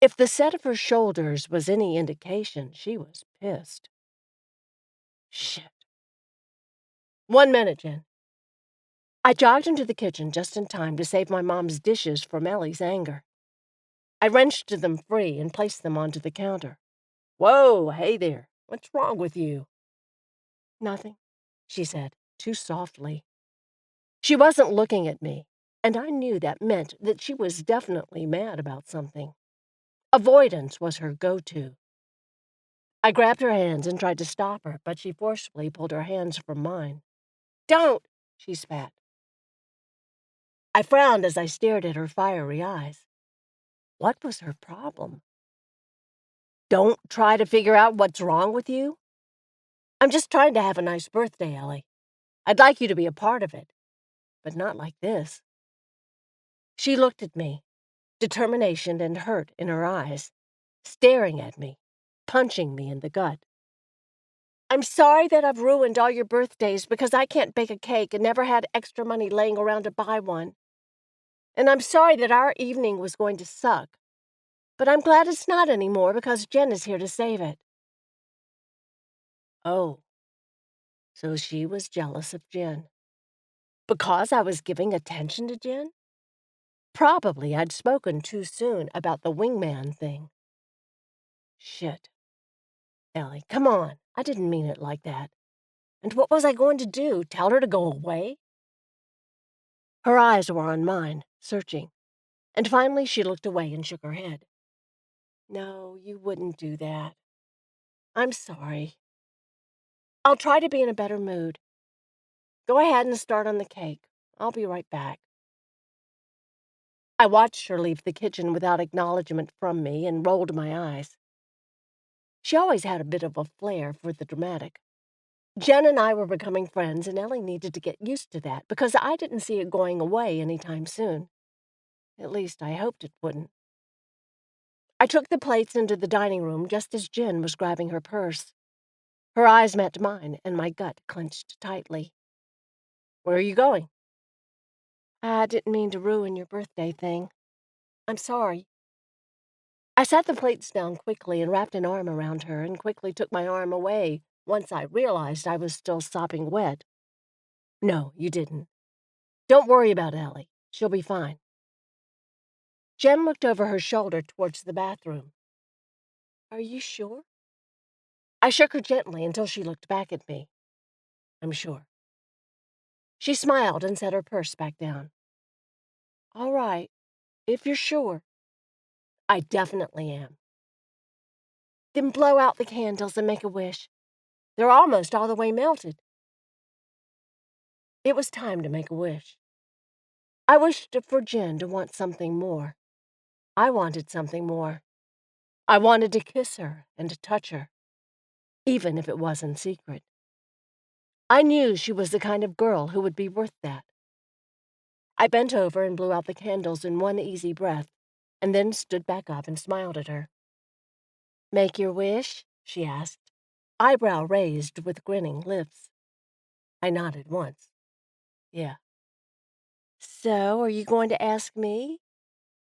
If the set of her shoulders was any indication, she was pissed. Shit. 1 minute, Jen. I jogged into the kitchen just in time to save my mom's dishes from Elly's anger. I wrenched them free and placed them onto the counter. Whoa, hey there. What's wrong with you? Nothing, she said, too softly. She wasn't looking at me, and I knew that meant that she was definitely mad about something. Avoidance was her go-to. I grabbed her hands and tried to stop her, but she forcefully pulled her hands from mine. Don't, she spat. I frowned as I stared at her fiery eyes. What was her problem? Don't try to figure out what's wrong with you. I'm just trying to have a nice birthday, Elly. I'd like you to be a part of it, but not like this. She looked at me, determination and hurt in her eyes, staring at me, punching me in the gut. I'm sorry that I've ruined all your birthdays because I can't bake a cake and never had extra money laying around to buy one. And I'm sorry that our evening was going to suck, but I'm glad it's not anymore because Jen is here to save it. Oh, so she was jealous of Jen. Because I was giving attention to Jen? Probably I'd spoken too soon about the wingman thing. Shit. Elly, come on. I didn't mean it like that. And what was I going to do? Tell her to go away? Her eyes were on mine, searching, and finally she looked away and shook her head. No, you wouldn't do that. I'm sorry. I'll try to be in a better mood. Go ahead and start on the cake. I'll be right back. I watched her leave the kitchen without acknowledgement from me and rolled my eyes. She always had a bit of a flair for the dramatic. Jen and I were becoming friends, and Elly needed to get used to that because I didn't see it going away anytime soon. At least I hoped it wouldn't. I took the plates into the dining room just as Jen was grabbing her purse. Her eyes met mine, and my gut clenched tightly. Where are you going? I didn't mean to ruin your birthday thing. I'm sorry. I set the plates down quickly and wrapped an arm around her and quickly took my arm away once I realized I was still sopping wet. No, you didn't. Don't worry about Elly. She'll be fine. Jen looked over her shoulder towards the bathroom. Are you sure? I shook her gently until she looked back at me. I'm sure. She smiled and set her purse back down. All right, if you're sure. I definitely am. Then blow out the candles and make a wish. They're almost all the way melted. It was time to make a wish. I wished for Jen to want something more. I wanted something more. I wanted to kiss her and to touch her, even if it was in secret. I knew she was the kind of girl who would be worth that. I bent over and blew out the candles in one easy breath, and then stood back up and smiled at her. Make your wish? She asked, eyebrow raised with grinning lips. I nodded once. Yeah. So, are you going to ask me?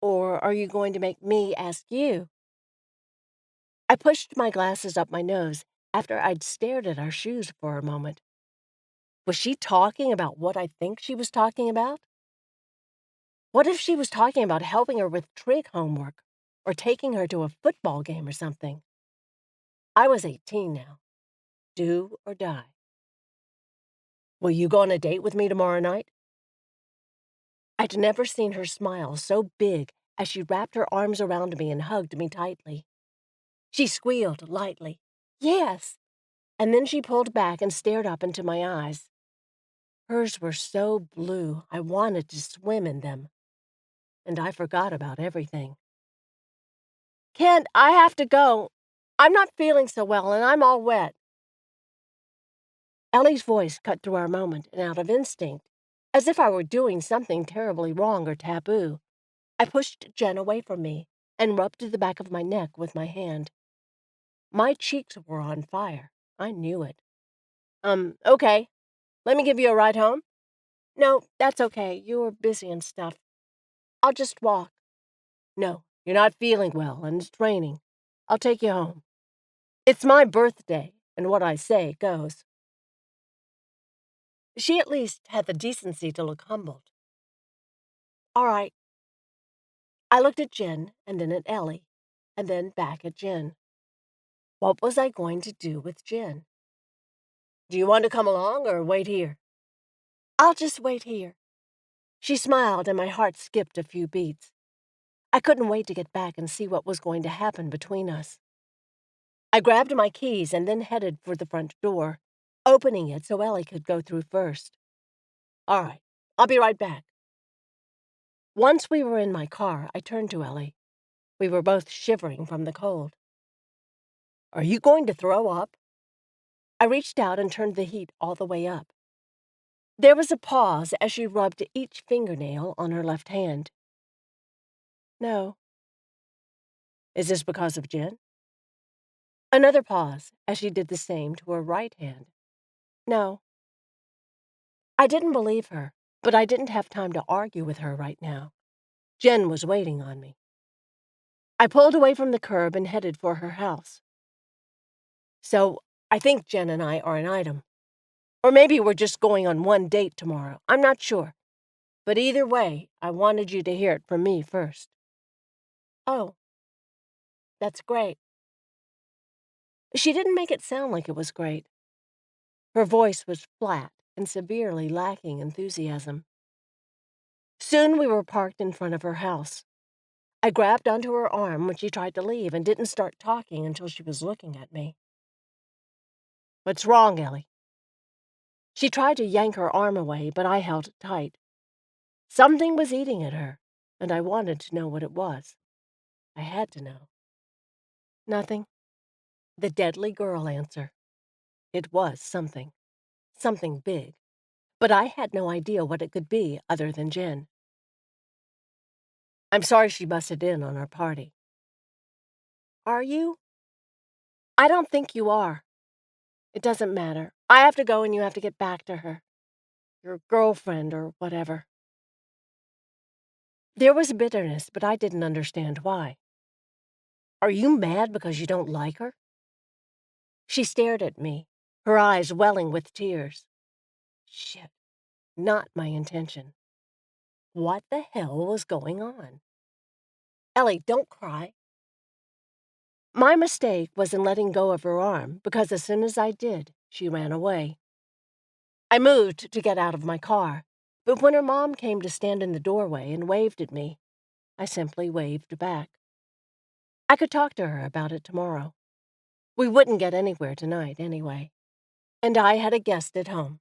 Or are you going to make me ask you? I pushed my glasses up my nose after I'd stared at our shoes for a moment. Was she talking about what I think she was talking about? What if she was talking about helping her with trig homework or taking her to a football game or something? I was 18 now. Do or die. Will you go on a date with me tomorrow night? I'd never seen her smile so big as she wrapped her arms around me and hugged me tightly. She squealed lightly, yes, and then she pulled back and stared up into my eyes. Hers were so blue I wanted to swim in them, and I forgot about everything. Kent, I have to go. I'm not feeling so well, and I'm all wet. Elly's voice cut through our moment, and out of instinct, as if I were doing something terribly wrong or taboo, I pushed Jen away from me and rubbed the back of my neck with my hand. My cheeks were on fire. I knew it. Okay. Let me give you a ride home? No, that's okay. You're busy and stuff. I'll just walk. No, you're not feeling well, and it's raining. I'll take you home. It's my birthday, and what I say goes. She at least had the decency to look humbled. All right. I looked at Jen, and then at Elly, and then back at Jen. What was I going to do with Jen? Do you want to come along or wait here? I'll just wait here. She smiled, and my heart skipped a few beats. I couldn't wait to get back and see what was going to happen between us. I grabbed my keys and then headed for the front door, opening it so Elly could go through first. All right, I'll be right back. Once we were in my car, I turned to Elly. We were both shivering from the cold. Are you going to throw up? I reached out and turned the heat all the way up. There was a pause as she rubbed each fingernail on her left hand. No. Is this because of Jen? Another pause as she did the same to her right hand. No. I didn't believe her, but I didn't have time to argue with her right now. Jen was waiting on me. I pulled away from the curb and headed for her house. So, I think Jen and I are an item. Or maybe we're just going on one date tomorrow. I'm not sure. But either way, I wanted you to hear it from me first. Oh, that's great. She didn't make it sound like it was great. Her voice was flat and severely lacking enthusiasm. Soon we were parked in front of her house. I grabbed onto her arm when she tried to leave and didn't start talking until she was looking at me. What's wrong, Elly? She tried to yank her arm away, but I held it tight. Something was eating at her, and I wanted to know what it was. I had to know. Nothing. The deadly girl answer. It was something. Something big. But I had no idea what it could be other than Jen. I'm sorry she busted in on our party. Are you? I don't think you are. It doesn't matter. I have to go and you have to get back to her. Your girlfriend or whatever. There was bitterness, but I didn't understand why. Are you mad because you don't like her? She stared at me, her eyes welling with tears. Shit, not my intention. What the hell was going on? Elly, don't cry. My mistake was in letting go of her arm because as soon as I did, she ran away. I moved to get out of my car, but when her mom came to stand in the doorway and waved at me, I simply waved back. I could talk to her about it tomorrow. We wouldn't get anywhere tonight anyway. And I had a guest at home.